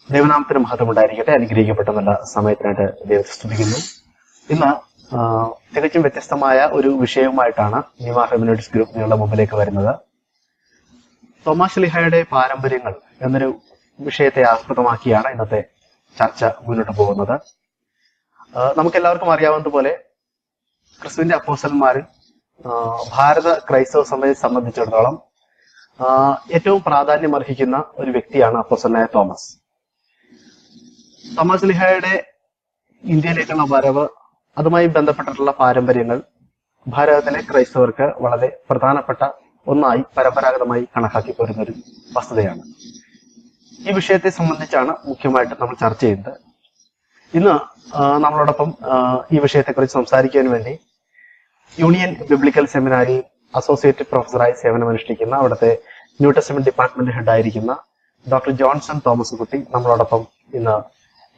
ദൈവനാമത്തിന് മഹത്വം ഉണ്ടായിരിക്കട്ടെ. അനുഗ്രഹിക്കപ്പെട്ട നല്ല സമയത്തിനായിട്ട് ദൈവത്തെ സ്തുതിക്കുന്നു. ഇന്ന് തികച്ചും വ്യത്യസ്തമായ ഒരു വിഷയവുമായിട്ടാണ് ന്യൂ ഹെർമനോട്ടിക്സ് ഗ്രൂപ്പ് നിങ്ങളുടെ മുമ്പിലേക്ക് വരുന്നത്. തോമാശ്ലീഹയുടെ പാരമ്പര്യങ്ങൾ എന്നൊരു വിഷയത്തെ ആസ്പദമാക്കിയാണ് ഇന്നത്തെ ചർച്ച മുന്നോട്ട് പോകുന്നത്. നമുക്കെല്ലാവർക്കും അറിയാവുന്നതുപോലെ ക്രിസ്തുവിന്റെ അപ്പോസ്തലന്മാരിൽ ഭാരത ക്രൈസ്തവ സഭയെ സംബന്ധിച്ചിടത്തോളം ഏറ്റവും പ്രാധാന്യം അർഹിക്കുന്ന ഒരു വ്യക്തിയാണ് അപ്പോസ്തലനായ തോമസ്. തോമാശ്ലീഹയുടെ ഇന്ത്യയിലേക്കുള്ള വരവ്, അതുമായി ബന്ധപ്പെട്ടിട്ടുള്ള പാരമ്പര്യങ്ങൾ ഭാരതത്തിലെ ക്രൈസ്തവർക്ക് വളരെ പ്രധാനപ്പെട്ട ഒന്നായി പരമ്പരാഗതമായി കണക്കാക്കി പോരുന്ന ഒരു വസ്തുതയാണ്. ഈ വിഷയത്തെ സംബന്ധിച്ചാണ് മുഖ്യമായിട്ട് നമ്മൾ ചർച്ച ചെയ്യുന്നത്. ഇന്ന് നമ്മളോടൊപ്പം ഈ വിഷയത്തെക്കുറിച്ച് സംസാരിക്കാൻ വേണ്ടി യൂണിയൻ ബിബ്ലിക്കൽ സെമിനാരി അസോസിയേറ്റ് പ്രൊഫസറായി സേവനമനുഷ്ഠിക്കുന്ന, അവിടുത്തെ ന്യൂ ടെസ്റ്റ്മെന്റ് ഡിപ്പാർട്ട്മെന്റ് ഹെഡായിരിക്കുന്ന ഡോക്ടർ ജോൺസൺ തോമസ്കുട്ടി നമ്മളോടൊപ്പം ഇന്ന്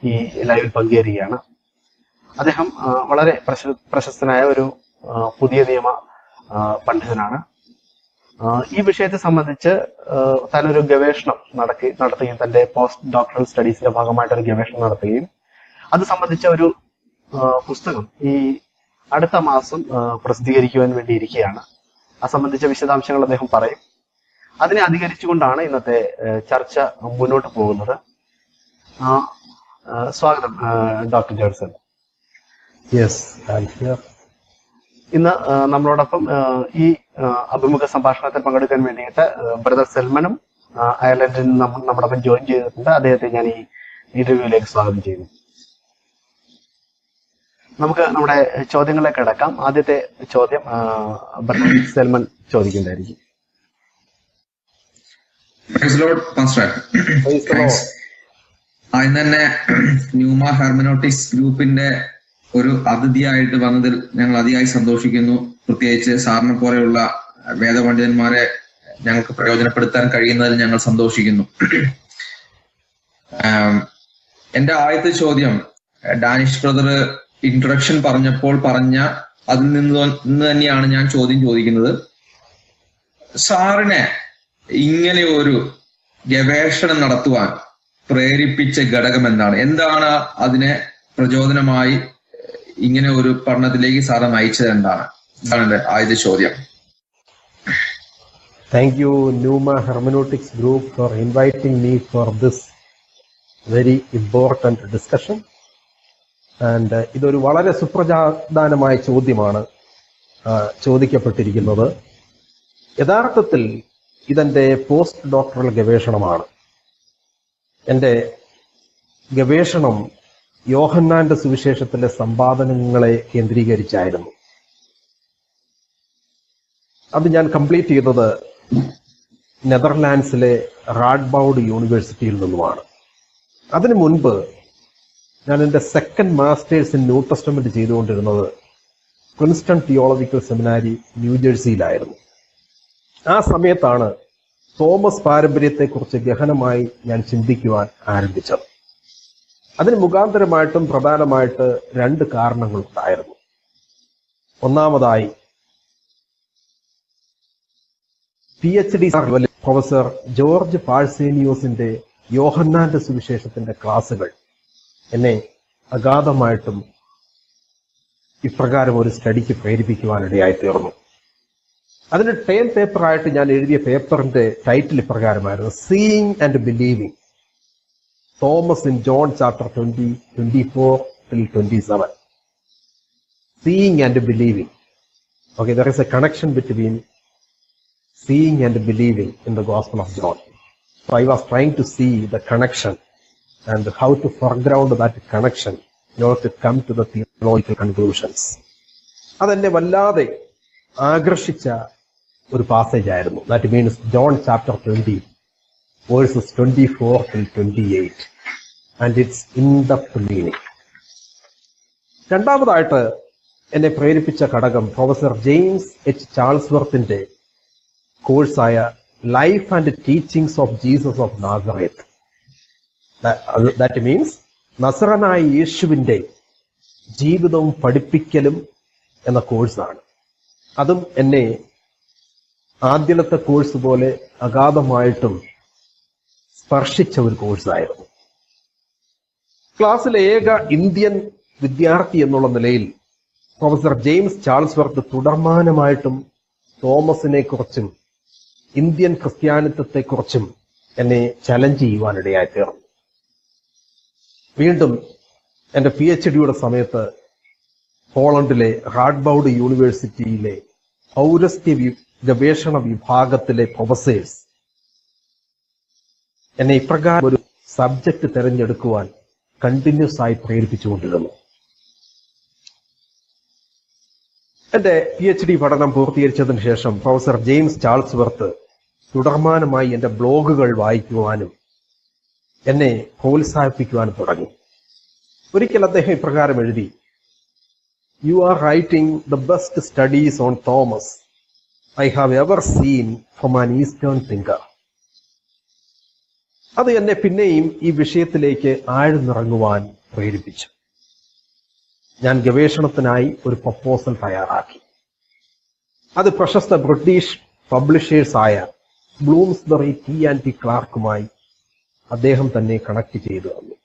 ഈ ലൈവിൽ പങ്കുചേരുകയാണ്. അദ്ദേഹം വളരെ പ്രശസ്തനായ ഒരു പുതിയ നിയമ പണ്ഡിതനാണ്. ഈ വിഷയത്തെ സംബന്ധിച്ച് താനൊരു ഗവേഷണം നടത്തുകയും തന്റെ പോസ്റ്റ് ഡോക്ടറൽ സ്റ്റഡീസിന്റെ ഭാഗമായിട്ടൊരു ഗവേഷണം നടത്തുകയും അത് സംബന്ധിച്ച ഒരു പുസ്തകം ഈ അടുത്ത മാസം പ്രസിദ്ധീകരിക്കുവാൻ വേണ്ടി ഇരിക്കുകയാണ്. അത് സംബന്ധിച്ച വിശദാംശങ്ങൾ അദ്ദേഹം പറയും. അതിനെ അധികരിച്ചുകൊണ്ടാണ് ഇന്നത്തെ ചർച്ച മുന്നോട്ട് പോകുന്നത്. സ്വാഗതം ഡോക്ടർ ജോൺസൺ. ഇന്ന് നമ്മളോടൊപ്പം ഈ അഭിമുഖ സംഭാഷണത്തിൽ പങ്കെടുക്കാൻ വേണ്ടിയിട്ട് ബ്രദർ സൽമനും അയർലൻഡിൽ നിന്ന് നമ്മളോടൊപ്പം ജോയിൻ ചെയ്തിട്ടുണ്ട്. അദ്ദേഹത്തെ ഞാൻ ഈ ഇന്റർവ്യൂവിലേക്ക് സ്വാഗതം ചെയ്യുന്നു. നമുക്ക് നമ്മുടെ ചോദ്യങ്ങളിലേക്ക് കിടക്കാം. ആദ്യത്തെ ചോദ്യം ബ്രദർ സൽമൻ ചോദിക്കുന്നതായിരിക്കും. ആദ്യം തന്നെ ന്യൂമ ഹെർമനോട്ടിക്സ് ഗ്രൂപ്പിന്റെ ഒരു അതിഥിയായിട്ട് വന്നതിൽ ഞങ്ങൾ അതിയായി സന്തോഷിക്കുന്നു. പ്രത്യേകിച്ച് സാറിനെ പോലെയുള്ള വേദപണ്ഡിതന്മാരെ ഞങ്ങൾക്ക് പ്രയോജനപ്പെടുത്താൻ കഴിയുന്നതിൽ ഞങ്ങൾ സന്തോഷിക്കുന്നു. എന്റെ ആദ്യത്തെ ചോദ്യം, ഡാനിഷ് ബ്രദർ ഇൻട്രൊഡക്ഷൻ പറഞ്ഞപ്പോൾ പറഞ്ഞ അതിൽ നിന്ന് തന്നെയാണ് ഞാൻ ചോദ്യം ചോദിക്കുന്നത്. സാറിനെ ഇങ്ങനെ ഒരു ഗവേഷണം നടത്തുവാൻ പ്രേരിപ്പിച്ച ഘടകം എന്താണ്? എന്താണ് അതിനെ പ്രചോദനമായി ഇങ്ങനെ ഒരു പഠനത്തിലേക്ക് സാറ് നയിച്ചത്? എന്താണ് എന്റെ ആദ്യത്തെ ചോദ്യം. Thank you, Numa Hermeneutics Group, for inviting me for this very important discussion. And ഇതൊരു വളരെ സുപ്രധാനമായ ചോദ്യമാണ് ചോദിക്കപ്പെട്ടിരിക്കുന്നത്. യഥാർത്ഥത്തിൽ ഇതെന്റെ പോസ്റ്റ് ഡോക്ടറൽ ഗവേഷണമാണ്. എൻ്റെ ഗവേഷണം യോഹന്നാന്റെ സുവിശേഷത്തിലെ സമ്പാദനങ്ങളെ കേന്ദ്രീകരിച്ചായിരുന്നു. അത് ഞാൻ കംപ്ലീറ്റ് ചെയ്തത് നെതർലാൻഡ്സിലെ റാഡ്ബൗഡ് യൂണിവേഴ്സിറ്റിയിൽ നിന്നുമാണ്. അതിനു മുൻപ് ഞാൻ എൻ്റെ second masters in new testament ചെയ്തുകൊണ്ടിരുന്നത് പ്രിൻസ്റ്റൺ തിയോളജിക്കൽ സെമിനാരി ന്യൂജേഴ്സിയിലായിരുന്നു. ആ സമയത്താണ് തോമസ് പാരമ്പര്യത്തെക്കുറിച്ച് ഗഹനമായി ഞാൻ ചിന്തിക്കുവാൻ ആരംഭിച്ചത്. അതിന് മുഖാന്തരമായിട്ടും പ്രധാനമായിട്ട് രണ്ട് കാരണങ്ങളുണ്ടായിരുന്നു. ഒന്നാമതായി, PhD പ്രൊഫസർ ജോർജ് പാഴ്സേനിയോസിന്റെ യോഹന്നാന്റെ സുവിശേഷത്തിന്റെ ക്ലാസുകൾ എന്നെ അഗാധമായിട്ടും ഇപ്രകാരം ഒരു സ്റ്റഡിക്ക് പ്രേരിപ്പിക്കുവാനിടയായി തീർന്നു. അതിന്റെ ടേം പേപ്പറായിട്ട് ഞാൻ എഴുതിയ പേപ്പറിന്റെ ടൈറ്റിൽ ഇപ്രകാരമായിരുന്നു: seeing and believing, Thomas in John chapter 20, 24-27. Seeing and believing. Okay, there is a connection between seeing and believing in the Gospel of John. So I was trying to see the connection and how to foreground that connection in order to come to the theological conclusions. അതെന്നെ വല്ലാതെ ആകർഷിച്ച ഒരു passage ആയിരുന്നു. That means John chapter 20 verses 24-28 and it's in depth meaning. രണ്ടാമതായിട്ട് എന്നെ പ്രേരിപ്പിച്ച ഘടകം professor James H ചാൾസ്വർത്തിന്റെ കോഴ്സായ life and teachings of Jesus of Nazareth. That means നസറനായ യേശുവിന്റെ ജീവിതവും പഠിപ്പിക്കലും എന്ന കോഴ്സാണ്. അതും എന്നെ ആദ്യത്തെ കോഴ്സ് പോലെ അഗാധമായിട്ടും സ്പർശിച്ച ഒരു കോഴ്സായിരുന്നു. ക്ലാസ്സിലെ ഏക ഇന്ത്യൻ വിദ്യാർത്ഥി എന്നുള്ള നിലയിൽ പ്രൊഫസർ ജെയിംസ് ചാൾസ്വർത്ത് തുടർമാനമായിട്ടും തോമസിനെ കുറിച്ചും ഇന്ത്യൻ ക്രിസ്ത്യാനിത്വത്തെക്കുറിച്ചും എന്നെ ചലഞ്ച് ചെയ്യുവാനിടയായി തീർന്നു. വീണ്ടും എന്റെ PhD സമയത്ത് പോളണ്ടിലെ റാഡ്ബൗഡ് യൂണിവേഴ്സിറ്റിയിലെ പൗരസ്ത്യ ഗവേഷണ വിഭാഗത്തിലെ പ്രൊഫസേഴ്സ് എന്നെ ഇപ്രകാരം ഒരു സബ്ജക്ട് തിരഞ്ഞെടുക്കുവാൻ കണ്ടിന്യൂസ് ആയി പ്രേരിപ്പിച്ചുകൊണ്ടിരുന്നു. എന്റെ PhD പഠനം പൂർത്തീകരിച്ചതിന് ശേഷം പ്രൊഫസർ ജെയിംസ് ചാൾസ്വർത്ത് തുടർമാനമായി എന്റെ ബ്ലോഗുകൾ വായിക്കുവാനും എന്നെ പ്രോത്സാഹിപ്പിക്കുവാനും തുടങ്ങി. ഒരിക്കൽ അദ്ദേഹം ഇപ്രകാരം എഴുതി, "You are writing the best studies on Thomas I have ever seen from an Eastern thinker." അത് എന്നെ പിന്നെയും ഈ വിഷയത്തിലേക്ക് ആഴ്ന്നിറങ്ങുവാൻ പ്രേരിപ്പിച്ചു. ഞാൻ ഗവേഷണത്തിനായി ഒരു പ്രപ്പോസൽ തയ്യാറാക്കി. അത് പ്രശസ്ത ബ്രിട്ടീഷ് പബ്ലിഷേഴ്സായ ബ്ലൂംസ്ബറി T&T ക്ലാർക്കുമായി അദ്ദേഹം തന്നെ കണക്ട് ചെയ്തു തന്നു.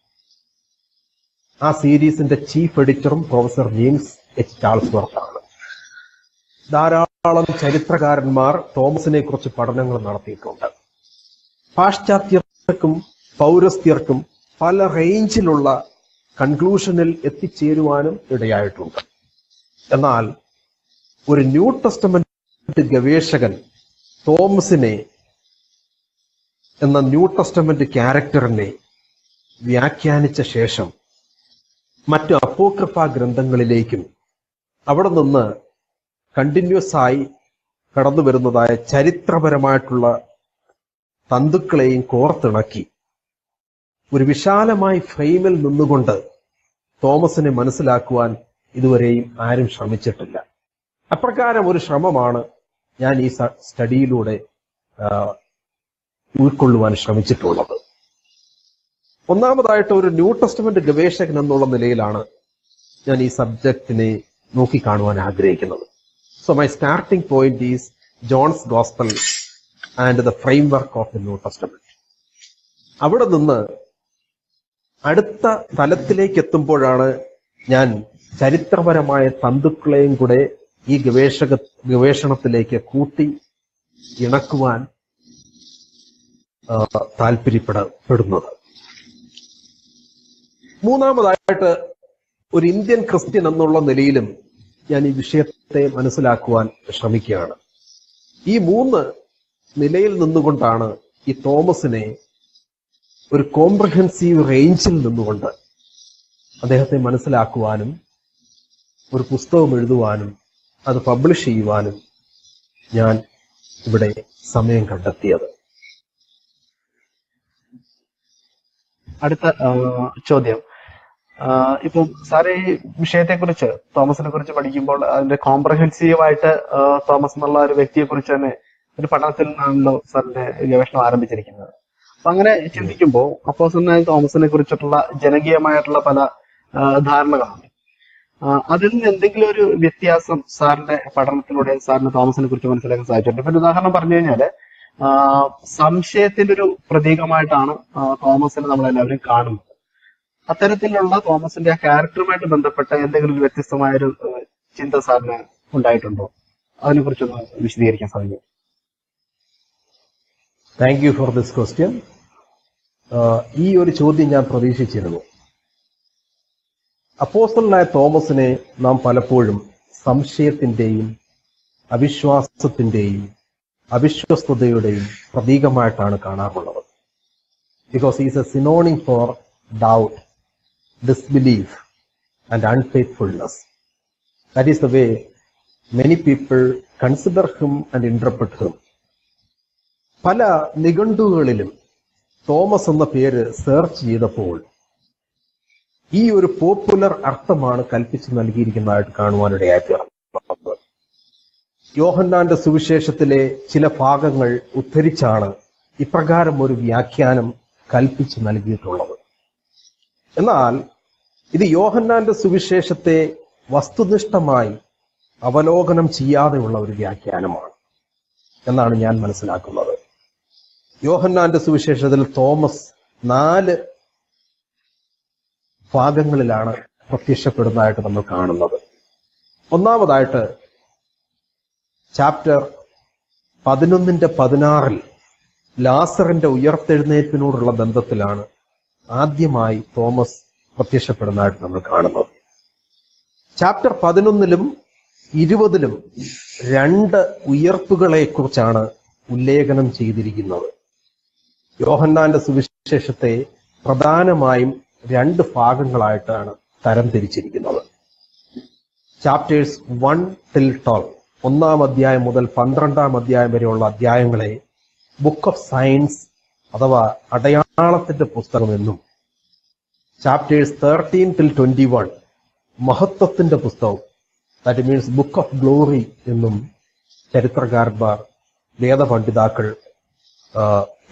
ആ സീരീസിന്റെ ചീഫ് എഡിറ്ററും പ്രൊഫസർ ജെയിംസ് H. ചാൾസ്വർത്ത്. ധാരാളം ചരിത്രകാരന്മാർ തോമസിനെ കുറിച്ച് പഠനങ്ങൾ നടത്തിയിട്ടുണ്ട്. പാശ്ചാത്യർക്കും പൗരസ്ത്യർക്കും പല റേഞ്ചിലുള്ള കൺക്ലൂഷനിൽ എത്തിച്ചേരുവാനും ഇടയായിട്ടുണ്ട്. എന്നാൽ ഒരു ന്യൂ ടെസ്റ്റമെന്റ് ഗവേഷകൻ തോമസിനെ എന്ന ന്യൂ ടെസ്റ്റമെന്റ് ക്യാരക്ടറിനെ വ്യാഖ്യാനിച്ച ശേഷം മറ്റു അപ്പോക്രിഫ ഗ്രന്ഥങ്ങളിലേക്കും അവിടെ നിന്ന് കണ്ടിന്യൂസ് ആയി കടന്നു വരുന്നതായ ചരിത്രപരമായിട്ടുള്ള തന്തുക്കളെയും കോർത്തിണക്കി ഒരു വിശാലമായ ഫ്രെയിമിൽ നിന്നുകൊണ്ട് തോമസിനെ മനസ്സിലാക്കുവാൻ ഇതുവരെയും ആരും ശ്രമിച്ചിട്ടില്ല. അപ്രകാരം ഒരു ശ്രമമാണ് ഞാൻ ഈ സ്റ്റഡിയിലൂടെ ഉൾക്കൊള്ളുവാൻ ശ്രമിച്ചിട്ടുള്ളത്. ഒന്നാമതായിട്ട് ഒരു ന്യൂ ടെസ്റ്റമെന്റ് ഗവേഷകൻ എന്നുള്ള നിലയിലാണ് ഞാൻ ഈ സബ്ജക്റ്റിനെ നോക്കിക്കാണുവാൻ ആഗ്രഹിക്കുന്നത്. So my starting point is John's gospel and the framework of the new testament. അവിടെ നിന്ന് അടുത്ത തലത്തിലേക്ക് എത്തുമ്പോഴാണ് ഞാൻ ചരിത്രപരമായ തന്തുക്കളെയും കൂടെ ഈ ഗവേഷണത്തിലേക്ക് കൂട്ടി ഇണക്കുവാൻ താല്പര്യപ്പെടുന്നത്. മൂന്നാമതായിട്ട് ഒരു ഇന്ത്യൻ ക്രിസ്ത്യൻ എന്നുള്ള നിലയിലും ഞാൻ ഈ വിഷയത്തെ മനസ്സിലാക്കുവാൻ ശ്രമിക്കുകയാണ്. ഈ മൂന്ന് നിലയിൽ നിന്നുകൊണ്ടാണ് ഈ തോമസിനെ ഒരു കോംപ്രഹെൻസീവ് റേഞ്ചിൽ നിന്നുകൊണ്ട് അദ്ദേഹത്തെ മനസ്സിലാക്കുവാനും ഒരു പുസ്തകം എഴുതുവാനും അത് പബ്ലിഷ് ചെയ്യുവാനും ഞാൻ ഇവിടെ സമയം കണ്ടെത്തിയത്. അടുത്ത ചോദ്യം, ഇപ്പം സാറ് ഈ വിഷയത്തെക്കുറിച്ച് തോമസിനെ കുറിച്ച് പഠിക്കുമ്പോൾ അതിന്റെ കോംപ്രഹെൻസീവായിട്ട് തോമസ് എന്നുള്ള ഒരു വ്യക്തിയെ കുറിച്ച് തന്നെ ഒരു പഠനത്തിൽ നിന്നാണല്ലോ സാറിന്റെ ഗവേഷണം ആരംഭിച്ചിരിക്കുന്നത്. അപ്പൊ അങ്ങനെ ചിന്തിക്കുമ്പോൾ അപ്പോസ്തലനായ തോമസിനെ കുറിച്ചിട്ടുള്ള ജനകീയമായിട്ടുള്ള പല ധാരണകളാണ്. അതിൽ നിന്ന് എന്തെങ്കിലും ഒരു വ്യത്യാസം സാറിന്റെ പഠനത്തിലൂടെ സാറിന് തോമസിനെ കുറിച്ച് മനസ്സിലാക്കാൻ സാധിച്ചിട്ടുണ്ട്? ഇപ്പൊ ഒരു ഉദാഹരണം പറഞ്ഞു കഴിഞ്ഞാല് സംശയത്തിന്റെ ഒരു പ്രതീകമായിട്ടാണ് തോമസിനെ നമ്മളെല്ലാവരും കാണുന്നത്. അത്തരത്തിലുള്ള തോമസിന്റെ ആ ക്യാരക്ടറുമായിട്ട് ബന്ധപ്പെട്ട എന്തെങ്കിലും ഒരു വ്യത്യസ്തമായ ഒരു ചിന്ത സാറിന് ഉണ്ടായിട്ടുണ്ടോ? അതിനെ കുറിച്ചൊന്ന് വിശദീകരിക്കാൻ സാധിക്കും? Thank you for this question. ഈ ഒരു ചോദ്യം ഞാൻ പ്രതീക്ഷിച്ചിരുന്നു. അപ്പോസ്തലനായ തോമസിനെ നാം പലപ്പോഴും സംശയത്തിന്റെയും അവിശ്വാസത്തിന്റെയും അവിശ്വസ്തതയുടെയും പ്രതീകമായിട്ടാണ് കാണാറുള്ളത്. Because is A synonym for doubt, disbelief and unfaithfulness. That is the way many people consider him and interpret him. പല നിഘണ്ടുകളിലും തോമസ് എന്ന പേര് സെർച്ച് ചെയ്തപ്പോൾ ഈ ഒരു പോപ്പുലർ അർത്ഥമാണ് കൽപ്പിച്ചു നൽകിയിരിക്കുന്നതായിട്ട് കാണുവാനിടയായി തീർന്നത്. യോഹന്നാന്റെ സുവിശേഷത്തിലെ ചില ഭാഗങ്ങൾ ഉദ്ധരിച്ചാണ് ഇപ്രകാരം ഒരു വ്യാഖ്യാനം കൽപ്പിച്ചു നൽകിയിട്ടുള്ളത്. എന്നാൽ ഇത് യോഹന്നാന്റെ സുവിശേഷത്തെ വസ്തുനിഷ്ഠമായി അവലോകനം ചെയ്യാതെയുള്ള ഒരു വ്യാഖ്യാനമാണ് എന്നാണ് ഞാൻ മനസ്സിലാക്കുന്നത്. യോഹന്നാന്റെ സുവിശേഷത്തിൽ തോമസ് 4 ഭാഗങ്ങളിലാണ് പ്രത്യക്ഷപ്പെടുന്നതായിട്ട് നമ്മൾ കാണുന്നത്. ഒന്നാമതായിട്ട് ചാപ്റ്റർ 11:16 ലാസറിന്റെ ഉയർത്തെഴുന്നേൽപ്പിനോടുള്ള ബന്ധത്തിലാണ് ആദ്യമായി തോമസ് പ്രത്യക്ഷപ്പെടുന്നതായിട്ട് നമ്മൾ കാണുന്നത്. ചാപ്റ്റർ 11-ലും 20-ലും 2 ഉയർപ്പുകളെ കുറിച്ചാണ് ഉല്ലേഖനം ചെയ്തിരിക്കുന്നത്. യോഹന്നാന്റെ സുവിശേഷത്തെ പ്രധാനമായും 2 ഭാഗങ്ങളായിട്ടാണ് തരംതിരിച്ചിരിക്കുന്നത്. ചാപ്റ്റേഴ്സ് 1-12, 1-ാം അധ്യായം മുതൽ 12-ാം അധ്യായം വരെയുള്ള അധ്യായങ്ങളെ ബുക്ക് ഓഫ് സയൻസ് അഥവാ അടയാളത്തിന്റെ പുസ്തകം എന്നും, ചാപ്റ്റേഴ്സ് 13-21 മഹത്വത്തിന്റെ പുസ്തകം, that means book of glory എന്നും ചരിത്രകാരന്മാർ, വേദപണ്ഡിതാക്കൾ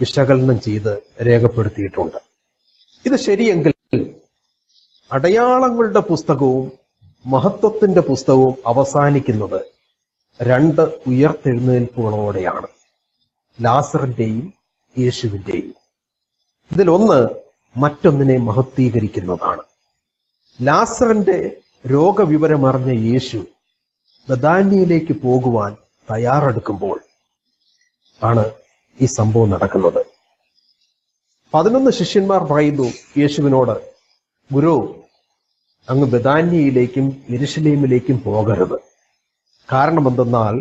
വിശകലനം ചെയ്ത് രേഖപ്പെടുത്തിയിട്ടുണ്ട്. ഇത് ശരിയെങ്കിൽ അടയാളങ്ങളുടെ പുസ്തകവും മഹത്വത്തിന്റെ പുസ്തകവും അവസാനിക്കുന്നത് 2 ഉയർത്തെഴുന്നേൽപ്പുകളോടെയാണ്, ലാസറിന്റെയും യേശുവിന്റെയും. ഇതിലൊന്ന് മറ്റൊന്നിനെ മഹത്വീകരിക്കുന്നതാണ്. ലാസറിന്റെ രോഗവിവരമറിഞ്ഞ യേശു ബഥാന്യയിലേക്ക് പോകുവാൻ തയ്യാറെടുക്കുമ്പോൾ ആണ് ഈ സംഭവം നടക്കുന്നത്. 11 ശിഷ്യന്മാർ പറയുന്നു യേശുവിനോട്, ഗുരു, അങ്ങ് ബഥാന്യയിലേക്കും യെരുശലേമിലേക്കും പോകരുത്. കാരണം എന്തെന്നാൽ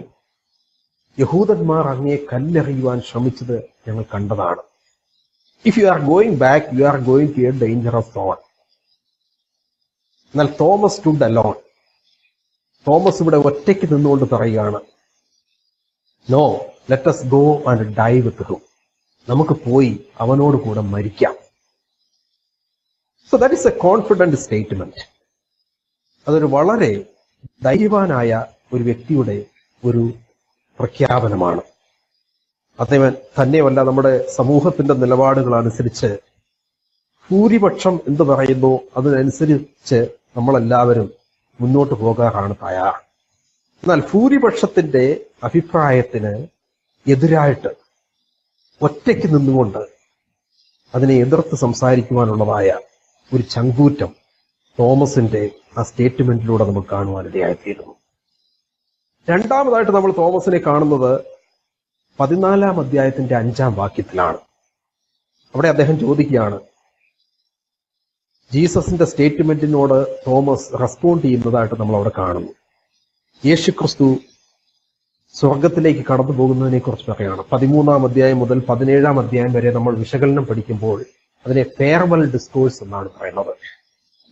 യഹൂദന്മാർ അങ്ങയെ കല്ലെറിയുവാൻ ശ്രമിച്ചത് ഞങ്ങൾ കണ്ടതാണ്. If you are going back you are going to a dangerous zone. എന്നാൽ തോമസ് stood alone. തോമസ് ഇവിടെ ഒറ്റയ്ക്ക് നിന്നുകൊണ്ട് പറയുകയാണ്, no, let us go and die with him. നമുക്ക് പോയി അവനോട് കൂടെ മരിക്കാം. So that is a confident statement. അതൊരു വളരെ ധൈര്യവാനായ ഒരു വ്യക്തിയുടെ ഒരു പ്രഖ്യാപനമാണ്. അദ്ദേഹം തന്നെയല്ല, നമ്മുടെ സമൂഹത്തിന്റെ നിലപാടുകൾ അനുസരിച്ച് ഭൂരിപക്ഷം എന്ത് പറയുന്നു അതിനനുസരിച്ച് നമ്മളെല്ലാവരും മുന്നോട്ട് പോകാറാണ് തയ്യാർ. എന്നാൽ ഭൂരിപക്ഷത്തിന്റെ അഭിപ്രായത്തിന് എതിരായിട്ട് ഒറ്റയ്ക്ക് നിന്നുകൊണ്ട് അതിനെ എതിർത്ത് സംസാരിക്കുവാനുള്ളതായ ഒരു ചങ്കൂറ്റം തോമസിന്റെ ആ സ്റ്റേറ്റ്മെന്റിലൂടെ നമുക്ക് കാണുവാനിടയായിത്തീരുന്നു. രണ്ടാമതായിട്ട് നമ്മൾ തോമസിനെ കാണുന്നത് 14-ാം അധ്യായത്തിന്റെ 5-ാം വാക്യത്തിലാണ്. അവിടെ അദ്ദേഹം ചോദിക്കുകയാണ്, ജീസസിന്റെ സ്റ്റേറ്റ്മെന്റിനോട് തോമസ് റെസ്പോണ്ട് ചെയ്യുന്നതായിട്ട് നമ്മൾ അവിടെ കാണുന്നു. യേശുക്രിസ്തു സ്വർഗത്തിലേക്ക് കടന്നു പോകുന്നതിനെ കുറിച്ച് പറയുകയാണ്. 13-ാം അധ്യായം മുതൽ 17-ാം അധ്യായം വരെ നമ്മൾ വിശകലനം പഠിക്കുമ്പോൾ അതിനെ ഫെയർവെൽ ഡിസ്കോഴ്സ് എന്നാണ് പറയുന്നത്.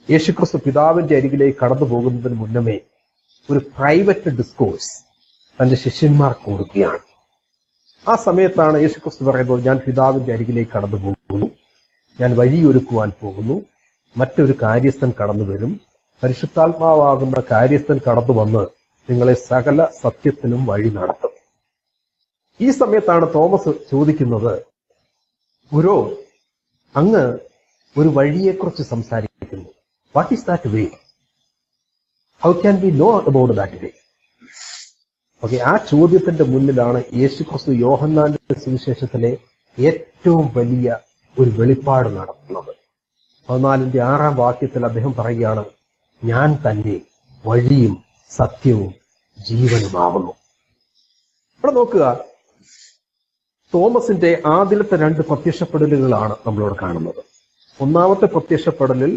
യേശുക്രിസ്തു പിതാവിന്റെ അരികിലേക്ക് കടന്നു പോകുന്നതിന് മുന്നമേ ഒരു പ്രൈവറ്റ് ഡിസ്കോഴ്സ് തന്റെ ശിഷ്യന്മാർക്ക് കൊടുക്കുകയാണ്. ആ സമയത്താണ് യേശുക്രിസ്തു പറയുന്നത്, ഞാൻ പിതാവിന്റെ അരികിലേക്ക് കടന്നു പോകുന്നു, ഞാൻ വഴിയൊരുക്കുവാൻ പോകുന്നു, മറ്റൊരു കാര്യസ്ഥൻ കടന്നു വരും, പരിശുദ്ധാത്മാവാകുന്ന കാര്യസ്ഥൻ കടന്നു വന്ന് നിങ്ങളെ സകല സത്യത്തിനും വഴി നടത്തും. ഈ സമയത്താണ് തോമസ് ചോദിക്കുന്നത്, ഗുരു, അങ്ങ് ഒരു വഴിയെക്കുറിച്ച് സംസാരിക്കുന്നു. What is that way? How can we know about that way? Okay, ആ ചോദ്യത്തിന്റെ മുന്നിലാണ് യേശുക്രിസ്തു യോഹന്നാന്റെ സുവിശേഷത്തിലെ ഏറ്റവും വലിയ ഒരു വെളിപ്പാട് നടത്തുന്നത്. 14-ന്റെ 6-ാം വാക്യത്തിൽ അദ്ദേഹം പറയുകയാണ്, ഞാൻ തന്നെ വഴിയും സത്യവും ജീവനുമാകുന്നു. ഇവിടെ നോക്കുക, തോമസിന്റെ ആദ്യത്തെ 2 പ്രത്യക്ഷപ്പെടലുകളാണ് നമ്മളോട് കാണുന്നത്. ഒന്നാമത്തെ പ്രത്യക്ഷപ്പെടലിൽ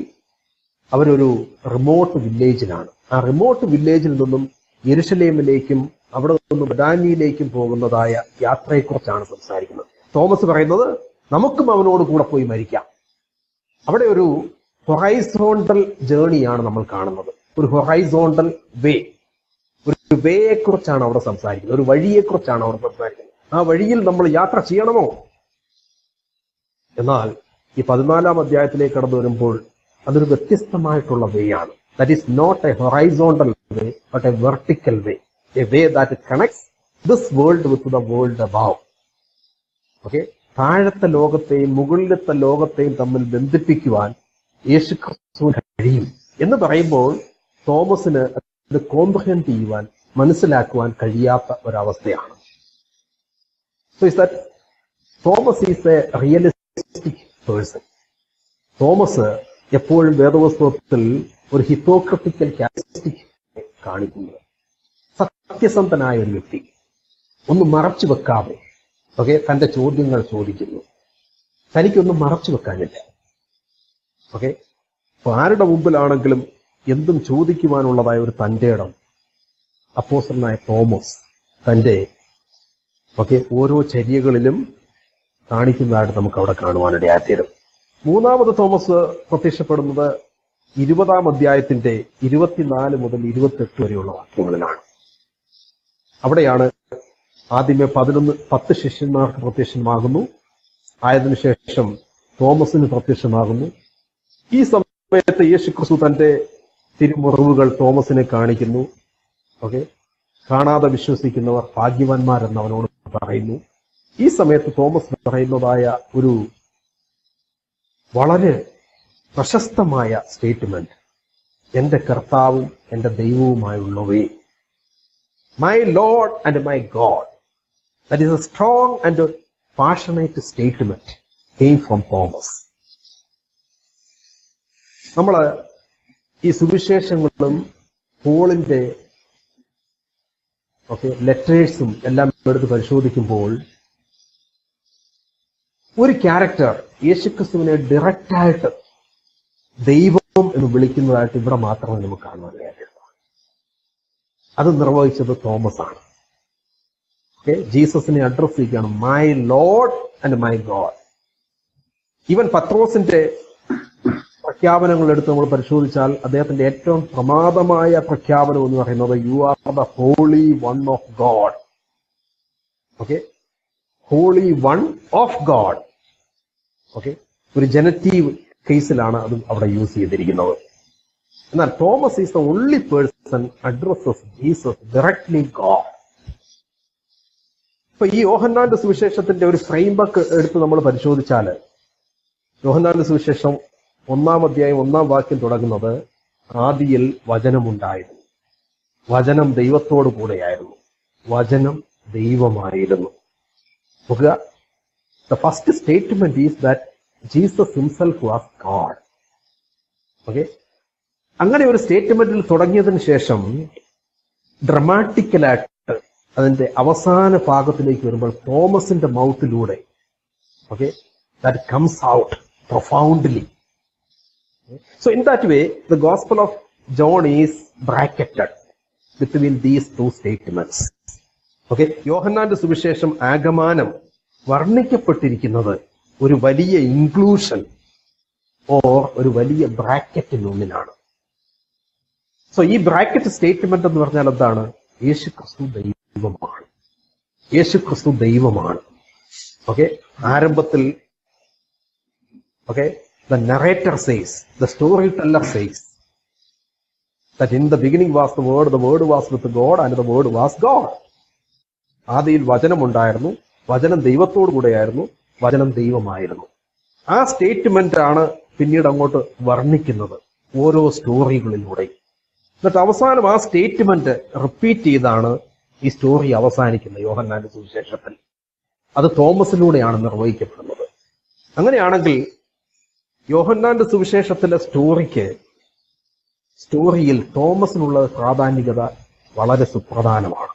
അവരൊരു റിമോട്ട് വില്ലേജിലാണ്. ആ റിമോട്ട് വില്ലേജിൽ നിന്നും യെരുശലേമിലേക്കും അവിടെ നിന്നും ബഥാന്യയിലേക്കും പോകുന്നതായ യാത്രയെക്കുറിച്ചാണ് സംസാരിക്കുന്നത്. തോമസ് പറയുന്നത്, നമുക്കും അവനോട് കൂടെ പോയി മരിക്കാം. അവിടെ ഒരു ഹൊറൈസോണ്ടൽ ജേണിയാണ് നമ്മൾ കാണുന്നത്. ഒരു ഹൊറൈസോണ്ടൽ വേ, ഒരു വേയെ കുറിച്ചാണ് അവിടെ സംസാരിക്കുന്നത്, ഒരു വഴിയെക്കുറിച്ചാണ് അവിടെ സംസാരിക്കുന്നത്. ആ വഴിയിൽ നമ്മൾ യാത്ര ചെയ്യണമോ? എന്നാൽ ഈ 14-ാം അധ്യായത്തിലേക്ക് കടന്നു വരുമ്പോൾ അതൊരു വ്യത്യസ്തമായിട്ടുള്ള വേ ആണ്. That is not a horizontal way but a vertical way, a way that connects this world with the world above. Okay, താഴത്തെ ലോകത്തെയും മുകളിലത്തെ ലോകത്തെയും തമ്മിൽ ബന്ധിപ്പിക്കുവാൻ യേശുക്രിസ്തുവിന് കഴിയും എന്ന് പറയുമ്പോൾ തോമസിന് അത് കോംപ്രിഹെൻഡ് ചെയ്യുവാൻ, മനസ്സിലാക്കുവാൻ കഴിയാത്ത ഒരവസ്ഥയാണ്. So is that Thomas is A realistic person. Thomas എപ്പോഴും വേദപുസ്തകത്തിൽ ഒരു ഹിപ്പോക്രറ്റിക്കൽ ക്യാരക്ടറിസ്റ്റിക് കാണിക്കുന്നത്. സത്യസന്ധനായ ഒരു വ്യക്തി, ഒന്നും മറച്ചു വെക്കാതെ തന്റെ ചോദ്യങ്ങൾ ചോദിക്കുന്നു. തനിക്കൊന്നും മറച്ചു വെക്കാനില്ല. അപ്പൊ ആരുടെ മുമ്പിലാണെങ്കിലും എന്തും ചോദിക്കുവാനുള്ളതായ ഒരു തന്റെ ഇടം അപ്പോസ്തലനായ തോമസ് തന്റെ ഓരോ ചര്യകളിലും കാണിക്കുന്നതായിട്ട് നമുക്ക് അവിടെ കാണുവാനിടയായിത്തീരും. മൂന്നാമത് തോമസ് പ്രത്യക്ഷപ്പെടുന്നത് 20-ാം അധ്യായത്തിന്റെ 24 മുതൽ 28 വരെയുള്ള വാക്യങ്ങളിലാണ്. അവിടെയാണ് ആദ്യമേ 10 ശിഷ്യന്മാർക്ക് പ്രത്യക്ഷമാകുന്നു. ആയതിനു ശേഷം തോമസിന് പ്രത്യക്ഷമാകുന്നു. ഈ സമയത്ത് യേശുക്രിസ്തു തന്റെ തിരുമുറിവുകൾ തോമസിനെ കാണിക്കുന്നു. കാണാതെ വിശ്വസിക്കുന്നവർ ഭാഗ്യവാന്മാരെന്ന് അവനോട് പറയുന്നു. ഈ സമയത്ത് തോമസ് പറയുന്നതായ ഒരു വളരെ പ്രശസ്തമായ സ്റ്റേറ്റ്മെന്റ്, എന്റെ കർത്താവും എന്റെ ദൈവവുമായുള്ളവേ, my Lord and my God. That is a strong and passionate statement came from Thomas. നമ്മള് ഈ സുവിശേഷങ്ങളും പോളിന്റെ ലെറ്റേഴ്സും എല്ലാം എടുത്ത് പരിശോധിക്കുമ്പോൾ ഒരു ക്യാരക്ടർ യേശുക്രിസ്തുവിനെ ഡയറക്റ്റായിട്ട് ദൈവം എന്ന് വിളിക്കുന്നതായിട്ട് ഇവിടെ മാത്രമേ നമുക്ക് കാണുവാൻ കഴിയുള്ളൂ. അത് നിർവഹിച്ചത് തോമസ് ആണ്. ജീസസിനെ അഡ്രസ് ചെയ്യുകയാണ്, my Lord and my God. Even പത്രോസിന്റെ പ്രഖ്യാപനങ്ങൾ എടുത്ത് നമ്മൾ പരിശോധിച്ചാൽ അദ്ദേഹത്തിന്റെ ഏറ്റവും പ്രമാദമായ പ്രഖ്യാപനം എന്ന് പറയുന്നത് you are the holy one of God. Holy one of God. ഒരു ജനറ്റീവ് കേസിലാണ് അത് അവിടെ യൂസ് ചെയ്തിരിക്കുന്നത്. എന്നാൽ Thomas is the only person addresses Jesus directly God. ഇപ്പൊ ഈ യോഹന്നാന്റെ സുവിശേഷത്തിന്റെ ഒരു ഫ്രെയിംവർക്ക് എടുത്ത് നമ്മൾ പരിശോധിച്ചാൽ യോഹന്നാന്റെ സുവിശേഷം 1-ാം അധ്യായം 1-ാം വാക്യം തുടങ്ങുന്നത്, ആദിയിൽ വചനമുണ്ടായിരുന്നു, വചനം ദൈവത്തോടു കൂടെയായിരുന്നു, വചനം ദൈവമായിരുന്നു. നോക്കുക, the first statement is that Jesus himself was God. അങ്ങനെ ഒരു സ്റ്റേറ്റ്മെന്റിൽ തുടങ്ങിയതിന് ശേഷം ഡ്രമാറ്റിക്കലായിട്ട് അതിന്റെ അവസാന ഭാഗത്തിലേക്ക് വരുമ്പോൾ തോമസിന്റെ മൗത്തിലൂടെ that comes out profoundly. So in that way, the Gospel of John is bracketed between these two statements. യോഹന്നാന്റെ സുവിശേഷം ആഗമനം വർണ്ണിക്കപ്പെട്ടിരിക്കുന്നത് ഒരു വലിയ ഇൻക്ലൂഷൻ ഓർ ഒരു വലിയ ബ്രാക്കറ്റിനുള്ളിലാണ്. സോ ഈ ബ്രാക്കറ്റ് സ്റ്റേറ്റ്മെന്റ് എന്ന് പറഞ്ഞാൽ എന്താണ്? യേശുക്രിസ്തു ദൈവമാണ്, യേശുക്രിസ്തു ദൈവമാണ്. ആരംഭത്തിൽ the narrator says, the storyteller says that in the beginning was the word was with God and the word was God. ആദിയിൽ വചനമുണ്ടായിരുന്നു, വചനം ദൈവത്തോടു കൂടെയായിരുന്നു, വചനം ദൈവമായിരുന്നു. ആ സ്റ്റേറ്റ്മെന്റ് ആണ് പിന്നീട് അങ്ങോട്ട് വർണ്ണിക്കുന്നത് ഓരോ സ്റ്റോറികളിലൂടെ. എന്നിട്ട് അവസാനം ആ സ്റ്റേറ്റ്മെന്റ് റിപ്പീറ്റ് ചെയ്താണ് ഈ സ്റ്റോറി അവസാനിക്കുന്നത് യോഹന്നാന്റെ സുവിശേഷത്തിൽ. അത് തോമസിലൂടെയാണ് നിർവഹിക്കപ്പെടുന്നത്. അങ്ങനെയാണെങ്കിൽ യോഹന്നാന്റെ സുവിശേഷത്തിലെ സ്റ്റോറിയിൽ തോമസിനുള്ള പ്രാധാന്യത വളരെ സുപ്രധാനമാണ്.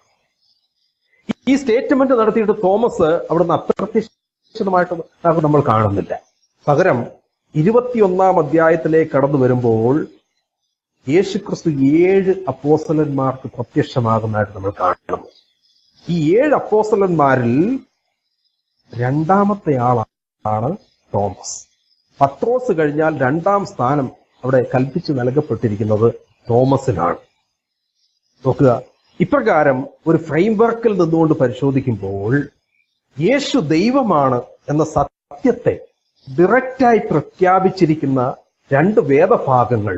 ഈ സ്റ്റേറ്റ്മെന്റ് നടത്തിയിട്ട് തോമസ് അവിടുന്ന് അപ്രത്യക്ഷിതമായിട്ട് നമ്മൾ കാണുന്നില്ല. പകരം 21-ാം അധ്യായത്തിലേക്ക് കടന്നു വരുമ്പോൾ യേശുക്രിസ്തു 7 അപ്പോസ്തലന്മാർക്ക് പ്രത്യക്ഷമാകുന്നതായിട്ട് നമ്മൾ കാണുന്നു. ഈ 7 അപ്പോസ്തലന്മാരിൽ രണ്ടാമത്തെ ആളാണ് തോമസ്. പത്രോസ് കഴിഞ്ഞാൽ 2-ാം സ്ഥാനം അവിടെ കൽപ്പിച്ചു നൽകപ്പെട്ടിരിക്കുന്നത് തോമസിനാണ്. നോക്കുക, ഇപ്രകാരം ഒരു ഫ്രെയിംവർക്കിൽ നിന്നുകൊണ്ട് പരിശോധിക്കുമ്പോൾ യേശു ദൈവമാണ് എന്ന സത്യത്തെ ഡയറക്റ്റായി പ്രഖ്യാപിച്ചിരിക്കുന്ന 2 വേദഭാഗങ്ങൾ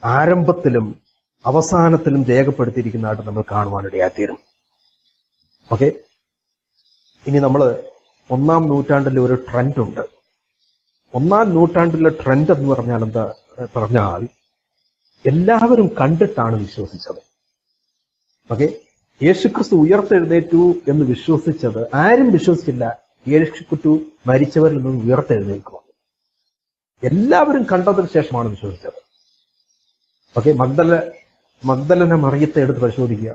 ആരംഭത്തിലും അവസാനത്തിലും രേഖപ്പെടുത്തിയിരിക്കുന്നതായിട്ട് നമ്മൾ കാണുവാനിടയായിത്തീരും. ഇനി നമ്മൾ 1-ാം നൂറ്റാണ്ടിലെ ഒരു ട്രെൻഡ് ഉണ്ട്. 1-ാം നൂറ്റാണ്ടിലെ ട്രെൻഡ് എന്ന് പറഞ്ഞാൽ എല്ലാവരും കണ്ടിട്ടാണ് വിശ്വസിച്ചത്. യേശുക്രിസ്തു ഉയർത്തെഴുന്നേറ്റു എന്ന് വിശ്വസിച്ചത് ആരും വിശ്വസിച്ചില്ല യേശുക്രിസ്തു മരിച്ചവരിൽ നിന്ന് ഉയർത്തെഴുന്നേൽക്കും. എല്ലാവരും കണ്ടതിന് ശേഷമാണ് വിശ്വസിച്ചത്. ഓക്കെ, മഗ്ദലന മറിയത്തെ എടുത്ത് പരിശോധിക്കുക.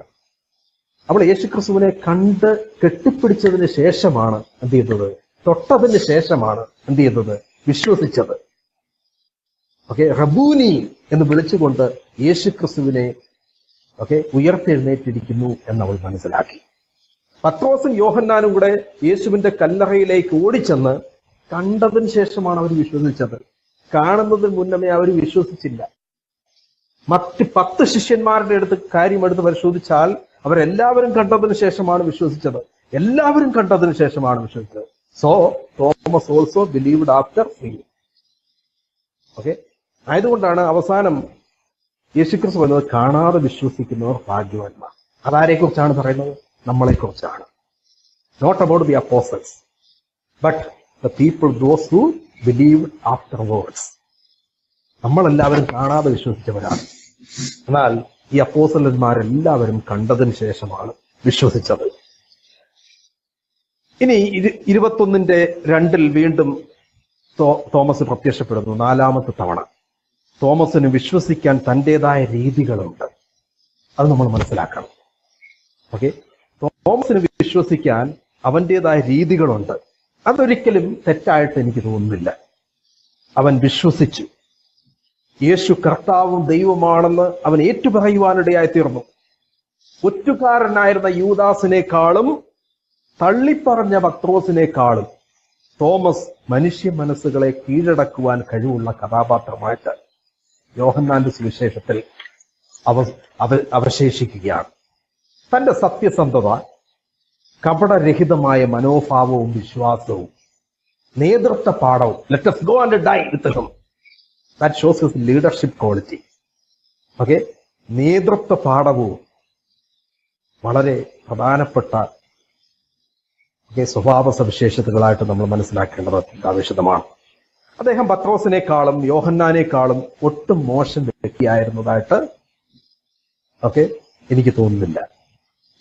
അവൾ യേശുക്രിസ്തുവിനെ കണ്ട് കെട്ടിപ്പിടിച്ചതിന് ശേഷമാണ് എന്ത് ചെയ്തത്? തൊട്ടതിന് ശേഷമാണ് എന്ത് ചെയ്തത്? വിശ്വസിച്ചത്. ഓക്കെ, റബൂനി എന്ന് വിളിച്ചുകൊണ്ട് യേശുക്രിസ്തുവിനെ ഉയർത്തെഴുന്നേറ്റിരിക്കുന്നു എന്നവൾ മനസ്സിലാക്കി. പത്രോസും യോഹന്നാനും കൂടെ യേശുവിന്റെ കല്ലറയിലേക്ക് ഓടിച്ചെന്ന് കണ്ടതിന് ശേഷമാണ് അവർ വിശ്വസിച്ചത്. കാണുന്നതിന് മുന്നമേ അവർ വിശ്വസിച്ചില്ല. മറ്റ് 10 ശിഷ്യന്മാരുടെ കാര്യമെടുത്ത് പരിശോധിച്ചാൽ അവരെല്ലാവരും കണ്ടതിന് ശേഷമാണ് വിശ്വസിച്ചത്. എല്ലാവരും കണ്ടതിന് ശേഷമാണ് വിശ്വസിച്ചത്. So Thomas also believed after seeing. Okay, ആയതുകൊണ്ടാണ് അവസാനം യേശുക്രിസ്തു പറയുന്നത് കാണാതെ വിശ്വസിക്കുന്നവർ ഭാഗ്യവാന്മാർ. അതാരെ കുറിച്ചാണ് പറയുന്നത്? നമ്മളെ കുറിച്ചാണ്. Not about the apostles but the people those who believed afterwards. നമ്മളെല്ലാവരും കാണാതെ വിശ്വസിച്ചവരാണ്. എന്നാൽ ഈ അപ്പോസ്തലന്മാരെല്ലാവരും കണ്ടതിന് ശേഷമാണ് വിശ്വസിച്ചത്. ഇനി 21:2 വീണ്ടും തോമസ് പ്രത്യക്ഷപ്പെടുന്നു 4ാമത്തെ തവണ. തോമസിന് വിശ്വസിക്കാൻ തൻ്റെതായ രീതികളുണ്ട്. അത് നമ്മൾ മനസ്സിലാക്കണം. ഓക്കെ, തോമസിന് വിശ്വസിക്കാൻ അവൻ്റെതായ രീതികളുണ്ട്. അതൊരിക്കലും തെറ്റായിട്ട് എനിക്ക് തോന്നുന്നില്ല. അവൻ വിശ്വസിച്ചു. യേശു കർത്താവും ദൈവമാണെന്ന് അവൻ ഏറ്റുപറയുവാനിടയായി തീർന്നു. ഒറ്റുകാരനായിരുന്ന യൂദാസിനേക്കാളും തള്ളിപ്പറഞ്ഞ പത്രോസിനേക്കാളും തോമസ് മനുഷ്യ മനസ്സുകളെ കീഴടക്കുവാൻ കഴിവുള്ള കഥാപാത്രമായിട്ട് യോഹന്നാന്റെ സുവിശേഷത്തിൽ അവശേഷിക്കുകയാണ്. തന്റെ സത്യസന്ധത, കപടരഹിതമായ മനോഭാവവും വിശ്വാസവും, നേതൃത്വ പാഠവും, let us go and die with him. That shows his leadership quality. Okay, നേതൃത്വ പാഠവും വളരെ പ്രധാനപ്പെട്ട സ്വഭാവ സവിശേഷതകളായിട്ട് നമ്മൾ മനസ്സിലാക്കേണ്ടത് ആവശ്യമാണ്. അദ്ദേഹം പത്രോസിനേക്കാളും യോഹന്നാനേക്കാളും ഒട്ടും മോശം വ്യക്തിയായിരുന്നതായിട്ട് എനിക്ക് തോന്നുന്നില്ല.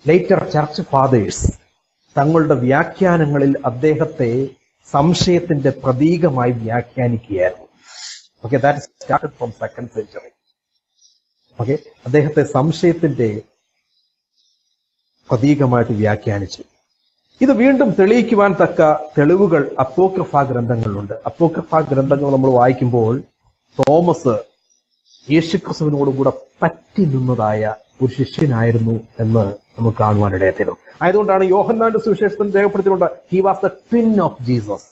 ലേറ്റർ ചർച്ച് ഫാദേഴ്സ് തങ്ങളുടെ വ്യാഖ്യാനങ്ങളിൽ അദ്ദേഹത്തെ സംശയത്തിന്റെ പ്രതീകമായി വ്യാഖ്യാനിക്കുകയായിരുന്നു. Okay, that started from 2nd century. Okay, അദ്ദേഹത്തെ സംശയത്തിന്റെ പ്രതീകമായിട്ട് വ്യാഖ്യാനിച്ചു. ഇത് വീണ്ടും തെളിയിക്കുവാൻ തക്ക തെളിവുകൾ അപ്പോക്രിഫ ഗ്രന്ഥങ്ങളിലുണ്ട്. അപ്പോക്രിഫ ഗ്രന്ഥങ്ങൾ നമ്മൾ വായിക്കുമ്പോൾ തോമസ് യേശുക്രിസ്തുവിനോടുകൂടെ പറ്റി നിന്നതായ ഒരു ശിഷ്യനായിരുന്നു എന്ന് നമുക്ക് കാണുവാനിടയായിരുന്നു. ആയതുകൊണ്ടാണ് യോഹന്നാന്റെ സുവിശേഷത്തിൽ രേഖപ്പെടുത്തിയിട്ടുണ്ട്, he was the twin of Jesus.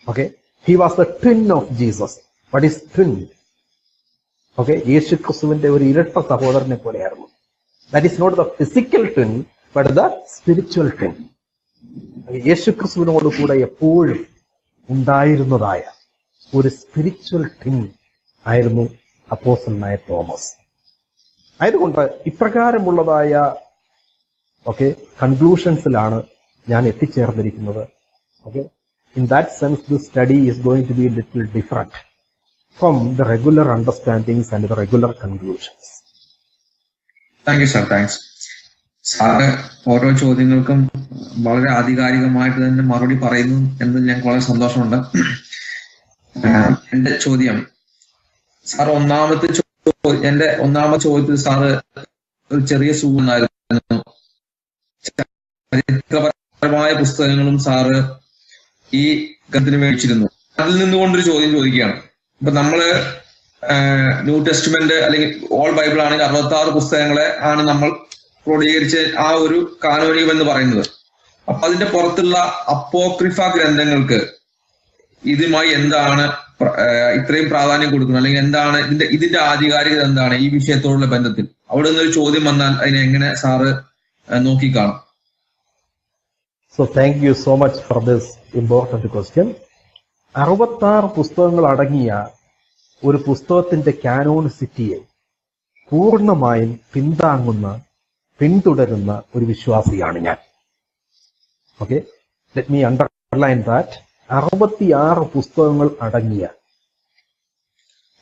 Okay, he was the twin of Jesus. What is twin? Okay, യേശുക്രിസ്തുവിന്റെ ഒരു ഇരട്ട സഹോദരനെ പോലെയായിരുന്നു. That is not the physical twin but the spiritual twin. യേശുക്രിസ്തുവിനോട് കൂടെ എപ്പോഴും ഉണ്ടായിരുന്നതായ ഒരു സ്പിരിച്വൽ ട്വിൻ ആയിരുന്നു അപ്പോസ്തലനായ തോമസ്. ആയതുകൊണ്ട് ഇപ്രകാരമുള്ളതായ കൺക്ലൂഷൻസിലാണ് ഞാൻ എത്തിച്ചേർന്നിരിക്കുന്നത്. Okay, in that sense this study is going to be little different from the regular understandings and the regular conclusions. Thank you sir. Thanks sir. ഓരോ ചോദ്യങ്ങൾക്കും വളരെ ആധികാരികമായിട്ട് തന്നെ മറുപടി പറയുന്നു എന്നതിൽ ഞങ്ങൾക്ക് വളരെ സന്തോഷമുണ്ട്. എന്റെ ചോദ്യം സാർ, എന്റെ ഒന്നാമത്തെ ചോദ്യത്തിൽ സാറ് ഒരു ചെറിയ സൂചനായിരുന്നു. ചരിത്രപരമായ പുസ്തകങ്ങളും സാറ് ഈ ഗ്രന്ഥത്തിന് മേടിച്ചിരുന്നു. അതിൽ നിന്നുകൊണ്ടൊരു ചോദ്യം ചോദിക്കുകയാണ്. ഇപ്പൊ നമ്മള് ന്യൂ ടെസ്റ്റ്മെന്റ് അല്ലെങ്കിൽ ഓൾ ബൈബിൾ ആണെങ്കിൽ 66 പുസ്തകങ്ങളെ ആണ് നമ്മൾ ക്രോഡീകരിച്ച് ആ ഒരു കാനോനികം എന്ന് പറയുന്നത്. അപ്പൊ അതിന്റെ പുറത്തുള്ള അപ്പോക്രിഫ ഗ്രന്ഥങ്ങൾക്ക് ഇതുമായി എന്താണ് ഇത്രയും പ്രാധാന്യം കൊടുക്കുന്നത്, അല്ലെങ്കിൽ എന്താണ് ഇതിന്റെ ആധികാരികത എന്താണ് ഈ വിഷയത്തോടുള്ള ബന്ധത്തിൽ? അവിടെ നിന്നൊരു ചോദ്യം വന്നാൽ അതിനെ എങ്ങനെ സാറ് നോക്കിക്കാണും? So thank you so much for this important question. 66 പുസ്തകങ്ങൾ അടങ്ങിയ ഒരു പുസ്തകത്തിന്റെ കാനോണിസിറ്റിയെ പൂർണ്ണമായും പിന്തുടരുന്ന ഒരു വിശ്വാസിയാണ് ഞാൻ. Okay, let me underline that. 66 പുസ്തകങ്ങൾ അടങ്ങിയ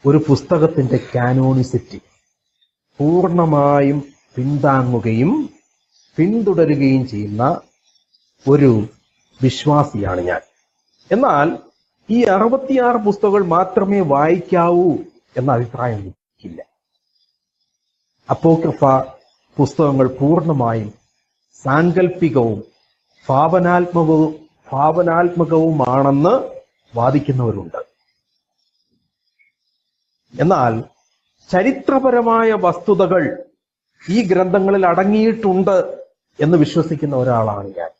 ഒരു പുസ്തകത്തിന്റെ കാനോണിസിറ്റി പൂർണ്ണമായും പിന്താങ്ങുകയും പിന്തുടരുകയും ചെയ്യുന്ന ഒരു വിശ്വാസിയാണ് ഞാൻ. എന്നാൽ ഈ 66 പുസ്തകങ്ങൾ മാത്രമേ വായിക്കാവൂ എന്ന അഭിപ്രായം എനിക്കില്ല. അപ്പോക്രിഫ പുസ്തകങ്ങൾ പൂർണ്ണമായും സാങ്കല്പികവും ഭാവനാത്മകവുമാണെന്ന് വാദിക്കുന്നവരുണ്ട്. എന്നാൽ ചരിത്രപരമായ വസ്തുതകൾ ഈ ഗ്രന്ഥങ്ങളിൽ അടങ്ങിയിട്ടുണ്ട് എന്ന് വിശ്വസിക്കുന്ന ഒരാളാണ് ഞാൻ.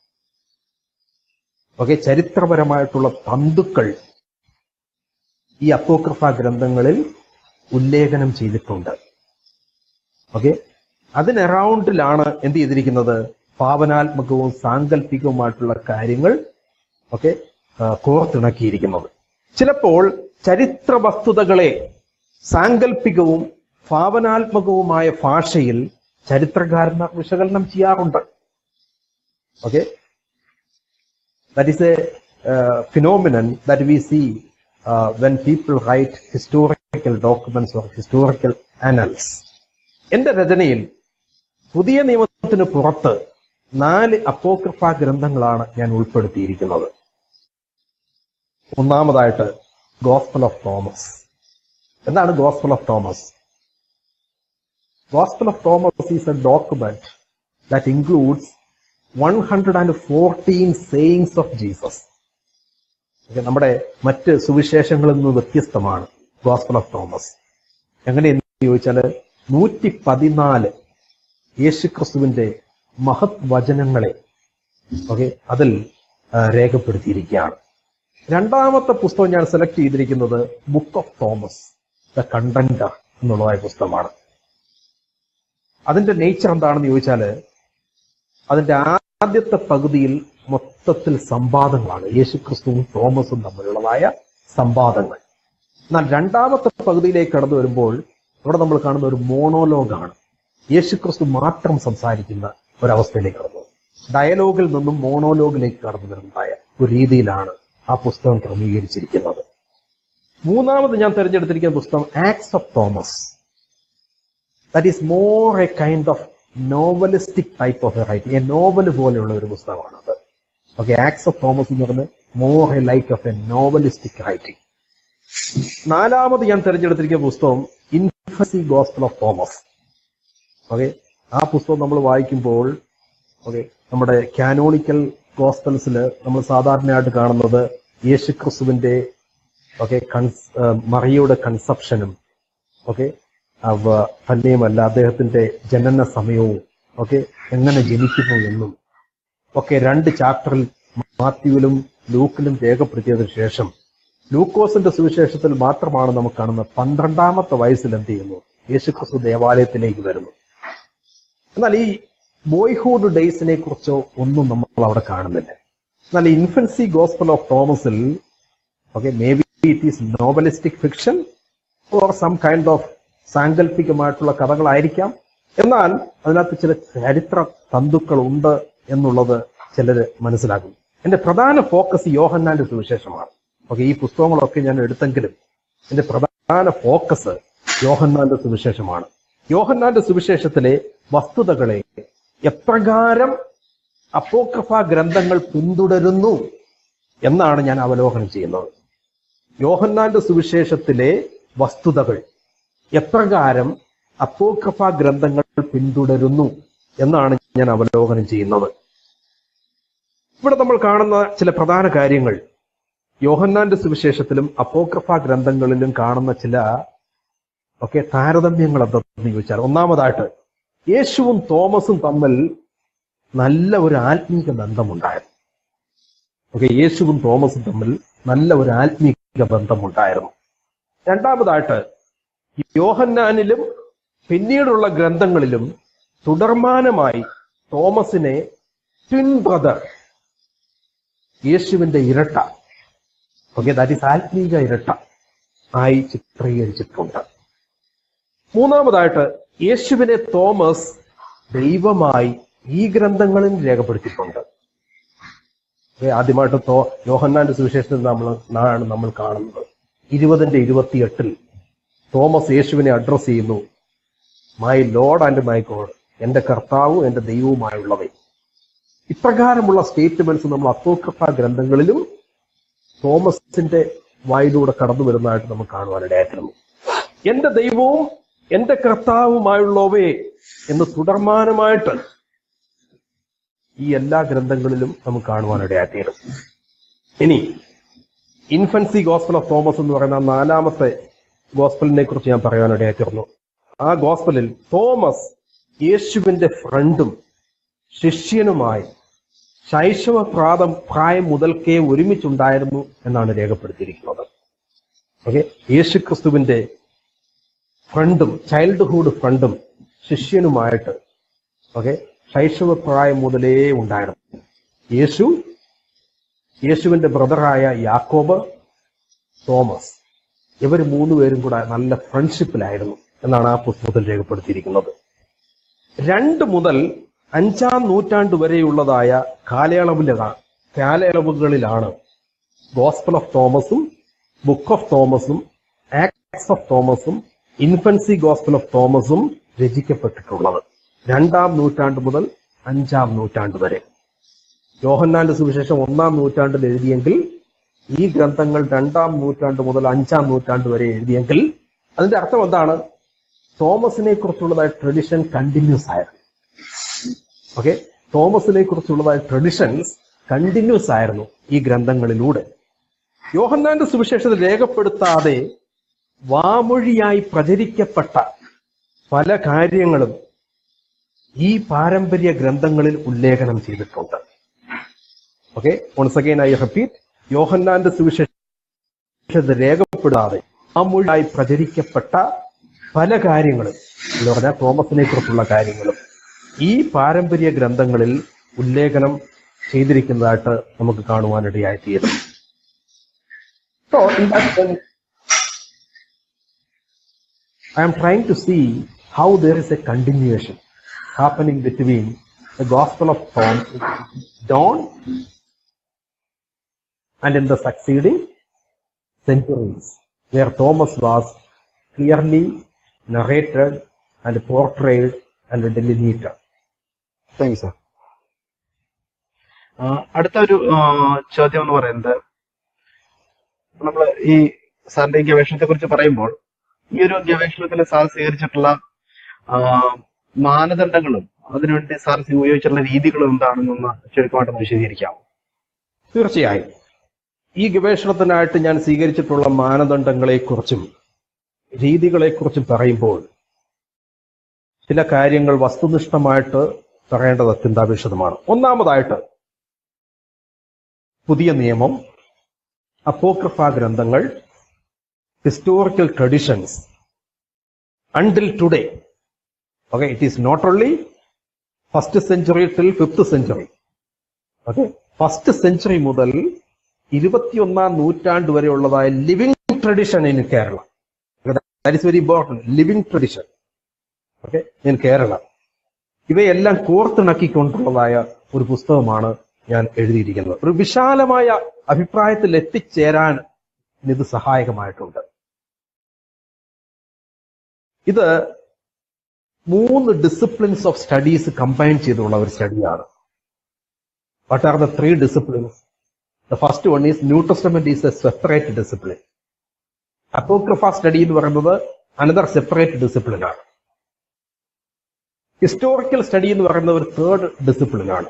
ചരിത്രപരമായിട്ടുള്ള തന്തുക്കൾ ഈ അപ്പോക്രിഫ ഗ്രന്ഥങ്ങളിൽ ഉല്ലേഖനം ചെയ്തിട്ടുണ്ട്. അതിനറൗണ്ടിലാണ് എന്ത് ചെയ്തിരിക്കുന്നത്? ഭാവനാത്മകവും സാങ്കല്പികവുമായിട്ടുള്ള കാര്യങ്ങൾ കോർത്തിണക്കിയിരിക്കുന്നത്. ചിലപ്പോൾ ചരിത്ര വസ്തുതകളെ സാങ്കല്പികവും ഭാവനാത്മകവുമായ ഭാഷയിൽ ചരിത്രകാരന്മാർ വിശകലനം ചെയ്യാറുണ്ട്. That is a phenomenon that we see when people write historical documents or historical annals. എന്റെ രചനയിൽ പുതിയ നിയമത്തിന് പുറത്ത് 4 അപ്പോക്രിഫ ഗ്രന്ഥങ്ങളാണ് ഞാൻ ഉൾപ്പെടുത്തിയിരിക്കുന്നത്. ഒന്നാമതായിട്ട് ഗോസ്പൽ ഓഫ് തോമസ്. എന്താണ് gospel of Thomas? Gospel of Thomas is A document that includes 114 sayings of Jesus. നമ്മുടെ മറ്റ് സുവിശേഷങ്ങളിൽ നിന്ന് വ്യത്യസ്തമാണ് ഗോസ്പൽ ഓഫ് തോമസ്. എങ്ങനെയെന്ന് ചോദിച്ചാൽ 114 യേശുക്രിസ്തുവിന്റെ മഹത് വചനങ്ങളെ അതിൽ രേഖപ്പെടുത്തിയിരിക്കുകയാണ്. രണ്ടാമത്തെ പുസ്തകം ഞാൻ സെലക്ട് ചെയ്തിരിക്കുന്നത് Book of Thomas the Contender എന്നുള്ളതായ പുസ്തകമാണ്. അതിന്റെ നേച്ചർ എന്താണെന്ന് ചോദിച്ചാൽ അതിന്റെ ആദ്യത്തെ പകുതിയിൽ മൊത്തത്തിൽ സംവാദങ്ങളാണ്, യേശുക്രിസ്തുവും തോമസും തമ്മിലുള്ളതായ സംവാദങ്ങൾ. എന്നാൽ രണ്ടാമത്തെ പകുതിയിലേക്ക് കടന്നു വരുമ്പോൾ ഇവിടെ നമ്മൾ കാണുന്ന ഒരു മോണോലോഗാണ്. യേശുക്രിസ്തു മാത്രം സംസാരിക്കുന്ന ഒരവസ്ഥയിലേക്ക് കടന്നു. ഡയലോഗിൽ നിന്നും മോണോലോഗിലേക്ക് കടന്നു വരുന്നതായ ഒരു രീതിയിലാണ് ആ പുസ്തകം ക്രമീകരിച്ചിരിക്കുന്നത്. മൂന്നാമത് ഞാൻ തിരഞ്ഞെടുത്തിരിക്കുന്ന പുസ്തകം Acts of Thomas. That is more a kind of novelistic type of a writing. A novel പോലെയുള്ള ഒരു പുസ്തകമാണത്. ആക്ട്സ് ഓഫ് തോമസ് എന്ന് പറഞ്ഞ് more a like of a novelistic writing. നാലാമത് ഞാൻ തിരഞ്ഞെടുത്തിരിക്കുന്ന പുസ്തകം ഇൻഫൻസി ഗോസ്പൽ ഓഫ് തോമസ്. ആ പുസ്തകം നമ്മൾ വായിക്കുമ്പോൾ നമ്മുടെ കാനോണിക്കൽ ഗോസ്പൽസിൽ നമ്മൾ സാധാരണയായിട്ട് കാണുന്നത് യേശുക്രിസ്തുവിന്റെ മറിയയുടെ കൺസെപ്ഷനും തന്നെയുമല്ല അദ്ദേഹത്തിന്റെ ജനന സമയവും എങ്ങനെ ജനിക്കുന്നു എന്നും 2 ചാപ്റ്ററിൽ മാത്യുവിലും ലൂക്കിലും രേഖപ്പെടുത്തിയതിനു ശേഷം ലൂക്കോസിന്റെ സുവിശേഷത്തിൽ മാത്രമാണ് നമുക്ക് കാണുന്നത് 12ാമത്തെ വയസ്സിൽ എന്ത് ചെയ്യുന്നു, യേശുക്രിസ്തു ദേവാലയത്തിലേക്ക് വരുന്നു. എന്നാൽ ഈ ബോയ്ഹുഡ് ഡേയ്സിനെ കുറിച്ചോ ഒന്നും നമ്മൾ അവിടെ കാണുന്നില്ല. എന്നാൽ ഇൻഫൻസി ഗോസ്പൽ ഓഫ് തോമസിൽ may be it is novelistic fiction or some kind of സാങ്കല്പികമായിട്ടുള്ള കഥകളായിരിക്കാം. എന്നാൽ അതിനകത്ത് ചില ചരിത്ര തന്തുക്കൾ ഉണ്ട് എന്നുള്ളത് ചിലർ മനസ്സിലാക്കും. എന്റെ പ്രധാന ഫോക്കസ് യോഹന്നാന്റെ സുവിശേഷമാണ്. ഈ പുസ്തകങ്ങളൊക്കെ ഞാൻ എടുത്തെങ്കിലും എന്റെ പ്രധാന ഫോക്കസ് യോഹന്നാന്റെ സുവിശേഷമാണ്. യോഹന്നാന്റെ സുവിശേഷത്തിലെ വസ്തുതകളെ എപ്രകാരം അപ്പോക്രിഫ ഗ്രന്ഥങ്ങൾ പിന്തുടരുന്നു എന്നാണ് ഞാൻ അവലോകനം ചെയ്യുന്നത്. യോഹന്നാന്റെ സുവിശേഷത്തിലെ വസ്തുതകൾ എപ്രകാരം അപ്പോക്രിഫ ഗ്രന്ഥങ്ങൾ പിന്തുടരുന്നു എന്നാണ് ഞാൻ അവലോകനം ചെയ്യുന്നത്. ഇവിടെ നമ്മൾ കാണുന്ന ചില പ്രധാന കാര്യങ്ങൾ യോഹന്നാന്റെ സുവിശേഷത്തിലും അപ്പോക്രിഫ ഗ്രന്ഥങ്ങളിലും കാണുന്ന ചില താരതമ്യങ്ങൾ എന്തെന്ന് ചോദിച്ചാൽ, ഒന്നാമതായിട്ട് യേശുവും തോമസും തമ്മിൽ നല്ല ഒരു ആത്മീക ബന്ധമുണ്ടായിരുന്നു. യേശുവും തോമസും തമ്മിൽ നല്ല ഒരു ആത്മീക ബന്ധമുണ്ടായിരുന്നു. രണ്ടാമതായിട്ട് യോഹന്നാനിലും പിന്നീടുള്ള ഗ്രന്ഥങ്ങളിലും തുടർമാനമായി തോമസിനെ ട്വിൻ ബ്രദർ, യേശുവിന്റെ ഇരട്ട, ദാറ്റ് ഈസ് ആത്മീക ഇരട്ട ആയി ചിത്രീകരിച്ചിട്ടുണ്ട്. മൂന്നാമതായിട്ട് യേശുവിനെ തോമസ് ദൈവമായി ഈ ഗ്രന്ഥങ്ങളിൽ രേഖപ്പെടുത്തിയിട്ടുണ്ട്. ആദ്യമായിട്ട് യോഹന്നാന്റെ സുവിശേഷത്തിൽ നമ്മൾ കാണുന്നത് 20:28 തോമസ് യേശുവിനെ അഡ്രസ് ചെയ്യുന്നു, my Lord and my God, എന്റെ കർത്താവും എന്റെ ദൈവവുമായുള്ളവേ. ഇപ്രകാരമുള്ള സ്റ്റേറ്റ്മെന്റ്സ് നമ്മൾ അപ്പോക്രിഫ ഗ്രന്ഥങ്ങളിലും തോമസിന്റെ വായിലൂടെ കടന്നു വരുന്നതായിട്ട് നമുക്ക് കാണുവാനിടയായിരുന്നു. എന്റെ ദൈവവും എന്റെ കർത്താവുമായുള്ളവേ എന്ന് തുടർമാനമായിട്ട് ഈ എല്ലാ ഗ്രന്ഥങ്ങളിലും നമുക്ക് കാണുവാനിടയായിരുന്നു. ഇനി ഇൻഫൻസി ഗോസ്പൽ ഓഫ് തോമസ് എന്ന് പറയുന്ന 4ാമത്തെ ഗോസ്പലിനെ കുറിച്ച് ഞാൻ പറയാനിടയായിരുന്നു. ആ ഗോസ്പലിൽ തോമസ് യേശുവിന്റെ ഫ്രണ്ടും ശിഷ്യനുമായി ശൈശവ പ്രായം മുതൽക്കേ ഒരുമിച്ചുണ്ടായിരുന്നു എന്നാണ് രേഖപ്പെടുത്തിയിരിക്കുന്നത്. ഓക്കെ, യേശു ക്രിസ്തുവിന്റെ ഫ്രണ്ടും ചൈൽഡ്ഹുഡ് ഫ്രണ്ടും ശിഷ്യനുമായിട്ട് ഓക്കെ ശൈശവ പ്രായം മുതലേ ഉണ്ടായിരുന്നു. യേശുവിന്റെ ബ്രദറായ യാക്കോബ്, തോമസ്, ഇവർ 3 പേരും കൂടെ നല്ല ഫ്രണ്ട്ഷിപ്പിലായിരുന്നു എന്നാണ് ആ പുസ്തകത്തിൽ രേഖപ്പെടുത്തിയിരിക്കുന്നത്. 2 മുതൽ 5-ാം നൂറ്റാണ്ട് വരെയുള്ളതായ കാലയളവുകളിലാണ് ഗോസ്പൽ ഓഫ് തോമസും ബുക്ക് ഓഫ് തോമസും ആക്ട്സ് ഓഫ് തോമസും ഇൻഫൻസി ഗോസ്പൽ ഓഫ് തോമസും രചിക്കപ്പെട്ടിട്ടുള്ളത്. 2-ാം നൂറ്റാണ്ട് മുതൽ 5-ാം നൂറ്റാണ്ട് വരെ. യോഹന്നാന്റെ സുവിശേഷം 1-ാം നൂറ്റാണ്ടിൽ എഴുതിയെങ്കിൽ ഈ ഗ്രന്ഥങ്ങൾ 2-ാം നൂറ്റാണ്ട് മുതൽ 5-ാം നൂറ്റാണ്ട് വരെ എഴുതിയെങ്കിൽ അതിന്റെ അർത്ഥം എന്താണ്? തോമസിനെ കുറിച്ചുള്ളതായ ട്രഡിഷൻ കണ്ടിന്യൂസ് ആയിരുന്നു. ഓക്കെ, തോമസിനെ കുറിച്ചുള്ളതായ ട്രഡിഷൻസ് കണ്ടിന്യൂസ് ആയിരുന്നു ഈ ഗ്രന്ഥങ്ങളിലൂടെ. യോഹന്നാന്റെ സുവിശേഷത്തിൽ രേഖപ്പെടുത്താതെ വാമൊഴിയായി പ്രചരിക്കപ്പെട്ട പല കാര്യങ്ങളും ഈ പാരമ്പര്യ ഗ്രന്ഥങ്ങളിൽ ഉല്ലേഖനം ചെയ്തിട്ടുണ്ട്. Okay, once again I repeat, യോഹന്നാന്റെ സുവിശേഷത്തിൽ രേഖപ്പെടാതെ വാമൊഴിയായി പ്രചരിക്കപ്പെട്ട പല കാര്യങ്ങളും എന്ന് പറഞ്ഞാൽ തോമസിനെ കുറിച്ചുള്ള കാര്യങ്ങളും ഈ പാരമ്പര്യ ഗ്രന്ഥങ്ങളിൽ ഉല്ലേഖനം ചെയ്തിരിക്കുന്നതായിട്ട് നമുക്ക് കാണുവാനിടയായിത്തീരും. So in that sense, I am trying to see how there is a continuation happening between the Gospel of John and in the succeeding centuries, where Thomas was clearly narrated and portrayed and delineated. Thank you sir. അടുത്ത ഒരു ചോദ്യം എന്ന് പറയുന്നത്, നമ്മൾ ഈ സാറിന്റെ ഈ ഗവേഷണത്തെ കുറിച്ച് പറയുമ്പോൾ ഈ ഒരു ഗവേഷണത്തിൽ സാർ സ്വീകരിച്ചിട്ടുള്ള മാനദണ്ഡങ്ങളും അതിനുവേണ്ടി സാർ ഉപയോഗിച്ചിട്ടുള്ള രീതികളും എന്താണെന്നൊന്ന് ചുരുക്കമായിട്ടൊന്ന് വിശദീകരിക്കാമോ? തീർച്ചയായും. ഈ ഗവേഷണത്തിനായിട്ട് ഞാൻ സ്വീകരിച്ചിട്ടുള്ള മാനദണ്ഡങ്ങളെക്കുറിച്ചും രീതികളെക്കുറിച്ചും പറയുമ്പോൾ ചില കാര്യങ്ങൾ വസ്തുനിഷ്ഠമായിട്ട് പറയേണ്ടത് അത്യന്താപേക്ഷിതമാണ്. ഒന്നാമതായിട്ട് പുതിയ നിയമം, അപ്പോക്രിഫ ഗ്രന്ഥങ്ങൾ, historical traditions until today. Okay, it is not only 1st century till 5th century. Okay, 1st century മുതൽ 21-ാം നൂറ്റാണ്ട് വരെയുള്ളതായ living tradition in Kerala. That is very important, living tradition. Okay, in Kerala. ഇവയെല്ലാം കോർത്തിണക്കിക്കൊണ്ടുള്ളതായ ഒരു പുസ്തകമാണ് ഞാൻ എഴുതിയിരിക്കുന്നത്. ഒരു വിശാലമായ അഭിപ്രായത്തിൽ എത്തിച്ചേരാൻ ഇത് സഹായകമായിട്ടുണ്ട്. ഇത് 3 ഡിസിപ്ലിൻസ് ഓഫ് സ്റ്റഡീസ് കമ്പൈൻ ചെയ്തുള്ള ഒരു സ്റ്റഡിയാണ്. What are the 3 disciplines? The first one is New Testament is a separate discipline. Apocrypha study എന്ന് പറയുന്നത് അനദർ സെപ്പറേറ്റ് ഡിസിപ്ലിൻ ആണ്. ഹിസ്റ്റോറിക്കൽ സ്റ്റഡി എന്ന് പറയുന്ന ഒരു 3rd ഡിസിപ്ലിൻ ആണ്.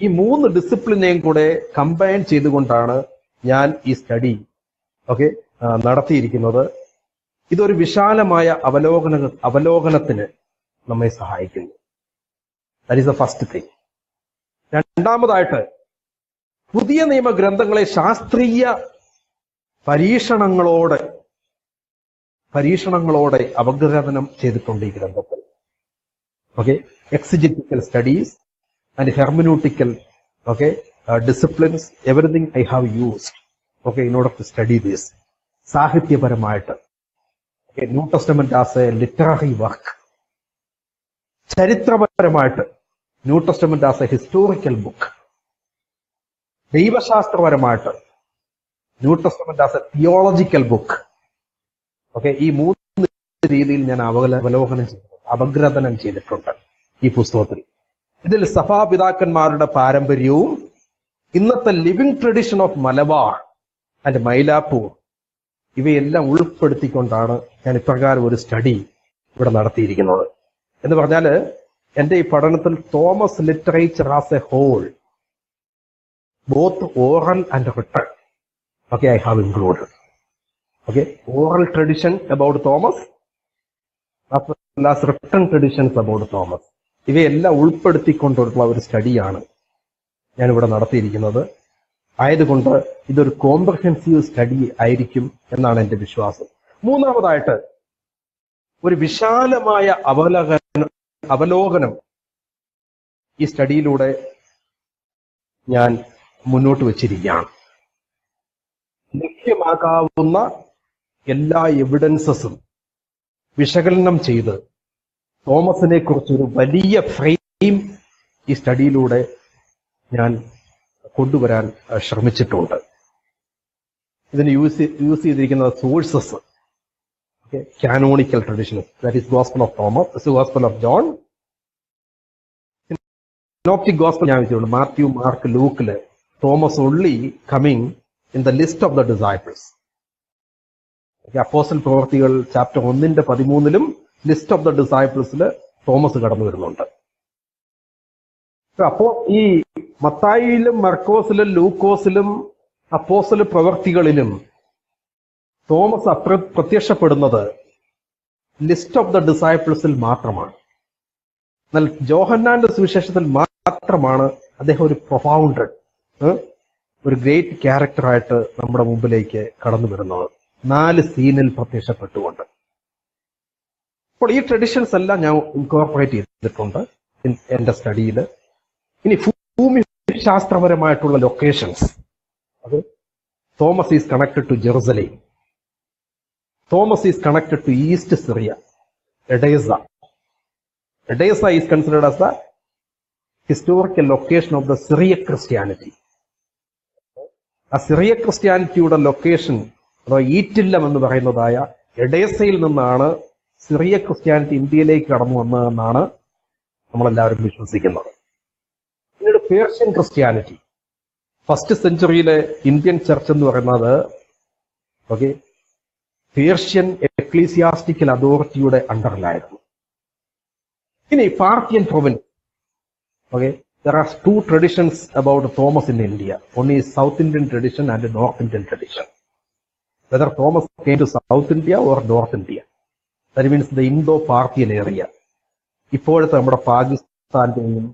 ഈ 3 ഡിസിപ്ലിനെയും കൂടെ കമ്പൈൻ ചെയ്തുകൊണ്ടാണ് ഞാൻ ഈ സ്റ്റഡി നടത്തിയിരിക്കുന്നത്. ഇതൊരു വിശാലമായ അവലോകനത്തിന് നമ്മെ സഹായിക്കുന്നു. That is the first thing. രണ്ടാമതായിട്ട് പുതിയ നിയമഗ്രന്ഥങ്ങളെ ശാസ്ത്രീയ പരീക്ഷണങ്ങളോടെ അപഗ്രഥനം ചെയ്തിട്ടുണ്ട് ഈ ഗ്രന്ഥത്തിൽ. Exegetical studies and hermeneutical disciplines, everything I have used in order to study this. സാഹിത്യപരമായിട്ട് New Testament as a literary work, ചരിത്രപരമായിട്ട് New Testament as a historical book, ദൈവശാസ്ത്രപരമായിട്ട് New Testament as a theological book. ഈ 3 രീതിയിൽ ഞാൻ അപഗ്രഥനം ചെയ്തിട്ടുണ്ട് ഈ പുസ്തകത്തിൽ. ഇതിൽ സഭാപിതാക്കന്മാരുടെ പാരമ്പര്യവും ഇന്നത്തെ living tradition of Malabar and Mylapore ഇവയെല്ലാം ഉൾപ്പെടുത്തിക്കൊണ്ടാണ് ഞാൻ ഇപ്രകാരം ഒരു സ്റ്റഡി ഇവിടെ നടത്തിയിരിക്കുന്നത്. എന്ന് പറഞ്ഞാൽ എന്റെ ഈ പഠനത്തിൽ Thomas literature as a whole, both oral and written, okay, I have included. Okay, oral tradition about Thomas as well as written traditions about Thomas. ഇവയെല്ലാം ഉൾപ്പെടുത്തിക്കൊണ്ടുള്ള ഒരു സ്റ്റഡിയാണ് ഞാനിവിടെ നടത്തിയിരിക്കുന്നത്. ആയതുകൊണ്ട് ഇതൊരു കോംപ്രഹെൻസീവ് സ്റ്റഡി ആയിരിക്കും എന്നാണ് എന്റെ വിശ്വാസം. മൂന്നാമതായിട്ട് ഒരു വിശാലമായ അവലോകനം ഈ സ്റ്റഡിയിലൂടെ ഞാൻ മുന്നോട്ട് വച്ചിരിക്കുകയാണ്. ലഭ്യമാകാവുന്ന എല്ലാ എവിഡൻസസും വിശകലനം ചെയ്ത് തോമസിനെ കുറിച്ചൊരു വലിയ ഫ്രെയിം ഈ സ്റ്റഡിയിലൂടെ ഞാൻ കൊണ്ടുവരാൻ ശ്രമിച്ചിട്ടുണ്ട്. ഇതിന് യൂസ് ചെയ്തിരിക്കുന്ന sources, canonical traditions, that is gospel of Thomas, gospel of John, synoptic gospel ഞാൻ വെച്ചിട്ടുണ്ട്, മാത്യു, മാർക്ക്, ലൂക്കില് Thomas only coming in the list of the disciples. Apostle പ്രവൃത്തികൾ ചാപ്റ്റർ 1:13 ലിസ്റ്റ് ഓഫ് ദ ഡിസൈപ്പിൾസിൽ തോമസ് കടന്നു വരുന്നുണ്ട്. അപ്പോ ഈ മത്തായിയിലും മർക്കോസിലും ലൂക്കോസിലും അപ്പോസ്റ്റൽ പ്രവൃത്തികളിലും തോമസ് പ്രത്യക്ഷപ്പെടുന്നത് ലിസ്റ്റ് ഓഫ് ദ ഡിസൈപ്പിൾസിൽ മാത്രമാണ്. എന്നാൽ യോഹന്നാന്റെ സുവിശേഷത്തിൽ മാത്രമാണ് അദ്ദേഹം ഒരു പ്രൊഫൗണ്ടഡ്, ഒരു ഗ്രേറ്റ് ക്യാരക്ടറായിട്ട് നമ്മുടെ മുമ്പിലേക്ക് കടന്നു വരുന്നത്, 4 സീനിൽ പ്രത്യക്ഷപ്പെട്ടുകൊണ്ട്. അപ്പോൾ ഈ ട്രഡീഷൻസ് എല്ലാം ഞാൻ ഇൻകോർപ്പറേറ്റ് ചെയ്തിട്ടുണ്ട് എന്റെ സ്റ്റഡിയിൽ. ഇനി ഭൂമിശാസ്ത്രപരമായിട്ടുള്ള ലൊക്കേഷൻസ്, അത് Thomas is connected to Jerusalem, Thomas is connected to East Syria, Edessa is considered as the historical location of the Syriac Christianity. ആ സിറിയ ക്രിസ്ത്യാനിറ്റിയുടെ ലൊക്കേഷൻ അഥവാ ഈറ്റില്ലം എന്ന് പറയുന്നതായ എഡേസയിൽ നിന്നാണ് സിറിയ ക്രിസ്ത്യാനിറ്റി ഇന്ത്യയിലേക്ക് കടന്നു വന്നതെന്നാണ് നമ്മളെല്ലാവരും വിശ്വസിക്കുന്നത്. പിന്നീട് പേർഷ്യൻ ക്രിസ്ത്യാനിറ്റി, ഫസ്റ്റ് സെഞ്ചുറിയിലെ ഇന്ത്യൻ ചർച്ച് എന്ന് പറയുന്നത് പേർഷ്യൻ എക്ലീസിയാസ്റ്റിക്കൽ അതോറിറ്റിയുടെ അണ്ടറിലായിരുന്നു. ഇനി Parthian province, there are 2 traditions about Thomas in India. One is South Indian tradition and North Indian tradition. Whether Thomas came to South India or North India, that means the Indo-Parthian area. ഇപ്പോഴത്തെ നമ്മുടെ പാകിസ്ഥാന്റെയും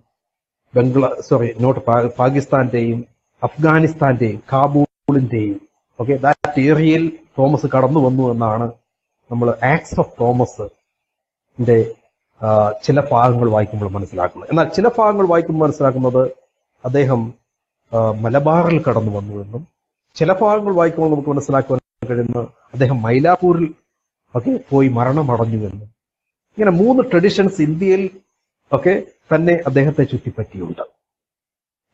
പാകിസ്ഥാന്റെയും അഫ്ഗാനിസ്ഥാന്റെയും കാബൂളിന്റെയും that ഏരിയയിൽ Thomas കടന്നു വന്നു എന്നാണ് നമ്മൾ acts of തോമസിന്റെ ചില ഭാഗങ്ങൾ വായിക്കുമ്പോൾ മനസ്സിലാക്കുന്നത്. എന്നാൽ ചില ഭാഗങ്ങൾ വായിക്കുമ്പോൾ മനസ്സിലാക്കുന്നത് അദ്ദേഹം മലബാറിൽ കടന്നു വന്നു എന്നും, ചില ഭാഗങ്ങൾ വായിക്കുമ്പോൾ നമുക്ക് മനസ്സിലാക്കുവാൻ കഴിയുന്നത് അദ്ദേഹം മൈലാപ്പൂരിൽ പോയി മരണമടഞ്ഞു എന്നും. ഇങ്ങനെ 3 ട്രഡീഷൻസ് ഇന്ത്യയിൽ തന്നെ അദ്ദേഹത്തെ ചുറ്റിപ്പറ്റിയുണ്ട്.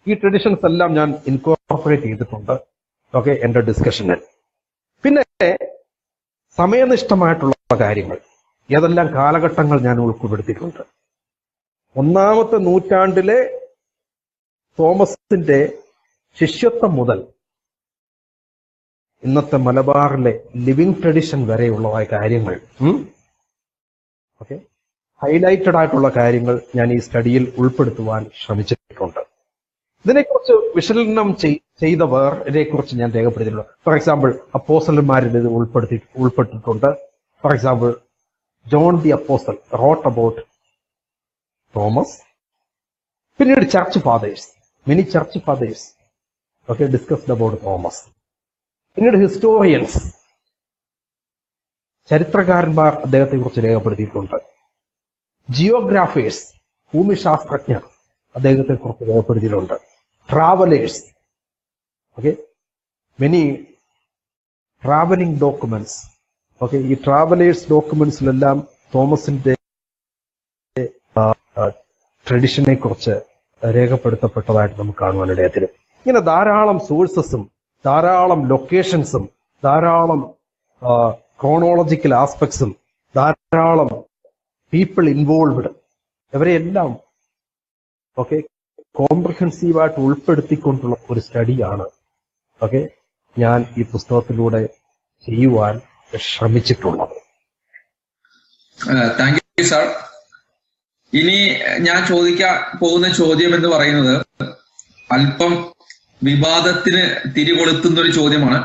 ഈ ട്രഡീഷൻസ് എല്ലാം ഞാൻ ഇൻകോർപ്പറേറ്റ് ചെയ്തിട്ടുണ്ട് എന്റെ ഡിസ്കഷനിൽ. പിന്നെ സമയനിഷ്ഠമായിട്ടുള്ള കാര്യങ്ങൾ, ഏതെല്ലാം കാലഘട്ടങ്ങൾ ഞാൻ ഉൾപ്പെടുത്തിയിട്ടുണ്ട്. 1-ാമത്തെ നൂറ്റാണ്ടിലെ തോമസിന്റെ ശിഷ്യത്വം മുതൽ ഇന്നത്തെ മലബാറിലെ ലിവിംഗ് ട്രഡിഷൻ വരെയുള്ളതായ കാര്യങ്ങൾ, ഹൈലൈറ്റഡ് ആയിട്ടുള്ള കാര്യങ്ങൾ ഞാൻ ഈ സ്റ്റഡിയിൽ ഉൾപ്പെടുത്തുവാൻ ശ്രമിച്ചിട്ടുണ്ട്. ഇതിനെക്കുറിച്ച് വിശകലനം ചെയ്തവരെ കുറിച്ച് ഞാൻ രേഖപ്പെടുത്തിയിട്ടുണ്ട്. ഫോർ എക്സാമ്പിൾ അപ്പോസ്റ്റലന്മാരിൽ ഇത് ഉൾപ്പെട്ടിട്ടുണ്ട്. For example John the Apostle wrote about Thomas. പിന്നീട് church fathers, many church fathers discussed about Thomas. പിന്നീട് ഹിസ്റ്റോറിയൻസ്, ചരിത്രകാരന്മാർ അദ്ദേഹത്തെ കുറിച്ച് രേഖപ്പെടുത്തിയിട്ടുണ്ട്. ജിയോഗ്രാഫേഴ്സ്, ഭൂമിശാസ്ത്രജ്ഞർ അദ്ദേഹത്തെ കുറിച്ച് രേഖപ്പെടുത്തിയിട്ടുണ്ട്. Travellers, many travelling documents. ഈ ട്രാവലേഴ്സ് ഡോക്യുമെന്റ്സിലെല്ലാം തോമസിന്റെ ട്രഡിഷനെ കുറിച്ച് രേഖപ്പെടുത്തപ്പെട്ടതായിട്ട് നമുക്ക് കാണുവാനിടയത്തിലും. ഇങ്ങനെ ധാരാളം സോഴ്സസും ധാരാളം ലൊക്കേഷൻസും ധാരാളം ക്രോണോളജിക്കൽ ആസ്പെക്ട്സും ധാരാളം പീപ്പിൾ ഇൻവോൾവ്ഡ്, ഇവരെയെല്ലാം കോംപ്രിഹെൻസീവായിട്ട് ഉൾപ്പെടുത്തിക്കൊണ്ടുള്ള ഒരു സ്റ്റഡിയാണ് ഞാൻ ഈ പുസ്തകത്തിലൂടെ ചെയ്യുവാൻ ശ്രമിച്ചിട്ടുള്ളത്. Thank you sir. ഇനി ഞാൻ ചോദിക്കാൻ പോകുന്ന ചോദ്യം എന്ന് പറയുന്നത് അല്പം വിവാദത്തിന് തിരികൊളുത്തുന്ന ഒരു ചോദ്യമാണ്.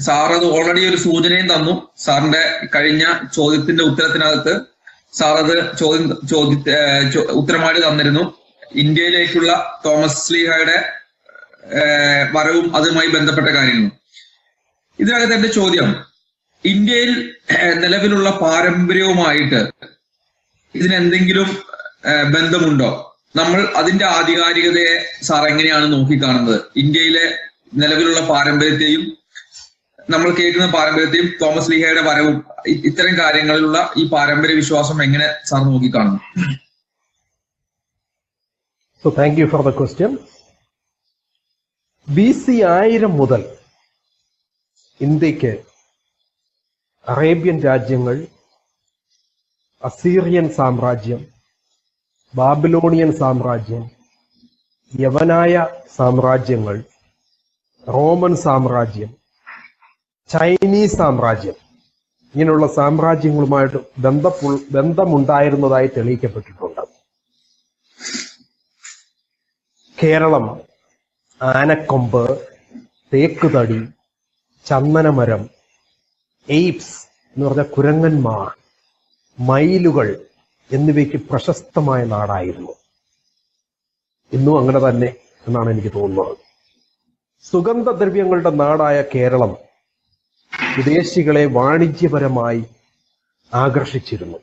സാർ അത് ഓൾറെഡി ഒരു സൂചനയും തന്നു. സാറിന്റെ കഴിഞ്ഞ ചോദ്യത്തിന്റെ ഉത്തരത്തിനകത്ത് സാർ അത് ഉത്തരമായിട്ട് തന്നിരുന്നു. ഇന്ത്യയിലേക്കുള്ള തോമസ് സ്ലീഹയുടെ വരവും അതുമായി ബന്ധപ്പെട്ട കാര്യങ്ങളും. ഇതിനകത്ത് എന്റെ ചോദ്യം, ഇന്ത്യയിൽ നിലവിലുള്ള പാരമ്പര്യവുമായിട്ട് ഇതിനെന്തെങ്കിലും ബന്ധമുണ്ടോ? നമ്മൾ അതിന്റെ ആധികാരികതയെ സാർ എങ്ങനെയാണ് നോക്കിക്കാണുന്നത്? ഇന്ത്യയിലെ നിലവിലുള്ള പാരമ്പര്യത്തെയും നമ്മൾ കേൾക്കുന്ന പാരമ്പര്യത്തെയും തോമസ് ലീഹയുടെ വരവും ഇത്തരം കാര്യങ്ങളിലുള്ള ഈ പാരമ്പര്യ വിശ്വാസം എങ്ങനെ sir നോക്കിക്കാണുന്നു? So thank you for the question. BC 1000 മുതൽ ഇന്ത്യക്ക് അറേബ്യൻ രാജ്യങ്ങൾ, അസീറിയൻ സാമ്രാജ്യം, ബാബിലോണിയൻ സാമ്രാജ്യം, യവനായ സാമ്രാജ്യങ്ങൾ, റോമൻ സാമ്രാജ്യം, ചൈനീസ് സാമ്രാജ്യം, ഇങ്ങനെയുള്ള സാമ്രാജ്യങ്ങളുമായിട്ട് ബന്ധമുണ്ടായിരുന്നതായി തെളിയിക്കപ്പെട്ടിട്ടുണ്ട്. കേരളം ആനക്കൊമ്പ്, തേക്കുതടി, ചന്ദനമരം, എയ്പ്സ് എന്ന് പറഞ്ഞ കുരങ്ങന്മാർ, മയിലുകൾ എന്നിവയ്ക്ക് പ്രശസ്തമായ നാടായിരുന്നു. ഇന്നും അങ്ങനെ തന്നെ എന്നാണ് എനിക്ക് തോന്നുന്നത്. സുഗന്ധദ്രവ്യങ്ങളുടെ നാടായ കേരളം വിദേശികളെ വാണിജ്യപരമായി ആകർഷിച്ചിരുന്നു.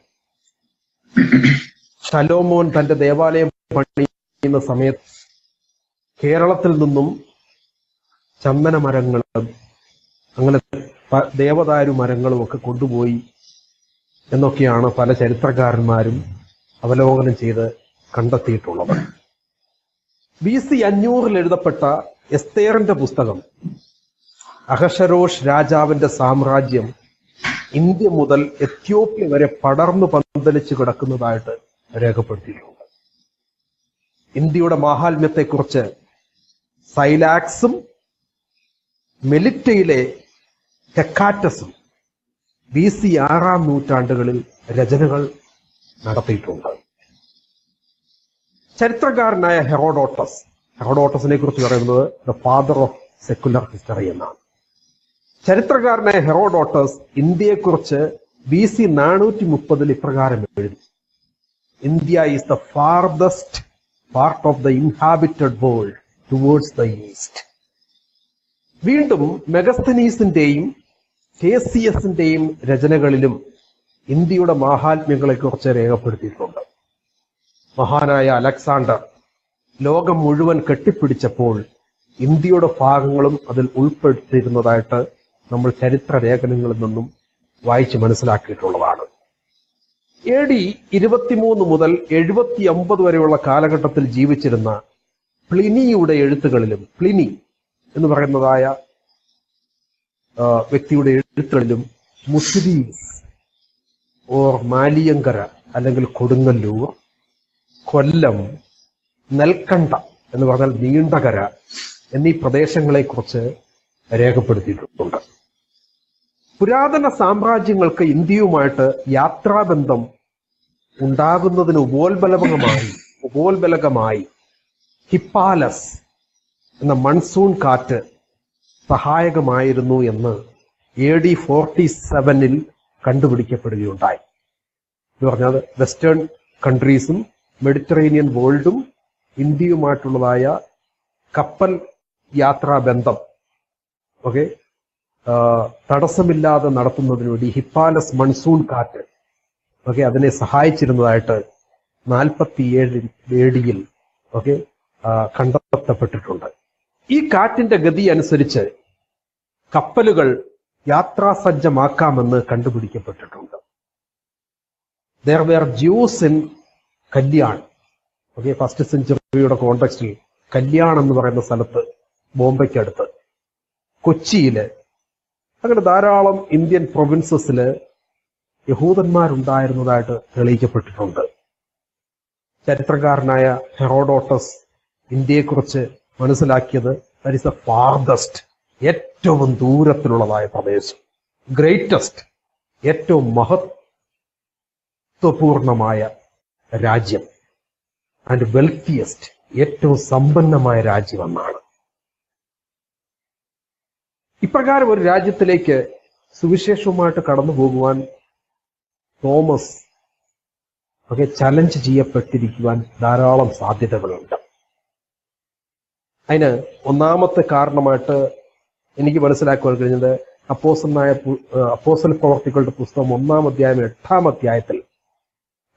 ശലോമോൻ തന്റെ ദേവാലയം പണിയുന്ന സമയത്ത് കേരളത്തിൽ നിന്നും ചന്ദനമരങ്ങളും അങ്ങനെ ദേവദാരു മരങ്ങളും ഒക്കെ കൊണ്ടുപോയി എന്നൊക്കെയാണ് പല ചരിത്രകാരന്മാരും അവലോകനം ചെയ്ത് കണ്ടെത്തിയിട്ടുള്ളത്. BC 500 എഴുതപ്പെട്ട എസ്തേറിന്റെ പുസ്തകം അഹശ്വേരോഷ് രാജാവിന്റെ സാമ്രാജ്യം ഇന്ത്യ മുതൽ എത്യോപ്യ വരെ പടർന്നു പന്തലിച്ചു കിടക്കുന്നതായിട്ട് രേഖപ്പെടുത്തിയിട്ടുണ്ട്. ഇന്ത്യയുടെ മാഹാത്മ്യത്തെക്കുറിച്ച് സൈലാക്സും മെലിറ്റയിലെ ഹെക്കാറ്റസും BC 6 നൂറ്റാണ്ടുകളിൽ രചനകൾ നടത്തിയിട്ടുണ്ട്. ചരിത്രകാരനായ ഹെറോഡോട്ടസിനെ കുറിച്ച് പറയുന്നത് the father of secular history എന്നാണ്. ചരിത്രകാരനായ ഹെറോഡോട്ടസ് ഇന്ത്യയെക്കുറിച്ച് BC 430 ഇപ്രകാരം എഴുതി: India is the farthest part of the inhabited world towards the east. വീണ്ടും മെഗസ്തനീസിന്റെയും കേസിയസിന്റെയും രചനകളിലും ഇന്ത്യയുടെ മാഹാത്മ്യങ്ങളെക്കുറിച്ച് രേഖപ്പെടുത്തിയിട്ടുണ്ട്. മഹാനായ അലക്സാണ്ടർ ലോകം മുഴുവൻ കെട്ടിപ്പിടിച്ചപ്പോൾ ഇന്ത്യയുടെ ഭാഗങ്ങളും അതിൽ ഉൾപ്പെടുത്തിയിരുന്നതായിട്ട് നമ്മൾ ചരിത്ര രേഖനങ്ങളിൽ നിന്നും വായിച്ച് മനസ്സിലാക്കിയിട്ടുള്ളതാണ്. AD 23 മുതൽ 750 വരെയുള്ള കാലഘട്ടത്തിൽ ജീവിച്ചിരുന്ന പ്ലിനിയുടെ എഴുത്തുകളിലും, പ്ലിനി എന്ന് പറയുന്നതായ വ്യക്തിയുടെ എഴുത്തുകളിലും മുസിരീസ് ഓർ മാലിയങ്കര അല്ലെങ്കിൽ കൊടുങ്ങല്ലൂർ, കൊല്ലം, നെൽക്കണ്ട എന്ന് പറഞ്ഞാൽ നീണ്ടകര എന്നീ പ്രദേശങ്ങളെക്കുറിച്ച് രേഖപ്പെടുത്തിയിട്ടുണ്ട്. പുരാതന സാമ്രാജ്യങ്ങൾക്ക് ഇന്ത്യയുമായിട്ട് യാത്രാബന്ധം ഉണ്ടാകുന്നതിന് ഉപോത്ബലകമായി ഹിപ്പാലസ് എന്ന മൺസൂൺ കാറ്റ് സഹായകമായിരുന്നു എന്ന് AD 47 കണ്ടുപിടിക്കപ്പെടുകയുണ്ടായി. എന്ന് പറഞ്ഞാൽ വെസ്റ്റേൺ കൺട്രീസും മെഡിറ്ററേനിയൻ വേൾഡും ഇന്ത്യയുമായിട്ടുള്ളതായ കപ്പൽ യാത്രാബന്ധം തടസ്സമില്ലാതെ നടത്തുന്നതിന് വേണ്ടി ഹിപ്പാലസ് മൺസൂൺ കാറ്റ് അതിനെ സഹായിച്ചിരുന്നതായിട്ട് 47 AD കണ്ടെത്തപ്പെട്ടിട്ടുണ്ട്. ഈ കാറ്റിന്റെ ഗതി അനുസരിച്ച് കപ്പലുകൾ യാത്രാസജ്ജമാക്കാമെന്ന് കണ്ടുപിടിക്കപ്പെട്ടിട്ടുണ്ട്. There were Jews in Kalyan. First സെഞ്ചുറിയുടെ കോണ്ടെക്സ്റ്റിൽ കല്യാൺ എന്ന് പറയുന്ന സ്ഥലത്ത്, ബോംബെക്കടുത്ത്, കൊച്ചിയില്, അങ്ങനെ ധാരാളം ഇന്ത്യൻ പ്രൊവിൻസസില് യഹൂദന്മാരുണ്ടായിരുന്നതായിട്ട് തെളിയിക്കപ്പെട്ടിട്ടുണ്ട്. ചരിത്രകാരനായ ഹെറോഡോട്ടസ് ഇന്ത്യയെക്കുറിച്ച് മനസ്സിലാക്കിയത് ദാറ്റ് ഈസ് ദ ഫാർദസ്റ്റ് ഏറ്റവും ദൂരത്തിലുള്ളതായ പ്രദേശം, ഗ്രേറ്റസ്റ്റ്, ഏറ്റവും മഹത്വപൂർണമായ രാജ്യം, ആൻഡ് വെൽത്തിയസ്റ്റ്, ഏറ്റവും സമ്പന്നമായ രാജ്യം എന്നാണ്. ഇപ്രകാരം ഒരു രാജ്യത്തിലേക്ക് സുവിശേഷവുമായിട്ട് കടന്നു പോകുവാൻ തോമസ് ചലഞ്ച് ചെയ്യപ്പെട്ടിരിക്കുവാൻ ധാരാളം സാധ്യതകളുണ്ട്. അതിന് ഒന്നാമത്തെ കാരണമായിട്ട് എനിക്ക് മനസ്സിലാക്കുവാൻ കഴിഞ്ഞത് അപ്പോസ്തല പ്രവർത്തികളുടെ പുസ്തകം 1-ാം അധ്യായം 8-ാം അധ്യായത്തിൽ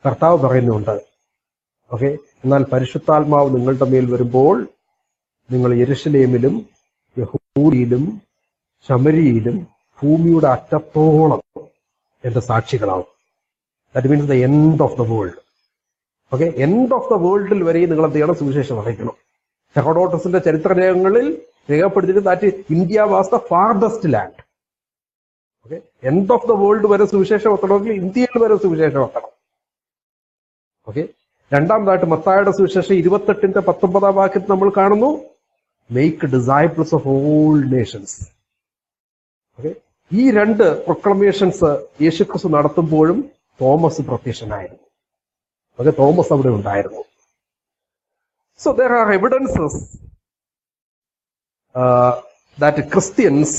കർത്താവ് പറയുന്നുണ്ട്, എന്നാൽ പരിശുദ്ധാത്മാവ് നിങ്ങളുടെ മേൽ വരുമ്പോൾ നിങ്ങൾ യെരുശലേമിലും യഹൂദിയിലും ശമരിയിലും ഭൂമിയുടെ അറ്റത്തോളം എന്റെ സാക്ഷികളാവും. That means the end of the world. End of the വേൾഡിൽ വരെ നിങ്ങൾ എന്ത് ചെയ്യണം? സുവിശേഷം അറിയിക്കണം. ഹെറോഡോട്ടസിന്റെ ചരിത്രരേഖകളിൽ രേഖപ്പെടുത്തിയിട്ട് that India was the farthest land. End of the world വരെ സുവിശേഷം എത്തണമെങ്കിൽ ഇന്ത്യയിൽ വരെ സുവിശേഷം എത്തണം. രണ്ടാമതായിട്ട് മത്തായിയുടെ സുവിശേഷം 28-19 വാക്യത്തിൽ നമ്മൾ കാണുന്നു, make disciples of all Nations. ഈ രണ്ട് പ്രൊക്ലമേഷൻസ് യേശുക്രിസ്തു നടത്തുമ്പോഴും തോമസ് പ്രത്യക്ഷനായിരുന്നു. തോമസ് അവിടെ ഉണ്ടായിരുന്നു. So there are evidences that Christians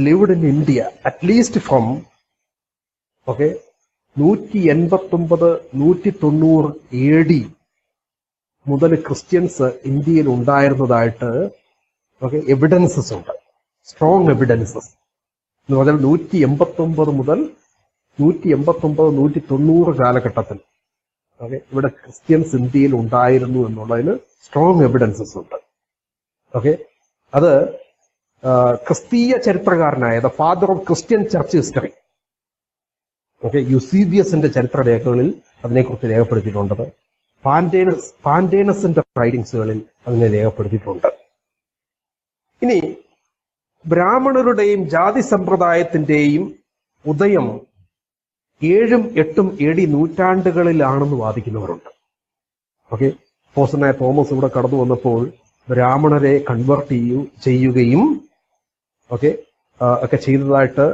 lived in India at least from 189-190 AD മുതൽ ക്രിസ്ത്യൻസ് ഇന്ത്യയിൽ ഉണ്ടായിരുന്നതായിട്ട് എവിഡൻസസ് ഉണ്ട്, സ്ട്രോങ് എവിഡൻസസ്. എന്ന് പറഞ്ഞാൽ 189 മുതൽ 190 കാലഘട്ടത്തിൽ ഇവിടെ ക്രിസ്ത്യൻസ് ഇന്ത്യയിൽ ഉണ്ടായിരുന്നു എന്നുള്ളതിന് സ്ട്രോങ് എവിഡൻസസ് ഉണ്ട്. അത് ക്രിസ്തീയ ചരിത്രകാരനായ the father of Christian church history യുസീബിയസിന്റെ ചരിത്രരേഖകളിൽ അതിനെക്കുറിച്ച് രേഖപ്പെടുത്തിയിട്ടുണ്ട്. പാൻഡേനസിന്റെ റൈറ്റിംഗ്സുകളിൽ അതിനെ രേഖപ്പെടുത്തിയിട്ടുണ്ട്. ഇനി ബ്രാഹ്മണരുടെയും ജാതി സമ്പ്രദായത്തിന്റെയും ഉദയം 7ഉം 8ഉം AD നൂറ്റാണ്ടുകളിലാണെന്ന് വാദിക്കുന്നവരുണ്ട്. അപ്പോസ്തലനായ തോമസ് ഇവിടെ കടന്നു വന്നപ്പോൾ ബ്രാഹ്മണരെ കൺവേർട്ട് ചെയ്യുകയും ഒക്കെ ചെയ്തതായിട്ട്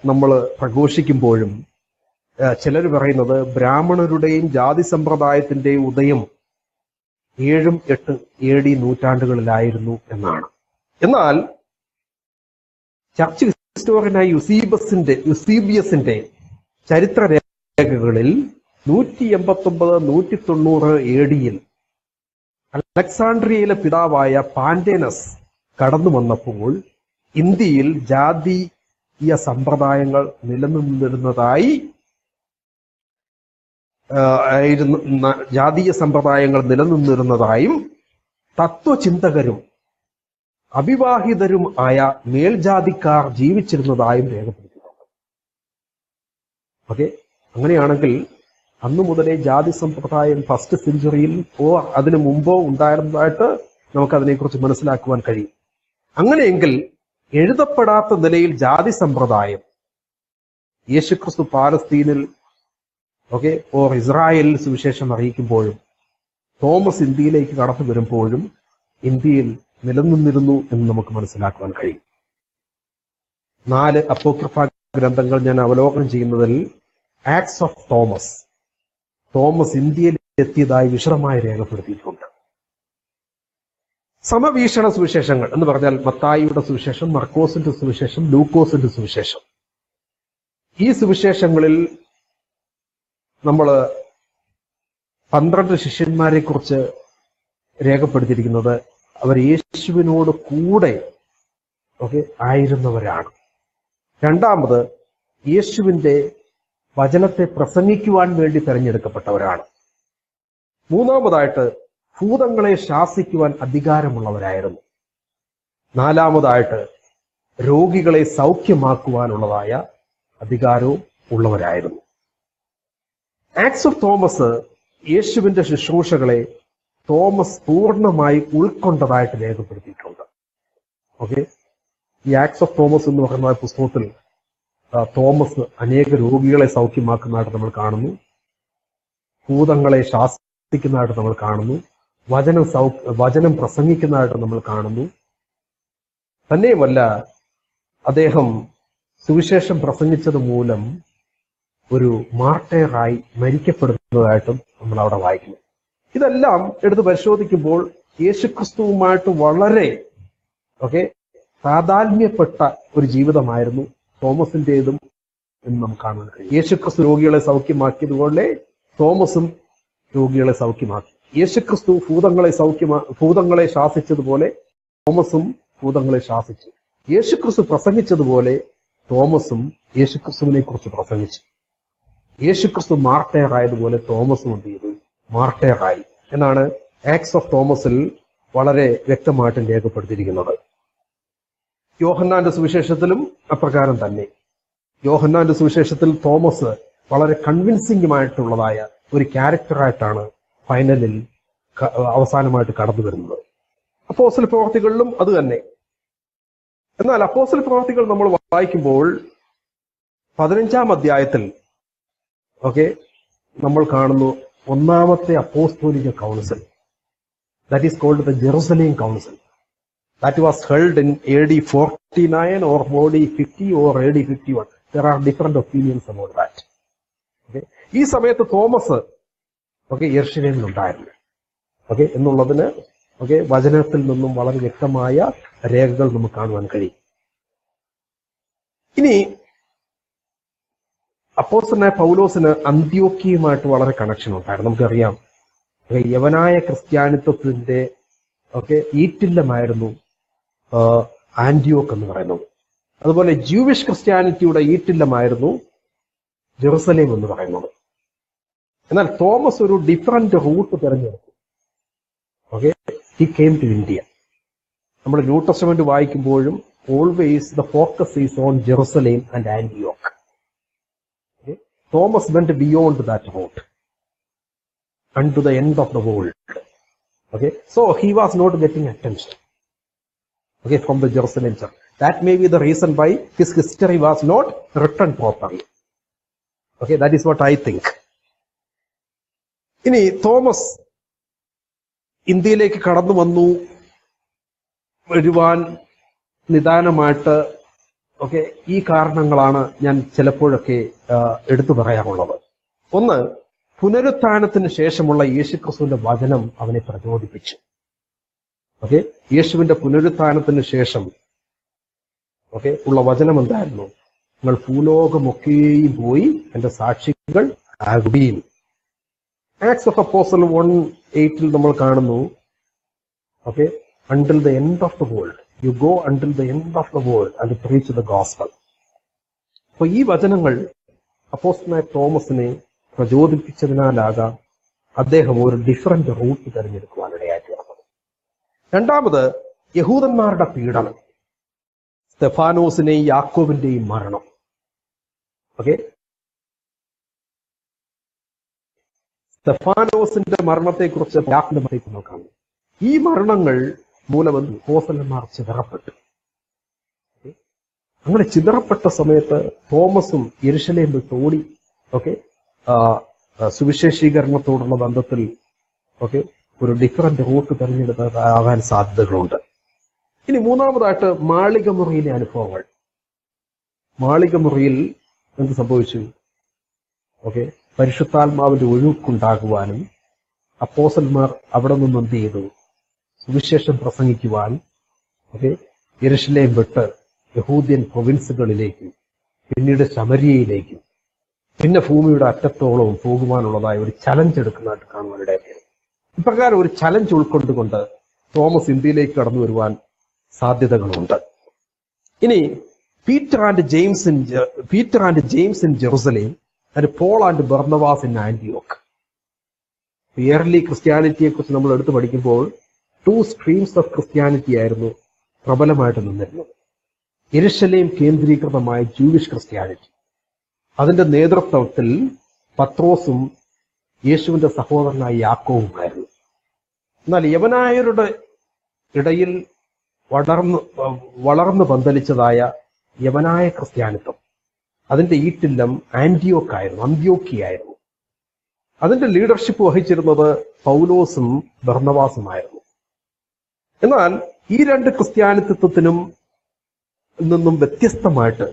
നമ്മൾ പ്രഘോഷിക്കുമ്പോഴും ചിലർ പറയുന്നത് ബ്രാഹ്മണരുടെയും ജാതി സമ്പ്രദായത്തിന്റെയും ഉദയം 7ഉം 8ഉം AD നൂറ്റാണ്ടുകളിലായിരുന്നു എന്നാണ്. എന്നാൽ ചർച്ച് ഹിസ്റ്റോറിയനായ യുസീബിയസിന്റെ ചരിത്രരേഖകളിൽ 189-190 AD അലക്സാണ്ട്രിയയിലെ പിതാവായ പാൻഡേനസ് കടന്നു വന്നപ്പോൾ ഇന്ത്യയിൽ ജാതീയ സമ്പ്രദായങ്ങൾ നിലനിന്നിരുന്നതായും തത്വചിന്തകരും അവിവാഹിതരും ആയ മേൽജാതിക്കാർ ജീവിച്ചിരുന്നതായും രേഖപ്പെടുത്തിയിട്ടുണ്ട്. അങ്ങനെയാണെങ്കിൽ അന്നു മുതലേ ജാതി സമ്പ്രദായം ഫസ്റ്റ് സെഞ്ചുറിയിൽ അതിനു മുമ്പോ ഉണ്ടായിരുന്നതായിട്ട് നമുക്കതിനെക്കുറിച്ച് മനസ്സിലാക്കുവാൻ കഴിയും. അങ്ങനെയെങ്കിൽ എഴുതപ്പെടാത്ത നിലയിൽ ജാതി സമ്പ്രദായം യേശുക്രിസ്തു പാലസ്തീനിൽ ഇസ്രായേലിൽ സുവിശേഷം അറിയിക്കുമ്പോഴും തോമസ് ഇന്ത്യയിലേക്ക് കടന്നു വരുമ്പോഴും ഇന്ത്യയിൽ നിലനിന്നിരുന്നു എന്ന് നമുക്ക് മനസ്സിലാക്കുവാൻ കഴിയും. 4 അപ്പോക്രിഫ ഗ്രന്ഥങ്ങൾ ഞാൻ അവലോകനം ചെയ്യുന്നതിൽ ആക്ട്സ് ഓഫ് തോമസ് ഇന്ത്യയിൽ എത്തിയതായി വിശദമായി രേഖപ്പെടുത്തിയിട്ടുണ്ട്. സമവീക്ഷണ സുവിശേഷങ്ങൾ എന്ന് പറഞ്ഞാൽ മത്തായിയുടെ സുവിശേഷം, മർക്കോസിന്റെ സുവിശേഷം, ലൂക്കോസിന്റെ സുവിശേഷം. ഈ സുവിശേഷങ്ങളിൽ നമ്മൾ 12 ശിഷ്യന്മാരെ കുറിച്ച് രേഖപ്പെടുത്തിയിരിക്കുന്നത് അവർ യേശുവിനോട് കൂടെ ആയിരുന്നവരാണ്. രണ്ടാമത് യേശുവിന്റെ വചനത്തെ പ്രസംഗിക്കുവാൻ വേണ്ടി തെരഞ്ഞെടുക്കപ്പെട്ടവരാണ്. മൂന്നാമതായിട്ട് ഭൂതങ്ങളെ ശാസിക്കുവാൻ അധികാരമുള്ളവരായിരുന്നു. നാലാമതായിട്ട് രോഗികളെ സൗഖ്യമാക്കുവാനുള്ളതായ അധികാരവും ഉള്ളവരായിരുന്നു. ആക്ട്സ് ഓഫ് തോമസ് യേശുവിന്റെ ശുശ്രൂഷകളെ തോമസ് പൂർണ്ണമായി ഉൾക്കൊണ്ടതായിട്ട് രേഖപ്പെടുത്തിയിട്ടുണ്ട്. ഈ ആക്ട്സ് ഓഫ് തോമസ് എന്ന് പറയുന്ന പുസ്തകത്തിൽ തോമസ് അനേക രോഗികളെ സൗഖ്യമാക്കുന്നതായിട്ട് നമ്മൾ കാണുന്നു, ഭൂതങ്ങളെ ശാസിക്കുന്നതായിട്ട് നമ്മൾ കാണുന്നു, വചനം പ്രസംഗിക്കുന്നതായിട്ട് നമ്മൾ കാണുന്നു, തന്നെയുമല്ല, അദ്ദേഹം സുവിശേഷം പ്രസംഗിച്ചത് മൂലം ഒരു മാർട്ടയറായി മരിക്കപ്പെടുന്നതായിട്ടും നമ്മൾ അവിടെ വായിക്കുന്നു. ഇതെല്ലാം എടുത്ത് പരിശോധിക്കുമ്പോൾ യേശുക്രിസ്തുവുമായിട്ട് വളരെ താതാത്മ്യപ്പെട്ട ഒരു ജീവിതമായിരുന്നു തോമസിന്റേതും എന്ന് നമുക്ക് കാണാൻ കഴിയും. യേശുക്രിസ്തു രോഗികളെ സൗഖ്യമാക്കിയതുപോലെ തോമസും രോഗികളെ സൗഖ്യമാക്കി. യേശുക്രിസ്തു ഭൂതങ്ങളെ ശാസിച്ചതുപോലെ തോമസും ഭൂതങ്ങളെ ശാസിച്ചു. യേശുക്രിസ്തു പ്രസംഗിച്ചതുപോലെ തോമസും യേശുക്രിസ്തുവിനെ കുറിച്ച് പ്രസംഗിച്ചു. യേശുക്രിസ്തു മാർട്ടയറായതുപോലെ തോമസും എന്ത് ചെയ്തു? മാർട്ടയറായി എന്നാണ് ആക്ട്സ് ഓഫ് തോമസിൽ വളരെ വ്യക്തമായിട്ടും രേഖപ്പെടുത്തിയിരിക്കുന്നത്. യോഹന്നാന്റെ സുവിശേഷത്തിലും അപ്രകാരം തന്നെ. യോഹന്നാന്റെ സുവിശേഷത്തിൽ തോമസ് വളരെ കൺവിൻസിംഗുമായിട്ടുള്ളതായ ഒരു ക്യാരക്ടറായിട്ടാണ് ഫൈനലിൽ അവസാനമായിട്ട് കടന്നു വരുന്നത്. അപ്പോസ്തല പ്രവർത്തികളിലും അത് തന്നെ. എന്നാൽ അപ്പോസ്തല പ്രവർത്തികൾ നമ്മൾ വായിക്കുമ്പോൾ 15-ാം അധ്യായത്തിൽ നമ്മൾ കാണുന്നു ഒന്നാമത്തെ അപ്പോസ്തോലിക council. That is called the Jerusalem council. That was held in AD 49 or AD 50 or AD 51. There are different opinions about that. ഈ സമയത്ത് തോമസ് യെരുശലേമിൽ ഉണ്ടായിരുന്നു എന്നുള്ളതിന് വചനത്തിൽ നിന്നും വളരെ വ്യക്തമായ രേഖകൾ നമുക്ക് കാണുവാൻ കഴിയും. ഇനി അപ്പോസ്തലനായ പൗലോസിന് അന്ത്യോക്യയുമായിട്ട് വളരെ കണക്ഷൻ ഉണ്ടായിരുന്നു. നമുക്കറിയാം, യവനായ ക്രിസ്ത്യാനിത്വത്തിന്റെ ഈറ്റില്ലമായിരുന്നു ആന്റിയോക്ക് എന്ന് പറയുന്നത്. അതുപോലെ ജൂവിഷ് ക്രിസ്ത്യാനിറ്റിയുടെ ഈറ്റില്ലമായിരുന്നു ജെറുസലേം എന്ന് പറയുന്നത്. എന്നാൽ തോമസ് ഒരു ഡിഫറന്റ് റൂട്ട് തിരഞ്ഞെടുത്തു. He came to India. നമ്മൾ ന്യൂ ടെസ്റ്റമെന്റ് വായിക്കുമ്പോഴും always the focus is on Jerusalem and ആന്റിയോക്ക്. Thomas went beyond that route unto the end of the world. So he was not getting attention from the Jerusalem church. That may be the reason why his history was not written properly. That is what I think. ഇനി Thomas ഇന്ത്യയിലേക്ക് കടന്നു വരുവാൻ നിദാനമായിട്ട് ഈ കാരണങ്ങളാണ് ഞാൻ ചിലപ്പോഴൊക്കെ എടുത്തു പറയാറുള്ളത്. ഒന്ന്, പുനരുത്ഥാനത്തിന് ശേഷമുള്ള യേശുക്രിസ്തുവിന്റെ വചനം അവനെ പ്രചോദിപ്പിച്ചു. യേശുവിന്റെ പുനരുത്ഥാനത്തിന് ശേഷം ഉള്ള വചനം എന്തായിരുന്നു? നിങ്ങൾ ഭൂലോകമൊക്കെയും പോയി എന്റെ സാക്ഷികൾ ആകുവീൻ. ആക്ട്സ് ഓഫ് അപ്പോസ്റ്റൽ 1:8 നമ്മൾ കാണുന്നു, until the end of the world. You go until the end of the world and preach the gospel. അപ്പൊ ഈ വചനങ്ങൾ അപ്പോസ്തലനായ തോമസിനെ പ്രചോദിപ്പിച്ചതിനാലാകാം അദ്ദേഹം ഒരു ഡിഫറന്റ് റൂട്ട് തിരഞ്ഞെടുക്കുവാനിടയായി തീർന്നത്. രണ്ടാമത്, യഹൂദന്മാരുടെ പീഡനം, സ്തെഫാനോസിനെയും യാക്കോബിന്റെയും മരണം. സ്തെഫാനോസിന്റെ മരണത്തെക്കുറിച്ച് യാക്കോബിനെ നോക്കാം. ഈ മരണങ്ങൾ മൂലം അപ്പോസ്തലന്മാർ ചിതറപ്പെട്ടു. അങ്ങനെ ചിതറപ്പെട്ട സമയത്ത് തോമസും യെരുശലേം വിട്ടോടി സുവിശേഷീകരണത്തോടുള്ള ബന്ധത്തിൽ ഒരു ഡിഫറന്റ് റൂട്ട് തിരഞ്ഞെടുത്താകാൻ സാധ്യതകളുണ്ട്. ഇനി മൂന്നാമതായിട്ട് മാളികമുറിയിലെ അനുഭവങ്ങൾ. മാളികമുറിയിൽ എന്ത് സംഭവിച്ചു? പരിശുദ്ധാത്മാവിന്റെ ഒഴുക്കുണ്ടാകുവാനും അപ്പോസ്തലന്മാർ അവിടെ നിന്ന് എന്ത് ചെയ്തു? സുവിശേഷം പ്രസംഗിക്കുവാൻ യെരുശലേം വിട്ട് യഹൂദ്യൻ പ്രൊവിൻസുകളിലേക്കും പിന്നീട് ശമരിയയിലേക്കും പിന്നെ ഭൂമിയുടെ അറ്റത്തോളവും പോകുവാനുള്ളതായ ഒരു ചലഞ്ച് എടുക്കുന്നതായിട്ട് കാണുവാനിടയായിരുന്നു. ഇപ്രകാരം ഒരു ചലഞ്ച് ഉൾക്കൊണ്ടുകൊണ്ട് തോമസ് ഇന്ത്യയിലേക്ക് കടന്നു വരുവാൻ സാധ്യതകളുണ്ട്. ഇനി Peter and James in Jerusalem and Paul and Barnabas in ആന്റിയോക്ക്. ഇയർലി ക്രിസ്ത്യാനിറ്റിയെ കുറിച്ച് നമ്മൾ എടുത്തു പഠിക്കുമ്പോൾ 2 സ്ട്രീംസ് ഓഫ് ക്രിസ്ത്യാനിറ്റി ആയിരുന്നു പ്രബലമായിട്ട് നിന്നിരുന്നത്. യെരുശലേം കേന്ദ്രീകൃതമായ ജൂവിഷ് ക്രിസ്ത്യാനിറ്റി, അതിന്റെ നേതൃത്വത്തിൽ പത്രോസും യേശുവിന്റെ സഹോദരനായ യാക്കോവുമായിരുന്നു. എന്നാൽ യവനായരുടെ ഇടയിൽ വളർന്നു പന്തലിച്ചതായ യവനായ ക്രിസ്ത്യാനിത്വം, അതിന്റെ ഈറ്റില്ലം അന്ത്യോക്യയായിരുന്നു. അതിന്റെ ലീഡർഷിപ്പ് വഹിച്ചിരുന്നത് പൗലോസും ബർന്നബാസുമായിരുന്നു. എന്നാൽ ഈ രണ്ട് ക്രിസ്ത്യാനിത്വത്തിനും നിന്നും വ്യത്യസ്തമായിട്ട്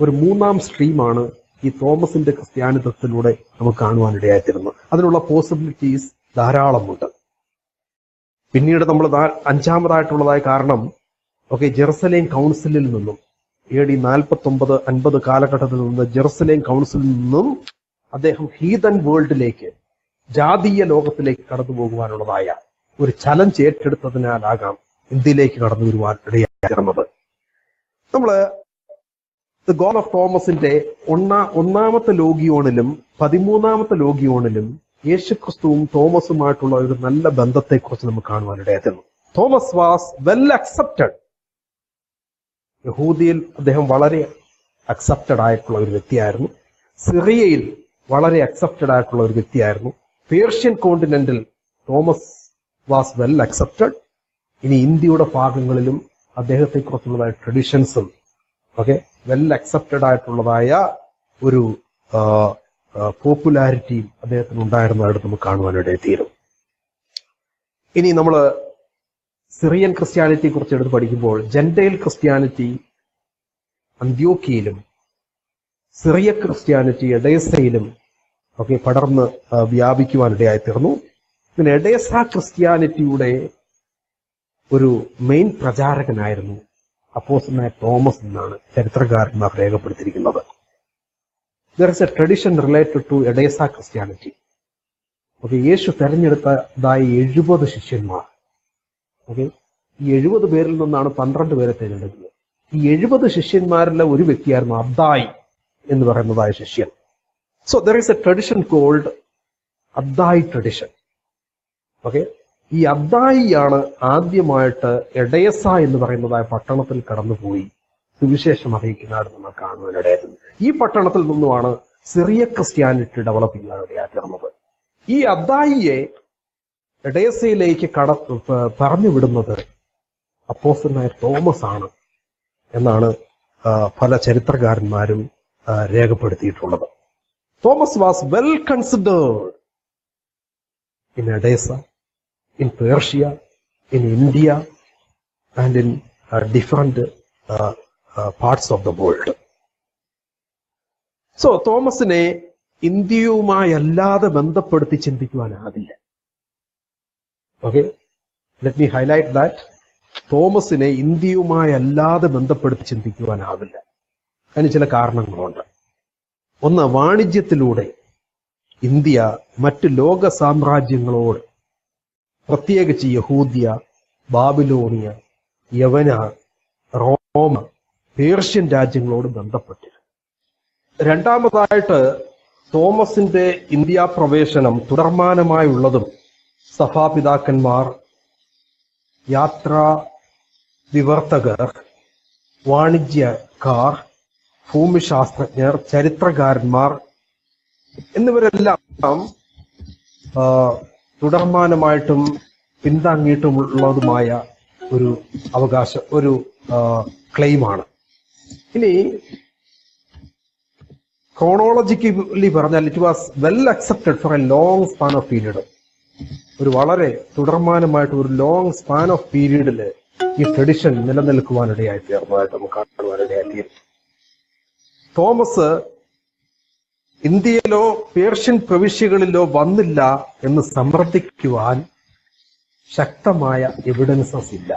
ഒരു മൂന്നാം സ്ട്രീമാണ് ഈ തോമസിന്റെ ക്രിസ്ത്യാനിത്വത്തിലൂടെ നമുക്ക് കാണുവാനിടയായിത്തീരുന്നു. അതിനുള്ള പോസിബിലിറ്റീസ് ധാരാളമുണ്ട്. പിന്നീട് നമ്മൾ അഞ്ചാമതായിട്ടുള്ളതായ കാരണം ജെറുസലേം കൗൺസിലിൽ നിന്നും AD 49-50 കാലഘട്ടത്തിൽ നിന്ന് ജെറുസലേം കൗൺസിലിൽ നിന്നും അദ്ദേഹം ഹീതൻ വേൾഡിലേക്ക്, ജാതീയ ലോകത്തിലേക്ക് കടന്നു പോകുവാനുള്ളതായ ഒരു ചലഞ്ച് ഏറ്റെടുത്തതിനാലാകാം ഇന്ത്യയിലേക്ക് കടന്നു വരുവാൻ ഇടയായിരുന്നത്. നമ്മള് ദ ഗോൾ ഓഫ് തോമസിന്റെ ഒന്നാമത്തെ ലോഗിയോണിലും 13ാമത്തെ ലോഗിയോണിലും യേശുക്രിസ്തുവും തോമസുമായിട്ടുള്ള ഒരു നല്ല ബന്ധത്തെക്കുറിച്ച് നമുക്ക് കാണുവാനിടയായിരുന്നു. Thomas was well accepted. യഹൂദിയിൽ അദ്ദേഹം വളരെ അക്സെപ്റ്റഡ് ആയിട്ടുള്ള ഒരു വ്യക്തിയായിരുന്നു. സിറിയയിൽ വളരെ അക്സെപ്റ്റഡ് ആയിട്ടുള്ള ഒരു വ്യക്തിയായിരുന്നു. പേർഷ്യൻ കോണ്ടിനെന്റിൽ തോമസ് വാസ് വെൽ അക്സെപ്റ്റഡ്. ഇനി ഇന്ത്യയുടെ ഭാഗങ്ങളിലും അദ്ദേഹത്തെക്കുറിച്ചുള്ളതായ ട്രഡീഷൻസും വെൽ അക്സെപ്റ്റഡ് ആയിട്ടുള്ളതായ ഒരു പോപ്പുലാരിറ്റിയും അദ്ദേഹത്തിന് ഉണ്ടായിരുന്നതായിട്ട് നമുക്ക് കാണുവാനിടയെത്തിയിരുന്നു. ഇനി നമ്മൾ സിറിയൻ ക്രിസ്ത്യാനിറ്റിയെ കുറിച്ച് എടുത്ത് പഠിക്കുമ്പോൾ ജെന്റൈൽ ക്രിസ്ത്യാനിറ്റി അന്ത്യോക്യയിലും സിറിയ ക്രിസ്ത്യാനിറ്റി എഡേസയിലും പടർന്ന് വ്യാപിക്കുവാനിടയായിത്തീർന്നു. പിന്നെ എഡേസ ക്രിസ്ത്യാനിറ്റിയുടെ ഒരു മെയിൻ പ്രചാരകനായിരുന്നു അപ്പോസ്തലനായ തോമസ് എന്നാണ് ചരിത്രകാരന്മാർ രേഖപ്പെടുത്തിയിരിക്കുന്നത്. There is a tradition related to Edessa Christianity. യേശു തെരഞ്ഞെടുത്തതായ 70 ശിഷ്യന്മാർ, ഈ 70 പേരിൽ നിന്നാണ് 12 പേരെ തിരഞ്ഞെടുക്കുന്നത്. ഈ 70 ശിഷ്യന്മാരിലെ ഒരു വ്യക്തിയായിരുന്നു അദ്ദായി എന്ന് പറയുന്നതായ ശിഷ്യൻ. So there is a tradition called Addai tradition. ഈ അദ്ദായിയാണ് ആദ്യമായിട്ട് എഡേസ എന്ന് പറയുന്നതായ പട്ടണത്തിൽ കടന്നുപോയി സുവിശേഷം അറിയിക്കുന്നതായിട്ട് നമ്മൾ കാണുവാനിടയായിരുന്നു. ഈ പട്ടണത്തിൽ നിന്നുമാണ് സിറിയ ക്രിസ്ത്യാനിറ്റി ഡെവലപ്പ് ചെയ്യാനിടയായിരുന്നത്. ഈ അദ്ദായിയെ എഡേസയിലേക്ക് പറഞ്ഞു വിടുന്നത് അപ്പോസ്തലനായ തോമസ് ആണ് എന്നാണ് പല ചരിത്രകാരന്മാരും രേഖപ്പെടുത്തിയിട്ടുള്ളത്. Thomas was well considered in Edessa, in Persia, in India, and in different parts of the world. So, തോമസിനെ ഇന്ത്യയുമായി അല്ലാതെ ബന്ധപ്പെടുത്തി ചിന്തിക്കുവാനാവില്ല. Let me highlight that. തോമസിനെ ഇന്ത്യയുമായി അല്ലാതെ ബന്ധപ്പെടുത്തി ചിന്തിക്കുവാനാവില്ല. അതിന് ചില കാരണങ്ങളുണ്ട്. ഒന്ന്, വാണിജ്യത്തിലൂടെ ഇന്ത്യ മറ്റ് ലോക സാമ്രാജ്യങ്ങളോട്, പ്രത്യേകിച്ച് യഹൂദ്യ, ബാബിലോണിയ, യവന, റോമ, പേർഷ്യൻ രാജ്യങ്ങളോട് ബന്ധപ്പെട്ടിരുന്നു. രണ്ടാമതായിട്ട് തോമസിന്റെ ഇന്ത്യാ പ്രവേശനം തുടർമാനമായുള്ളതും സഭാപിതാക്കന്മാർ, യാത്രാ വിവർത്തകർ, വാണിജ്യക്കാർ, ഭൂമിശാസ്ത്രജ്ഞർ, ചരിത്രകാരന്മാർ എന്നിവരെല്ലാം തുടർമാനമായിട്ടും പിന്താങ്ങിയിട്ടുമുള്ളതുമായ ഒരു ഒരു ക്ലെയിമാണ്. ഇനി ക്രോണോളജിക്കലി പറഞ്ഞാൽ it was well accepted for a long span of period. ഒരു വളരെ തുടർമാനമായിട്ട് ഒരു ലോങ് സ്പാൻ ഓഫ് പീരീഡിൽ ഈ ട്രഡിഷൻ നിലനിൽക്കുവാനിടയായി തീർന്നതായിട്ട് നമുക്ക് കാണുവാനിടയായിത്തീരും. തോമസ് ഇന്ത്യയിലോ പേർഷ്യൻ പ്രവിശ്യകളിലോ വന്നില്ല എന്ന് സമർത്ഥിക്കുവാൻ ശക്തമായ എവിഡൻസസ് ഇല്ല.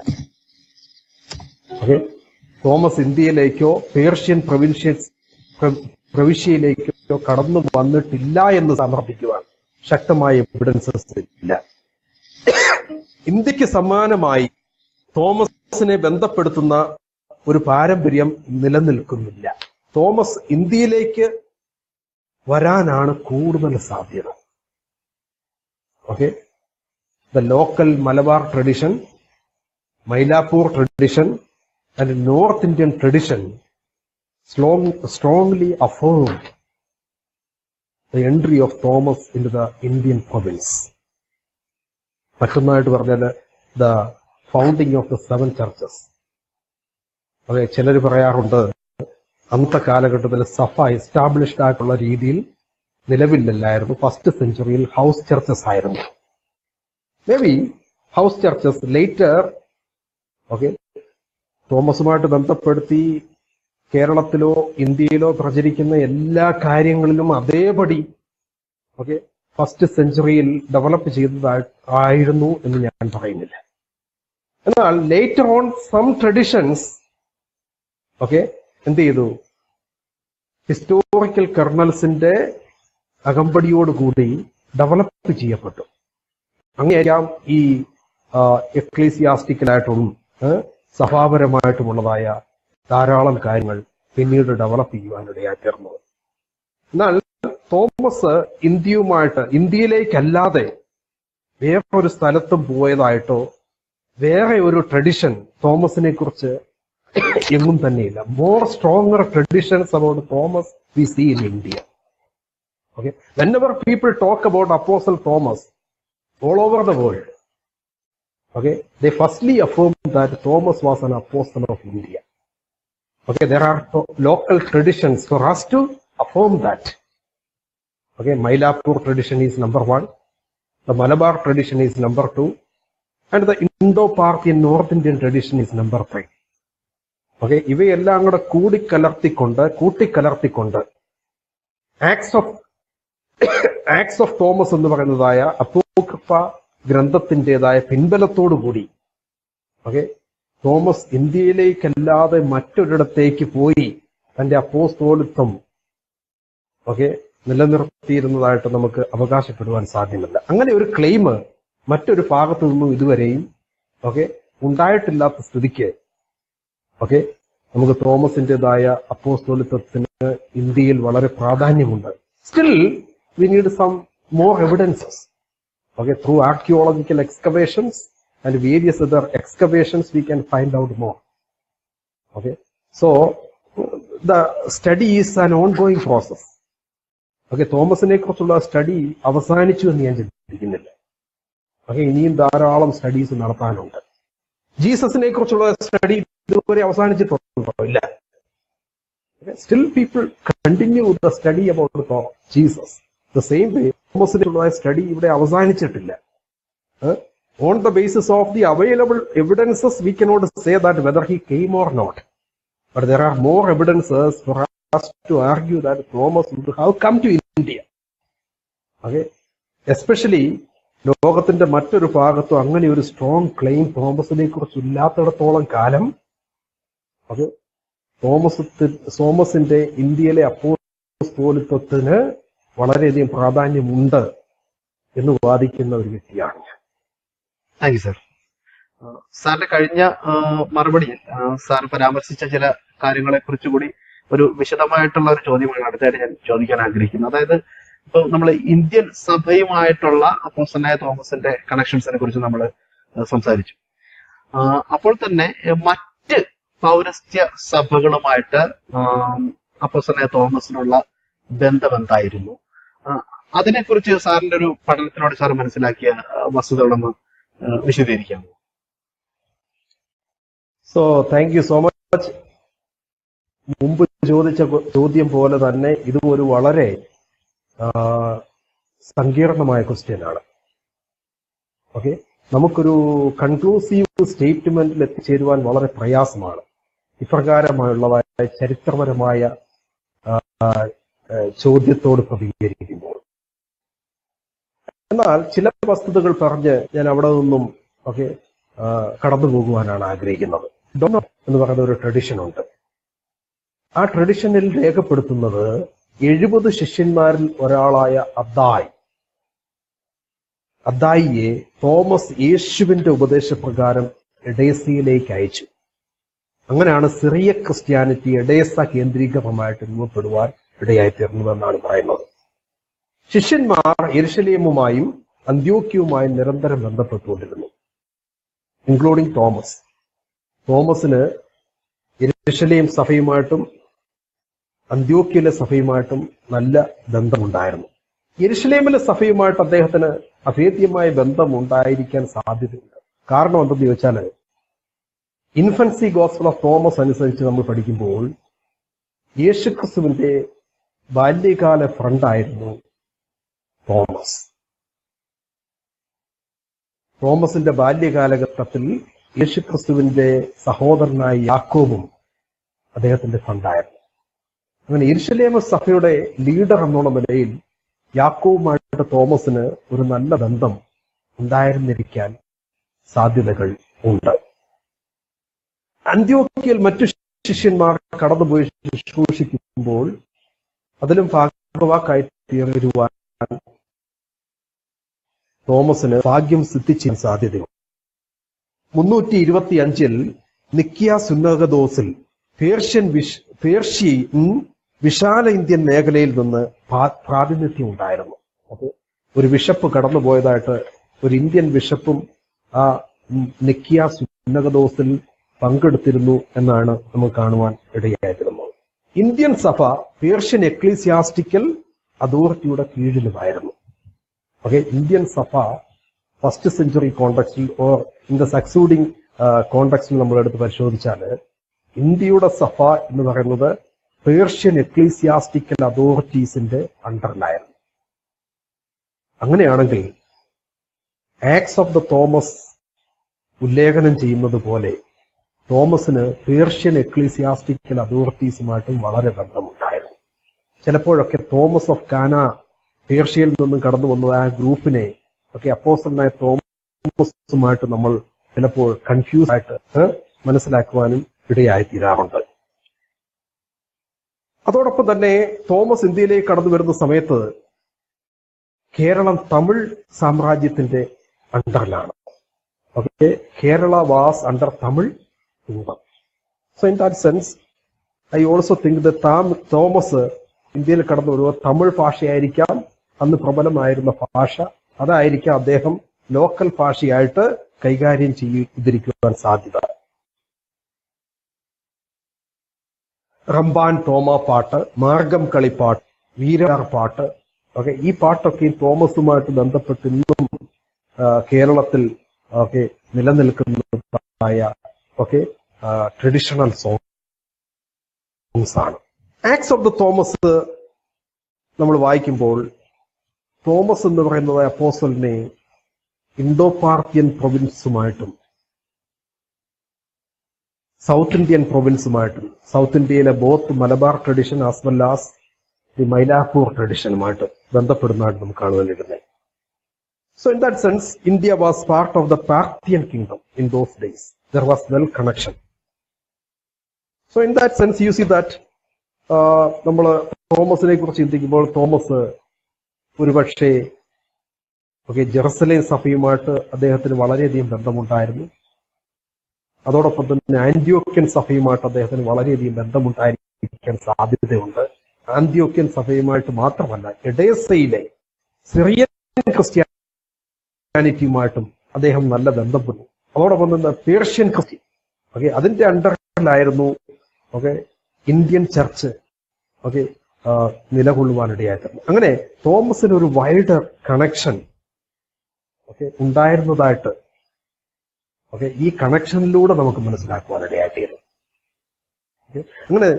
തോമസ് ഇന്ത്യയിലേക്കോ പേർഷ്യൻ പ്രവിശ്യയിലേക്കോ കടന്നു വന്നിട്ടില്ല എന്ന് സമർത്ഥിക്കുവാൻ ശക്തമായ എവിഡൻസസ് ഇല്ല. ഇന്ത്യക്ക് സമാനമായി തോമസിനെ ബന്ധപ്പെടുത്തുന്ന ഒരു പാരമ്പര്യം നിലനിൽക്കുന്നില്ല. തോമസ് ഇന്ത്യയിലേക്ക് വരാനാണ് കൂടുതൽ സാധ്യത. The local Malabar tradition, Mylapore tradition, and North Indian tradition strongly affirmed the entry of Thomas into the Indian province. മറ്റൊന്നായിട്ട് പറഞ്ഞാൽ the founding of the 7 churches. ചിലർ പറയാറുണ്ട് അന്നത്തെ കാലഘട്ടത്തിൽ സഭ എസ്റ്റാബ്ലിഷ്ഡ് ആയിട്ടുള്ള രീതിയിൽ നിലവിലില്ലായിരുന്നു. ഫസ്റ്റ് സെഞ്ചുറിയിൽ ഹൗസ് ചർച്ചസ് ആയിരുന്നു. May be house churches later തോമസുമായിട്ട് ബന്ധപ്പെടുത്തി കേരളത്തിലോ ഇന്ത്യയിലോ പ്രചരിക്കുന്ന എല്ലാ കാര്യങ്ങളിലും അതേപടി ഓക്കെ ഫസ്റ്റ് സെഞ്ചുറിയിൽ ഡെവലപ്പ് ചെയ്തതായിരുന്നു എന്ന് ഞാൻ പറയുന്നില്ല. എന്നാൽ later on some traditions okay എന്ത് ചെയ്തു, ഹിസ്റ്റോറിക്കൽ കെർണൽസിന്റെ അകമ്പടിയോടുകൂടി ഡെവലപ്പ് ചെയ്യപ്പെട്ടു. അങ്ങനെയായിരിക്കാം ഈ എക്ലീസിയാസ്റ്റിക്കലായിട്ടും സഭാപരമായിട്ടുമുള്ളതായ ധാരാളം കാര്യങ്ങൾ പിന്നീട് ഡെവലപ്പ് ചെയ്യുവാനിടയായി തീർന്നത്. എന്നാൽ തോമസ് ഇന്ത്യയിലേക്കല്ലാതെ വേറൊരു സ്ഥലത്തും പോയതായിട്ടോ വേറെ ഒരു ട്രഡിഷൻ തോമസിനെ കുറിച്ച് എങ്ങും തന്നെയില്ല. More stronger traditions about Thomas we see in India. Okay, whenever people talk about Apostle Thomas all over the world, okay, they firstly affirm that Thomas was an apostle of India. Okay, there are local traditions for us to affirm that. Okay, Mylapore tradition is number 1, the Malabar tradition is number 2, and the Indo-Parthian North Indian tradition is number 3. Okay, ഇവയെല്ലാം കൂടെ കൂട്ടിക്കലർത്തിക്കൊണ്ട് acts of Thomas എന്ന് പറയുന്നതായ apocrypha ഗ്രന്ഥത്തിൻ്റെതായ പിൻബലത്തോടുകൂടി okay Thomas ഇന്ത്യയിലേക്കല്ലാതെ മറ്റൊരിടത്തേക്ക് പോയി തന്റെ അപ്പോസ്തോലിത്വം okay നിലനിർത്തിയിരുന്നതായിട്ട് നമുക്ക് അവകാശപ്പെടുവാൻ സാധ്യമല്ല. അങ്ങനെ ഒരു ക്ലെയിം മറ്റൊരു ഭാഗത്തു നിന്നും ഇതുവരെയും ഓക്കെ ഉണ്ടായിട്ടില്ലാത്ത സ്ഥിതിക്ക് ഓക്കെ നമുക്ക് തോമസിൻ്റെതായ അപ്പോസ്തോലിത്വത്തിന് ഇന്ത്യയിൽ വളരെ പ്രാധാന്യമുണ്ട്. Still, we need some more evidences. Okay, through archaeological excavations and various other excavations, we can find out more. Okay, so the study is an ongoing process. Okay, തോമസിനെ കുറിച്ചുള്ള സ്റ്റഡി അവസാനിച്ചു എന്ന് ഞാൻ ചിന്തിക്കുന്നില്ല. ഓക്കെ, ഇനിയും ധാരാളം സ്റ്റഡീസ് നടത്താനുണ്ട്. ജീസസിനെ കുറിച്ചുള്ള study ഇതുവരെ അവസാനിച്ചിട്ടുണ്ടോ? ഇല്ല. Still people continue the study about Jesus. The same way, തോമസിനുള്ള സ്റ്റഡി ഇവിടെ അവസാനിച്ചിട്ടില്ല. On the basis of the available evidences, we cannot say that whether he came or not. But there are more evidences for us to argue that Thomas would have come to India. Okay, especially ലോകത്തിന്റെ മറ്റൊരു ഭാഗത്തും അങ്ങനെ ഒരു strong claim തോമസിനെ കുറിച്ച് ഇല്ലാത്തിടത്തോളം കാലം അത് തോമസിന്റെ ഇന്ത്യയിലെ അപ്പോസ്തോലിത്വത്തിന് വളരെയധികം പ്രാധാന്യമുണ്ട് എന്ന് വാദിക്കുന്ന ഒരു വ്യക്തിയാണ് ഞാൻ. Thank you sir. സാറിന്റെ കഴിഞ്ഞ മറുപടിയിൽ സാർ പരാമർശിച്ച ചില കാര്യങ്ങളെ കുറിച്ചുകൂടി ഒരു വിശദമായിട്ടുള്ള ഒരു ചോദ്യമാണ് അടുത്തായിട്ട് ഞാൻ ചോദിക്കാൻ ആഗ്രഹിക്കുന്നത്. അതായത് ഇപ്പൊ നമ്മൾ ഇന്ത്യൻ സഭയുമായിട്ടുള്ള അപ്പോസ്തലനായ തോമസിന്റെ കണക്ഷൻസിനെ കുറിച്ച് നമ്മൾ സംസാരിച്ചു. അപ്പോൾ തന്നെ മറ്റ് പൗരസ്ത്യ സഭകളുമായിട്ട് അപ്പോസ്തലനായ തോമസിനുള്ള ബന്ധം എന്തായിരുന്നു? അതിനെക്കുറിച്ച് സാറിന്റെ ഒരു പഠനത്തിനോട് സാർ മനസ്സിലാക്കിയ വസ്തുതകളൊന്ന് വിശദീകരിക്കാമോ? So thank you so much. മുമ്പ് ചോദിച്ച ചോദ്യം പോലെ തന്നെ ഇതും ഒരു വളരെ സങ്കീർണമായ ക്വസ്റ്റ്യൻ ആണ്. ഓക്കെ, നമുക്കൊരു കൺക്ലൂസീവ് സ്റ്റേറ്റ്മെന്റിൽ എത്തിച്ചേരുവാൻ വളരെ പ്രയാസമാണ് ഇപ്രകാരമായുള്ളതായ ചരിത്രപരമായ ചോദ്യത്തോട് പ്രതികരിക്കുമ്പോൾ. എന്നാൽ ചില വസ്തുതകൾ പറഞ്ഞ് ഞാൻ അവിടെ നിന്നും ഒക്കെ കടന്നു പോകുവാനാണ് ആഗ്രഹിക്കുന്നത്. ഡോണോ എന്ന് പറയുന്ന ഒരു ട്രഡിഷൻ ഉണ്ട്. ആ ട്രഡിഷനിൽ രേഖപ്പെടുത്തുന്നത് 70 ശിഷ്യന്മാരിൽ ഒരാളായ അദ്ദായിയെ തോമസ് യേശുവിന്റെ ഉപദേശപ്രകാരം എഡേസയിലേക്ക് അയച്ചു. അങ്ങനെയാണ് സിറിയ ക്രിസ്ത്യാനിറ്റി എഡേസ കേന്ദ്രീകൃതമായിട്ട് രൂപപ്പെടുവാൻ ഇടയായിത്തീർന്നതെന്നാണ് പറയുന്നത്. ശിഷ്യന്മാർ യെരുശലേമുമായും അന്ത്യോക്യയുമായും നിരന്തരം ബന്ധപ്പെട്ടുകൊണ്ടിരുന്നു, ഇൻക്ലൂഡിംഗ് തോമസ്. തോമസിന് യെരുശലേം സഭയുമായിട്ടും അന്ത്യോക്യയിലെ സഭയുമായിട്ടും നല്ല ബന്ധമുണ്ടായിരുന്നു. യെരുശലേമിലെ സഭയുമായിട്ട് അദ്ദേഹത്തിന് അഭേദ്യമായ ബന്ധം ഉണ്ടായിരിക്കാൻ സാധ്യതയുണ്ട്. കാരണം എന്തെന്ന് ചോദിച്ചാൽ, ഇൻഫൻസി ഗോസ്പൽ ഓഫ് തോമസ് അനുസരിച്ച് നമ്മൾ പഠിക്കുമ്പോൾ യേശുക്രിസ്തുവിന്റെ ബാല്യകാല ഫ്രണ്ടായിരുന്നു തോമസിന്റെ ബാല്യകാലഘട്ടത്തിൽ യേശുക്രിസ്തുവിന്റെ സഹോദരനായ യാക്കോബും അദ്ദേഹത്തിന്റെ ഫണ്ടായിരുന്നു. അങ്ങനെ യെരുശലേം സഭയുടെ ലീഡർ എന്നുള്ള നിലയിൽ യാക്കോബുമായിട്ട് തോമസിന് ഒരു നല്ല ബന്ധം ഉണ്ടായിരുന്നിരിക്കാൻ സാധ്യതകൾ ഉണ്ട്. അന്ത്യോക്യയിൽ മറ്റു ശിഷ്യന്മാർ കടന്നുപോയി ശുശ്രൂഷിക്കുമ്പോൾ അതിലും ഭാഗവാക്കായി തീരുവാൻ തോമസിന് ഭാഗ്യം സിദ്ധിച്ച സാധ്യതയുണ്ട്. 325 നിക്കിയ സുന്നകദോസിൽ പേർഷ്യൻ വിശാല ഇന്ത്യൻ മേഖലയിൽ നിന്ന് പ്രാതിനിധ്യം ഉണ്ടായിരുന്നു. അത് ഒരു ബിഷപ്പ് കടന്നുപോയതായിട്ട് ഒരു ഇന്ത്യൻ ബിഷപ്പും ആ നിക്കിയ സുന്നകദോസിൽ പങ്കെടുത്തിരുന്നു എന്നാണ് നമുക്ക് കാണുവാൻ ഇടയായിരുന്നത്. ഇന്ത്യൻ സഭ പേർഷ്യൻ എക്ലീസിയാസ്റ്റിക്കൽ അതോറിറ്റിയുടെ കീഴിലുമായിരുന്നു. ഇന്ത്യൻ സഭ ഫസ്റ്റ് സെഞ്ചുറി കോണ്ടെക്സ്റ്റിൽ ഓർ ഇൻ ദ സക്സൂഡിംഗ് കോണ്ടെക്സ്റ്റിൽ നമ്മളെടുത്ത് പരിശോധിച്ചാൽ ഇന്ത്യയുടെ സഭ എന്ന് പറയുന്നത് പേർഷ്യൻ എക്ലീസിയാസ്റ്റിക്കൽ അതോറിറ്റീസിന്റെ അണ്ടറിലായിരുന്നു. അങ്ങനെയാണെങ്കിൽ ആക്ട്സ് ഓഫ് ദ തോമസ് ഉല്ലേഖനം ചെയ്യുന്നത് പോലെ തോമസിന് പേർഷ്യൻ എക്ലീസിയാസ്റ്റിക്കൽ അതോറിറ്റീസുമായിട്ടും വളരെ ബന്ധമുണ്ടായിരുന്നു. ചിലപ്പോഴൊക്കെ തോമസ് ഓഫ് കാന പേർഷ്യയിൽ നിന്നും കടന്നു വന്നത് ആ ഗ്രൂപ്പിനെ അപ്പോസ്തലനായ തോമസുമായിട്ട് നമ്മൾ ചിലപ്പോൾ കൺഫ്യൂസ് ആയിട്ട് മനസ്സിലാക്കുവാനും ഇടയായി തീരാറുണ്ട്. അതോടൊപ്പം തന്നെ തോമസ് ഇന്ത്യയിലേക്ക് കടന്നു വരുന്ന സമയത്ത് കേരളം തമിഴ് സാമ്രാജ്യത്തിന്റെ അണ്ടറിലാണ്. Kerala was under Tamil kingdom. So in that sense I also think Thomas ഇന്ത്യയിൽ കടന്നു വരുമ്പോൾ തമിഴ് ഭാഷയായിരിക്കാം അന്ന് പ്രബലമായിരുന്ന ഭാഷ. അതായിരിക്കാം അദ്ദേഹം ലോക്കൽ ഭാഷയായിട്ട് കൈകാര്യം ചെയ്തിരിക്കുവാൻ സാധ്യത. റംബാൻ തോമ പാട്ട്, മാർഗം കളിപ്പാട്ട്, വീരാർ പാട്ട്, ഈ പാട്ടൊക്കെ തോമസുമായിട്ട് ബന്ധപ്പെട്ട് ഇന്നും കേരളത്തിൽ നിലനിൽക്കുന്നതായ ട്രഡീഷണൽ സോങ്സ് ആണ്. ആക്ട്സ് ഓഫ് ദ തോമസ് നമ്മൾ വായിക്കുമ്പോൾ തോമസ് എന്ന് പറയുന്നത് അപ്പോസ്തലനെ ഇന്തോ പാർത്തിയൻ പ്രൊവിൻസുമായിട്ടും സൗത്ത് ഇന്ത്യൻ പ്രൊവിൻസുമായിട്ടും സൗത്ത് ഇന്ത്യയിലെ both Malabar tradition as well as the Mylapore ട്രഡിഷനുമായിട്ട് ബന്ധപ്പെടുന്നതായിട്ട് നമുക്ക് കാണുവാൻ കഴിയുന്നത്. So in that sense India was part of the Parthian kingdom in those days. There was well connection. So in that sense you see that നമ്മൾ തോമസിനെ കുറിച്ച് ചിന്തിക്കുമ്പോൾ Thomas ഒരുപക്ഷെ ജെറുസലേം സഭയുമായിട്ട് അദ്ദേഹത്തിന് വളരെയധികം ബന്ധമുണ്ടായിരുന്നു. അതോടൊപ്പം തന്നെ ആന്റിയോക്യൻ സഭയുമായിട്ട് അദ്ദേഹത്തിന് വളരെയധികം ബന്ധമുണ്ടായിരിക്കാൻ സാധ്യതയുണ്ട്. ആന്റിയോക്യൻ സഭയുമായിട്ട് മാത്രമല്ല, എഡേസയിലെ സിറിയൻ ക്രിസ്ത്യാനിറ്റിയുമായിട്ടും അദ്ദേഹം നല്ല ബന്ധപ്പെട്ടു. അതോടൊപ്പം തന്നെ പേർഷ്യൻ ക്രിസ്ത്യൻ അതിന്റെ അണ്ടറിലായിരുന്നു ഇന്ത്യൻ ചർച്ച് നിലകൊള്ളുവാനിടയായിട്ടുണ്ട്. അങ്ങനെ തോമസിന് ഒരു വൈഡർ കണക്ഷൻ ഉണ്ടായിരുന്നതായിട്ട് ഈ കണക്ഷനിലൂടെ നമുക്ക് മനസ്സിലാക്കുവാനിടയായിത്തീരും. അങ്ങനെ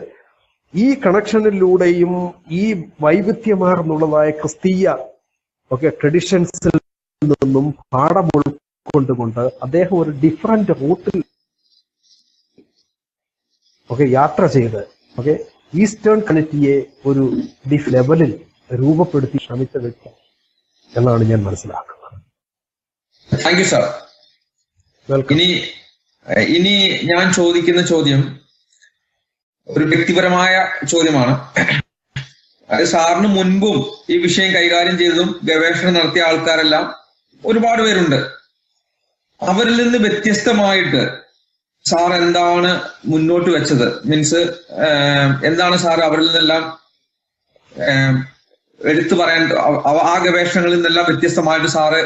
ഈ കണക്ഷനിലൂടെയും ഈ വൈവിധ്യമാർന്നുള്ളതായ ക്രിസ്തീയ ട്രഡിഷൻസിൽ നിന്നും പാഠം ഉൾക്കൊണ്ടുകൊണ്ട് അദ്ദേഹം ഒരു ഡിഫറന്റ് റൂട്ടിൽ യാത്ര ചെയ്ത് ഈസ്റ്റേൺ കമ്മ്യൂണിറ്റിയെ ഒരു ലെവലിൽ രൂപപ്പെടുത്തി ശ്രമിച്ച വ്യക്തി എന്നാണ് ഞാൻ മനസ്സിലാക്കുന്നത്. Thank you sir. ഇനി ഞാൻ ചോദിക്കുന്ന ചോദ്യം ഒരു വ്യക്തിപരമായ ചോദ്യമാണ്. അത് സാറിന് മുൻപും ഈ വിഷയം കൈകാര്യം ചെയ്തതും ഗവേഷണം നടത്തിയ ആൾക്കാരെല്ലാം ഒരുപാട് പേരുണ്ട്. അവരിൽ നിന്ന് വ്യത്യസ്തമായിട്ട് സാർ എന്താണ് മുന്നോട്ട് വെച്ചത്? മീൻസ് എന്താണ് സാർ അവരിൽ നിന്നെല്ലാം എടുത്തു പറയാൻ, ആ ഗവേഷണങ്ങളിൽ നിന്നെല്ലാം വ്യത്യസ്തമായിട്ട് സാറ്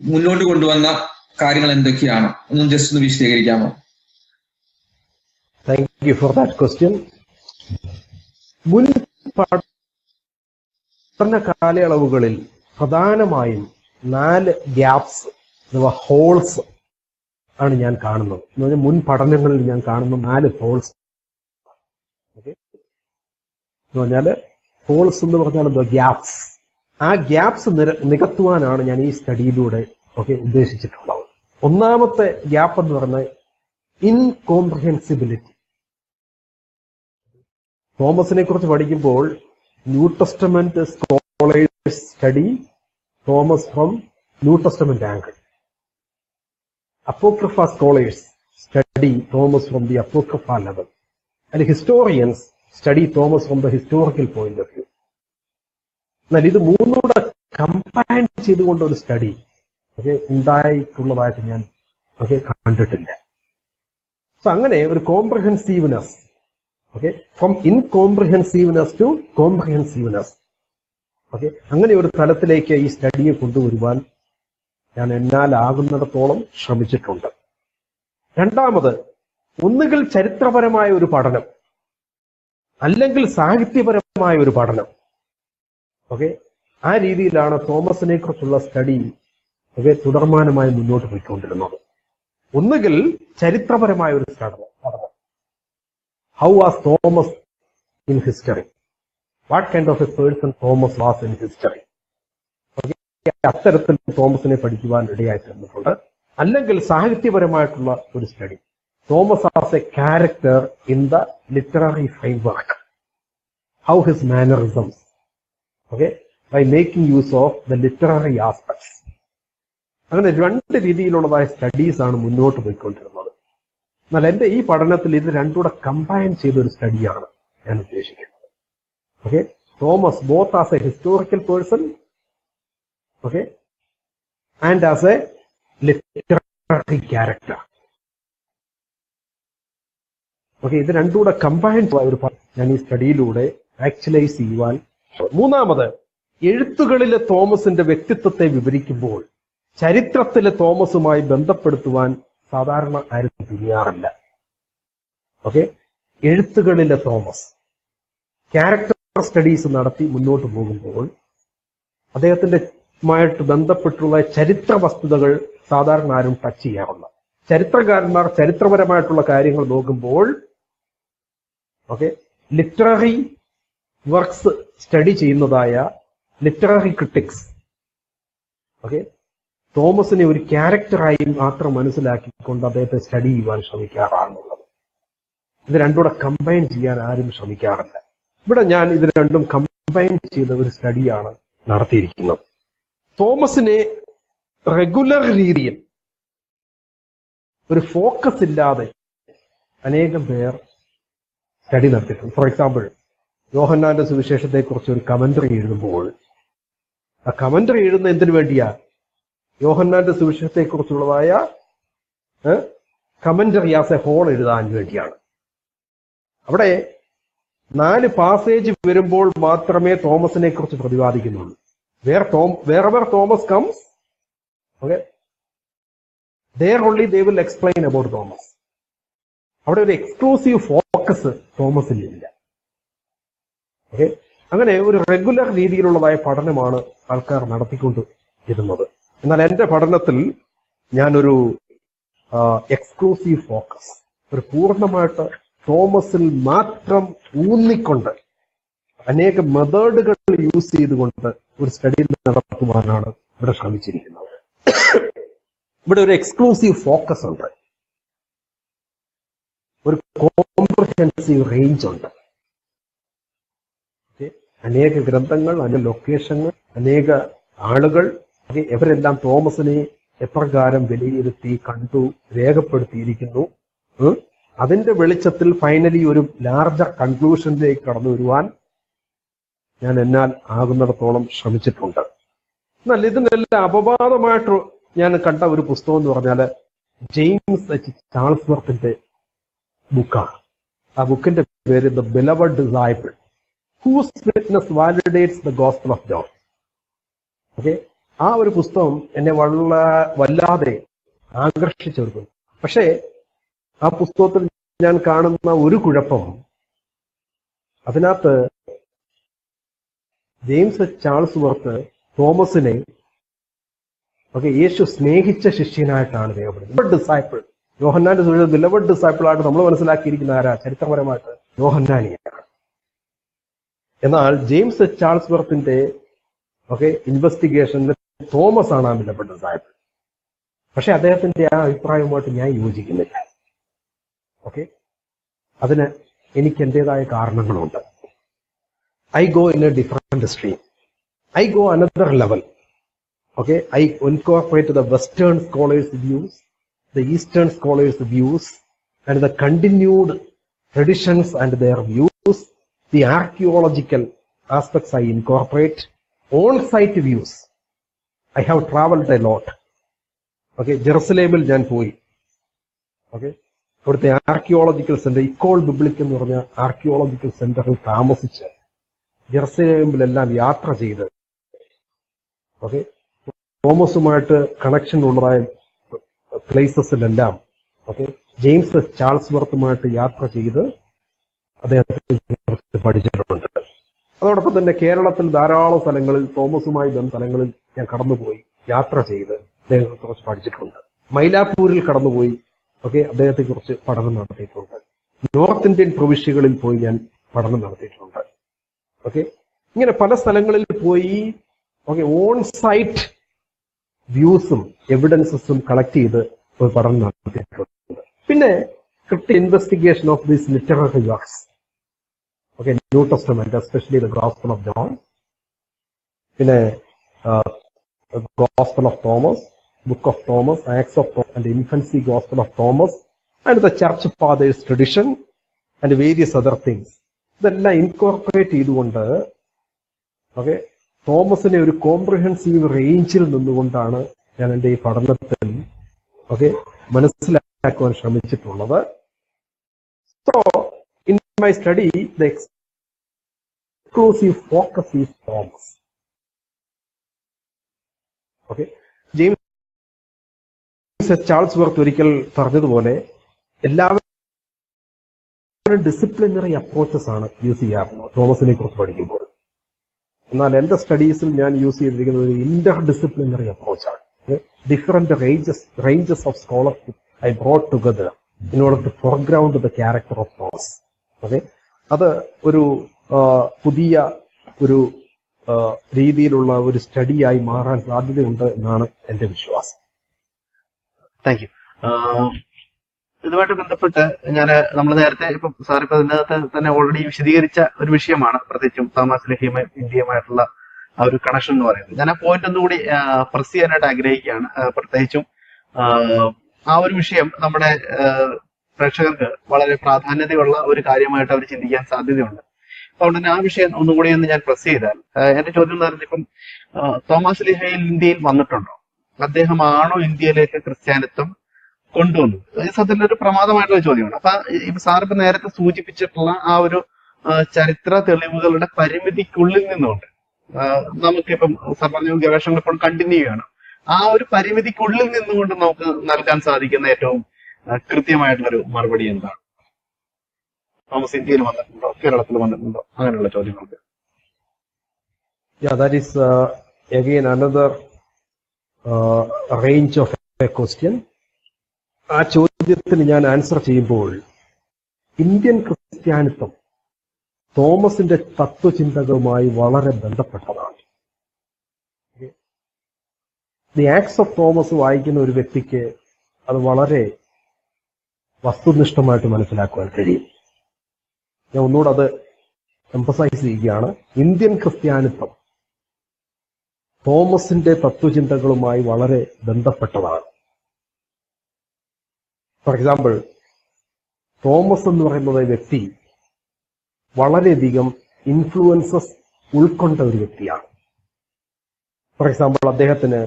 മുന്നോട്ട് കൊണ്ടുവന്ന കാര്യങ്ങൾ എന്തൊക്കെയാണ്? ഒന്നും ജസ്റ്റ് ഒന്ന് വിശദീകരിക്കാമോ? Thank you for that question. മുൻ പഠന കാലയളവുകളിൽ പ്രധാനമായും 4 ഗ്യാപ്സ് അഥവാ ഹോൾസ് ആണ് ഞാൻ കാണുന്നത്. എന്ന് പറഞ്ഞാൽ മുൻ പഠനങ്ങളിൽ ഞാൻ കാണുന്ന 4 ഹോൾസ്. എന്ന് പറഞ്ഞാൽ ഹോൾസ് എന്ന് പറഞ്ഞാൽ എന്തോ ഗ്യാപ്സ്. ആ ഗ്യാപ്സ് നികത്തുവാനാണ് ഞാൻ ഈ സ്റ്റഡിയിലൂടെ ഉദ്ദേശിച്ചിട്ടുള്ളത്. ഒന്നാമത്തെ ഗ്യാപ്പ് എന്ന് പറഞ്ഞാൽ ഇൻകോംപ്രിഹെൻസിബിലിറ്റി. തോമസിനെ കുറിച്ച് പഠിക്കുമ്പോൾ new testament scholars study Thomas from new testament angle. Apocrypha scholars study Thomas from the Apocrypha level. And historians study Thomas from the historical point of view. എന്നാൽ ഇത് മൂന്നൂടെ കമ്പൈൻ ചെയ്തുകൊണ്ട് ഒരു സ്റ്റഡി ഉണ്ടായിട്ടുള്ളതായിട്ട് ഞാൻ കണ്ടിട്ടില്ല. സോ അങ്ങനെ ഒരു കോംപ്രിഹെൻസീവ്നെസ്, ഫ്രം ഇൻകോംപ്രിഹെൻസീവ്നെസ് ടു കോംപ്രിഹെൻസീവ്നെസ്, അങ്ങനെ ഒരു തലത്തിലേക്ക് ഈ സ്റ്റഡിയെ കൊണ്ടുവരുവാൻ ഞാൻ എന്നാലാകുന്നിടത്തോളം ശ്രമിച്ചിട്ടുണ്ട്. രണ്ടാമത്, ഒന്നുകിൽ ചരിത്രപരമായ ഒരു പഠനം അല്ലെങ്കിൽ സാഹിത്യപരമായ ഒരു പഠനം. ആ രീതിയിലാണ് തോമസിനെ കുറിച്ചുള്ള സ്റ്റഡി തുടർമാനമായി മുന്നോട്ട് പോയിക്കൊണ്ടിരുന്നത്. ഒന്നുകിൽ ചരിത്രപരമായ ഒരു പഠനം, how was Thomas in history, what kind of a person Thomas was in history. അത്തരത്തിൽ തോമസിനെ പഠിക്കുവാൻ ഇടയായി തീർന്നിട്ടുണ്ട്. അല്ലെങ്കിൽ സാഹിത്യപരമായിട്ടുള്ള ഒരു study, Thomas as a character in the literary framework, how his mannerisms, by making use of the literary aspects. അങ്ങനെ രണ്ട് രീതിയിലുള്ളതായ സ്റ്റഡീസ് ആണ് മുന്നോട്ട് പോയിക്കൊണ്ടിരുന്നത്. എന്നാൽ എന്റെ ഈ പഠനത്തിൽ ഇത് രണ്ടുകൂടെ കമ്പൈൻ ചെയ്തൊരു സ്റ്റഡിയാണ് ഞാൻ ഉദ്ദേശിക്കുന്നത്. Thomas both as a historical person and as a literary character. ഇത് രണ്ടുകൂടെ കമ്പൈൻഡ് ആയ ഒരു ഞാൻ ഈ സ്റ്റഡിയിലൂടെ ആക്ച്വലൈസ് ചെയ്യുവാൻ. മൂന്നാമത്, എഴുത്തുകളിലെ തോമസിന്റെ വ്യക്തിത്വത്തെ വിവരിക്കുമ്പോൾ ചരിത്രത്തിലെ തോമസുമായി ബന്ധപ്പെടുത്തുവാൻ സാധാരണ ആരും തിരിയാറില്ല. എഴുത്തുകളിലെ തോമസ് ക്യാരക്ടർ സ്റ്റഡീസ് നടത്തി മുന്നോട്ട് പോകുമ്പോൾ അദ്ദേഹത്തിന്റെ ായിട്ട് ബന്ധപ്പെട്ടുള്ള ചരിത്ര വസ്തുതകൾ സാധാരണ ആരും ടച്ച് ചെയ്യാറില്ല. ചരിത്രകാരന്മാർ ചരിത്രപരമായിട്ടുള്ള കാര്യങ്ങൾ നോക്കുമ്പോൾ ലിറ്റററി വർക്ക്സ് സ്റ്റഡി ചെയ്യുന്നതായ ലിറ്റററി ക്രിട്ടിക്സ് തോമസിനെ ഒരു ക്യാരക്ടറായി മാത്രം മനസ്സിലാക്കിക്കൊണ്ട് അദ്ദേഹത്തെ സ്റ്റഡി ചെയ്യുവാൻ ശ്രമിക്കാറാണുള്ളത്. ഇത് രണ്ടുകൂടെ കമ്പൈൻ ചെയ്യാൻ ആരും ശ്രമിക്കാറില്ല. ഇവിടെ ഞാൻ ഇത് രണ്ടും കമ്പൈൻ ചെയ്ത ഒരു സ്റ്റഡിയാണ് നടത്തിയിരിക്കുന്നത്. തോമസിനെ റെഗുലർ രീതിയിൽ ഒരു ഫോക്കസ് ഇല്ലാതെ അനേകം പേർ സ്റ്റഡി നടത്തിയിട്ടുണ്ട്. ഫോർ എക്സാമ്പിൾ, യോഹന്നാന്റെ സുവിശേഷത്തെ കുറിച്ച് ഒരു കമന്ററി എഴുതുമ്പോൾ ആ കമന്ററി എഴുതുന്ന എന്തിനു വേണ്ടിയാ? യോഹന്നാന്റെ സുവിശേഷത്തെ കുറിച്ചുള്ളതായ കമന്ററി ആസ് എ ഹോൾ എഴുതാൻ വേണ്ടിയാണ്. അവിടെ 4 പാസേജ് വരുമ്പോൾ മാത്രമേ തോമസിനെ കുറിച്ച് പ്രതിപാദിക്കുന്നുള്ളൂ. Wherever Thomas comes, there only they will explain about Thomas. അവിടെ ഒരു എക്സ്ക്ലൂസീവ് ഫോക്കസ് തോമസിലില്ല. അങ്ങനെ ഒരു റെഗുലർ രീതിയിലുള്ളതായ പഠനമാണ് ആൾക്കാർ നടത്തിക്കൊണ്ട് ഇരുന്നത്. എന്നാൽ എന്റെ പഠനത്തിൽ ഞാനൊരു എക്സ്ക്ലൂസീവ് ഫോക്കസ്, ഒരു പൂർണ്ണമായിട്ട് തോമസിൽ മാത്രം ഊന്നിക്കൊണ്ട് അനേക മെത്തേഡുകൾ യൂസ് ചെയ്തുകൊണ്ട് ഒരു സ്റ്റഡി നടത്തുവാനാണ് ഇവിടെ ശ്രമിച്ചിരിക്കുന്നത്. ഇവിടെ ഒരു എക്സ്ക്ലൂസീവ് ഫോക്കസ് ഉണ്ട്, ഒരു കോംപ്രിഹെൻസീവ് റേഞ്ച് ഉണ്ട്. അനേക ഗ്രന്ഥങ്ങൾ, അനേക ലൊക്കേഷനുകൾ, അനേക ആളുകൾ, ഇവരെല്ലാം തോമസിനെ എപ്രകാരം വിലയിരുത്തി, കണ്ടു, രേഖപ്പെടുത്തിയിരിക്കുന്നു. അതിന്റെ വെളിച്ചത്തിൽ ഫൈനലി ഒരു ലാർജർ കൺക്ലൂഷനിലേക്ക് കടന്നു വരുവാൻ ഞാൻ എന്നാൽ ആകുന്നിടത്തോളം ശ്രമിച്ചിട്ടുണ്ട്. എന്നാൽ ഇതിനെല്ലാം അപവാദമായിട്ട് ഞാൻ കണ്ട ഒരു പുസ്തകം എന്ന് പറഞ്ഞാൽ ജെയിംസ് എച്ച് ചാൾസ്വർത്തിന്റെ ബുക്കാണ്. ആ ബുക്കിന്റെ പേര് the beloved disciple whose witness validates the gospel of John. ആ ഒരു പുസ്തകം എന്നെ വല്ലാതെ ആകർഷിച്ചെടുക്കുന്നു. പക്ഷേ ആ പുസ്തകത്തിൽ ഞാൻ കാണുന്ന ഒരു കുഴപ്പം, അതിനകത്ത് ജെയിംസ് എച്ച് ചാൾസ്വർത്ത് തോമസിനെ യേശു സ്നേഹിച്ച ശിഷ്യനായിട്ടാണ് രേഖപ്പെടുത്തുന്നത്. ഡിസൈപ്പിൾ, യോഹന്നാന്റെ സുവിശേഷം ബിലവഡ് ഡിസൈപ്പിൾ ആയിട്ട് നമ്മൾ മനസ്സിലാക്കിയിരിക്കുന്ന ആരാ? ചരിത്രപരമായിട്ട് യോഹന്നാനിയാണ്. എന്നാൽ ജെയിംസ് എച്ച് ചാൾസ്വർത്തിന്റെ ഇൻവെസ്റ്റിഗേഷനിൽ തോമസ് ആണ് ആ ബിലവഡ് ഡിസൈപ്പിൾ. പക്ഷെ അദ്ദേഹത്തിന്റെ ആ അഭിപ്രായവുമായിട്ട് ഞാൻ യോജിക്കുന്നില്ല. ഓക്കെ, അതിന് എനിക്ക് എന്റേതായ കാരണങ്ങളുണ്ട്. I go in a different stream. I go another level. Okay, I incorporate the Western scholars' views, the Eastern scholars' views, and the continued traditions and their views, the archaeological aspects I incorporate, on-site views. I have traveled a lot. Okay, ജെറുസലേമിൽ ഞാൻ പോയി. Okay, അവിടുത്തെ archaeological centre, ഇക്കോൾ ബിബ്ലിക് എന്ന് പറഞ്ഞ archaeological സെന്ററിൽ താമസിച്ച് ജെറുസലേമിലെല്ലാം യാത്ര ചെയ്ത്, ഓക്കെ, തോമസുമായിട്ട് കണക്ഷൻ ഉള്ളതായ പ്ലേസസിലെല്ലാം, ഓക്കെ, ജെയിംസ് ചാൾസ് വർത്തുമായിട്ട് യാത്ര ചെയ്ത് അദ്ദേഹത്തെ പഠിച്ചിട്ടുണ്ട്. അതോടൊപ്പം തന്നെ കേരളത്തിൽ ധാരാളം സ്ഥലങ്ങളിൽ തോമസുമായി ബന്ധ സ്ഥലങ്ങളിൽ ഞാൻ കടന്നുപോയി, യാത്ര ചെയ്ത് അദ്ദേഹത്തെ കുറിച്ച് പഠിച്ചിട്ടുണ്ട്. മൈലാപ്പൂരിൽ കടന്നുപോയി, ഓക്കെ, അദ്ദേഹത്തെ കുറിച്ച് പഠനം നടത്തിയിട്ടുണ്ട്. നോർത്ത് ഇന്ത്യൻ പ്രവിശ്യകളിൽ പോയി ഞാൻ പഠനം നടത്തിയിട്ടുണ്ട്. ഓക്കെ, ഇങ്ങനെ പല സ്ഥലങ്ങളിൽ പോയി, ഓക്കെ, ഓൺ സൈറ്റ് വ്യൂസും എവിഡൻസസും കളക്ട് ചെയ്ത് ഒരു പഠനം നടത്തിയിട്ടുണ്ട്. പിന്നെ കൃത്യ investigation of these literary works, okay, New Testament, especially the gospel of John, പിന്നെ gospel of Thomas, book of Thomas, acts of Thomas, and infancy gospel of Thomas, and the church fathers tradition and various other things. ഇതെല്ലാം incorporate ചെയ്തുകൊണ്ട്, okay, തോമസിനെ ഒരു comprehensive റേഞ്ചിൽ നിന്നുകൊണ്ടാണ് ഞാൻ എൻ്റെ ഈ പഠനത്തിൽ, ഓക്കെ, മനസ്സിലാക്കുവാൻ ശ്രമിച്ചിട്ടുള്ളത്. So in my study the exclusive focus is Thomas. Okay, James Charlesworth ഒരിക്കൽ പറഞ്ഞതുപോലെ എല്ലാവരും ഡിസിപ്ലിനറി അപ്രോച്ചസ് ആണ് യൂസ് ചെയ്യാറുള്ളത് തോമസിനെ കുറിച്ച് പഠിക്കുമ്പോൾ. എന്നാൽ എന്റെ സ്റ്റഡീസിൽ ഞാൻ യൂസ് ചെയ്തിരിക്കുന്നത് ഒരു ഇന്റർ ഡിസിപ്ലിനറി അപ്രോച്ചാണ്. Different ranges of scholarship I brought together in order to foreground the character of Thomas. Okay, അത് ഒരു പുതിയ ഒരു രീതിയിലുള്ള ഒരു സ്റ്റഡിയായി മാറാൻ സാധ്യതയുണ്ട് എന്നാണ് എന്റെ വിശ്വാസം. Thank you. ഇതുമായിട്ട് ബന്ധപ്പെട്ട് നമ്മൾ നേരത്തെ ഇപ്പൊ സാർ ഇപ്പൊ ഇതിനകത്ത് തന്നെ ഓൾറെഡി വിശദീകരിച്ച ഒരു വിഷയമാണ്, പ്രത്യേകിച്ചും തോമസ് ലഹ്യയും ഇന്ത്യയുമായിട്ടുള്ള ആ ഒരു കണക്ഷൻ എന്ന് പറയുന്നത്. ഞാൻ ആ പോയിന്റ് ഒന്നുകൂടി പ്രസ് ചെയ്യാനായിട്ട് ആഗ്രഹിക്കുകയാണ്. പ്രത്യേകിച്ചും ആ ഒരു വിഷയം നമ്മുടെ പ്രേക്ഷകർക്ക് വളരെ പ്രാധാന്യതയുള്ള ഒരു കാര്യമായിട്ട് അവർ ചിന്തിക്കാൻ സാധ്യതയുണ്ട്. അതുകൊണ്ട് തന്നെ ആ വിഷയം ഒന്നുകൂടി ഒന്ന് ഞാൻ പ്രസ് ചെയ്താൽ, എന്റെ ചോദ്യം എന്ന് പറയുന്നത്, ഇപ്പം തോമസ് ലഹ്യ ഇന്ത്യയിൽ വന്നിട്ടുണ്ടോ? അദ്ദേഹമാണോ ഇന്ത്യയിലേക്ക് ക്രിസ്ത്യാനിത്വം കൊണ്ടുവന്നു? സത്യത്തിൽ ഒരു പ്രമാദമായിട്ടുള്ള ചോദ്യമാണ്. അപ്പൊ ഇപ്പൊ സാർ ഇപ്പൊ നേരത്തെ സൂചിപ്പിച്ചിട്ടുള്ള ആ ഒരു ചരിത്ര തെളിവുകളുടെ പരിമിതിക്കുള്ളിൽ നിന്നുകൊണ്ട് നമുക്കിപ്പം സാർ പറഞ്ഞ ഗവേഷണങ്ങൾ ഇപ്പോൾ കണ്ടിന്യൂ ചെയ്യണം. ആ ഒരു പരിമിതിക്കുള്ളിൽ നിന്നുകൊണ്ട് നമുക്ക് നൽകാൻ സാധിക്കുന്ന ഏറ്റവും കൃത്യമായിട്ടുള്ളൊരു മറുപടി എന്താണ്? തോമസ് ഇന്ത്യയിൽ വന്നിട്ടുണ്ടോ, കേരളത്തിൽ വന്നിട്ടുണ്ടോ, അങ്ങനെയുള്ള ചോദ്യങ്ങൾക്ക്. That is again another range of a question. ആ ചോദ്യത്തിന് ഞാൻ ആൻസർ ചെയ്യുമ്പോൾ ഇന്ത്യൻ ക്രിസ്ത്യാനിത്വം തോമസിന്റെ തത്വചിന്തകളുമായി വളരെ ബന്ധപ്പെട്ടതാണ്. ദി ആക്ട്സ് ഓഫ് തോമസ് വായിക്കുന്ന ഒരു വ്യക്തിക്ക് അത് വളരെ വസ്തുനിഷ്ഠമായിട്ട് മനസ്സിലാക്കുവാൻ കഴിയും. ഞാൻ ഒന്നുകൂടെ അത് എംഫസൈസ് ചെയ്യുകയാണ്. ഇന്ത്യൻ ക്രിസ്ത്യാനിത്വം തോമസിന്റെ തത്വചിന്തകളുമായി വളരെ ബന്ധപ്പെട്ടതാണ്. ഫോർ എക്സാമ്പിൾ, തോമസ് എന്ന് പറയുന്ന വ്യക്തി വളരെയധികം ഇൻഫ്ലുവൻസസ് ഉൾക്കൊണ്ട ഒരു വ്യക്തിയാണ്. ഫോർ എക്സാമ്പിൾ, അദ്ദേഹത്തിന്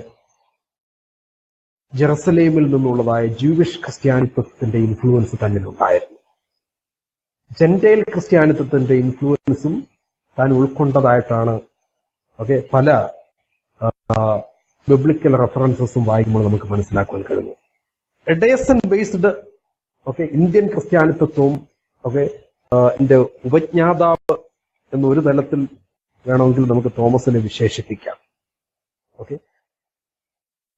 ജെറുസലേമിൽ നിന്നുള്ളതായ ജൂവിഷ് ക്രിസ്ത്യാനിത്വത്തിന്റെ ഇൻഫ്ലുവൻസ് തന്നിലുണ്ടായിരുന്നു. ജെന്റൈൽ ക്രിസ്ത്യാനിത്വത്തിന്റെ ഇൻഫ്ലുവൻസും താൻ ഉൾക്കൊണ്ടതായിട്ടാണ് പല ബിബ്ലിക്കൽ റെഫറൻസസും വായിക്കുമ്പോൾ നമുക്ക് മനസ്സിലാക്കാൻ കഴിയുന്നു. എഡേസൺ ബേസ്ഡ് ഇന്ത്യൻ ക്രിസ്ത്യാനിത്വവും എന്റെ ഉപജ്ഞാതാവ് എന്നൊരു തലത്തിൽ വേണമെങ്കിൽ നമുക്ക് തോമസിനെ വിശേഷിപ്പിക്കാം.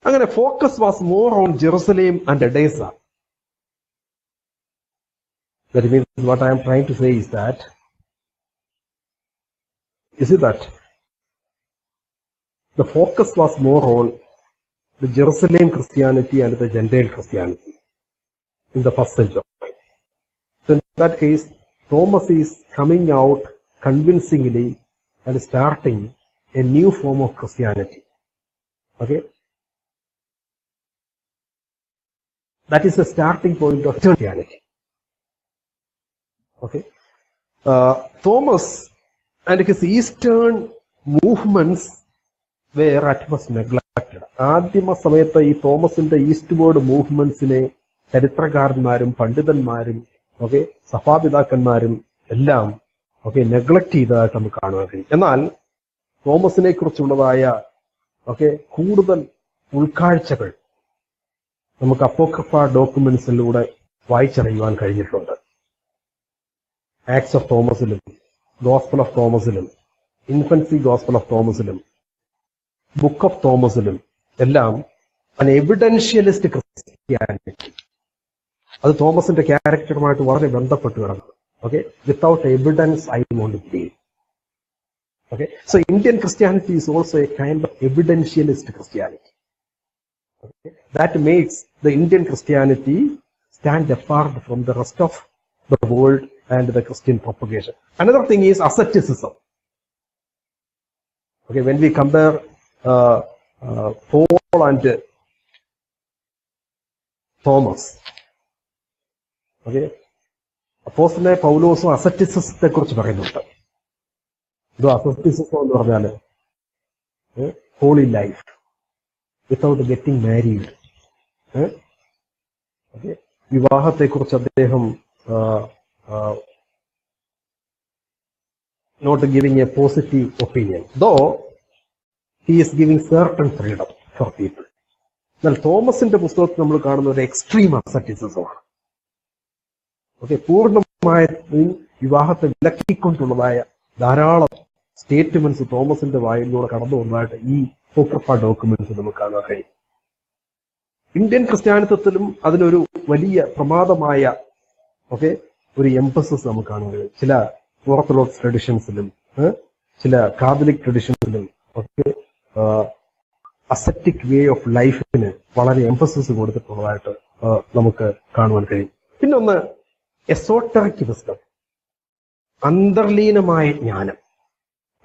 അങ്ങനെ focus was more on Jerusalem and Edessa. That means what I am trying to say is that the focus was more on the Jerusalem Christianity and the Gentile Christianity in the first century. So in that case, Thomas is coming out convincingly and starting a new form of Christianity. Okay? That is the starting point of Christianity. Okay? Thomas and his Eastern movements were at first neglected. ആദ്യമ സമയത്ത് ഈ തോമസിന്റെ east word മൂവ്മെന്റ്സിനെ ചരിത്രകാരന്മാരും പണ്ഡിതന്മാരും okay സഭാപിതാക്കന്മാരും എല്ലാം okay neglect ചെയ്തതായിട്ട് നമുക്ക് കാണുവാൻ കഴിയും. എന്നാൽ തോമസിനെ കുറിച്ചുള്ളതായ ഓക്കെ കൂടുതൽ ഉൾക്കാഴ്ചകൾ നമുക്ക് അപ്പോക്രിഫ ഡോക്യുമെന്റ്സിലൂടെ വായിച്ചറിയുവാൻ കഴിഞ്ഞിട്ടുണ്ട്. ആക്ട്സ് ഓഫ് തോമസിലും ഗോസ്പൽ ഓഫ് തോമസിലും ഇൻഫൻസി ഗോസ്പൽ ഓഫ് തോമസിലും ബുക്ക് ഓഫ് തോമസിലും എല്ലാം an എവിഡൻഷ്യലിസ്റ്റ് ക്രിസ്ത്യാനിറ്റി, അത് തോമസിന്റെ ക്യാരക്ടറുമായിട്ട് വളരെ ബന്ധപ്പെട്ട് കിടക്കുന്നു. Okay, without evidence I won't believe. Okay, so Indian Christianity is also a kind of evidentialist Christianity. Okay? That makes the Indian Christianity stand apart from the rest of the world and the Christian propagation. Another thing is asceticism. Okay, when we compare Paul and Thomas, okay, അപ്പോസ്തലനായ പൗലോസും അസറ്റിസത്തെ കുറിച്ച് പറയുന്നുണ്ട്. ഇത് asceticism എന്ന് പറഞ്ഞാല് holy life without getting married. വിവാഹത്തെ കുറിച്ച് അദ്ദേഹം not giving a positive opinion, though he is giving certain freedom for people. എന്നാൽ തോമസിന്റെ പുസ്തകത്തിൽ നമ്മൾ കാണുന്ന ഒരു എക്സ്ട്രീം അസറ്റിസമാണ്. ഓക്കെ, പൂർണ്ണമായ വിവാഹത്തെ വിലക്കിക്കൊണ്ടുള്ളതായ ധാരാളം സ്റ്റേറ്റ്മെന്റ്സ് തോമസിന്റെ വായിലൂടെ കടന്നു വന്നതായിട്ട് ഈ അപ്പോക്രിഫ ഡോക്യുമെന്റ്സ് നമുക്ക് കാണാൻ കഴിയും. ഇന്ത്യൻ ക്രിസ്ത്യാനിത്വത്തിലും അതിനൊരു വലിയ പ്രമാദമായ ഓക്കെ ഒരു എംഫസിസ് നമുക്ക് കാണാൻ കഴിയും. ചില ഓർത്തഡോക്സ് ട്രഡീഷൻസിലും ചില കാത്തലിക് ട്രഡീഷൻസിലും ഒക്കെ അസെപ്റ്റിക് വേ ഓഫ് ലൈഫിന് വളരെ എംഫസിസ് കൊടുത്തിട്ടുള്ളതായിട്ട് നമുക്ക് കാണുവാൻ കഴിയും. പിന്നൊന്ന് എസോട്ടറിക് വിസ്ഡം, അന്തർലീനമായ ജ്ഞാനം,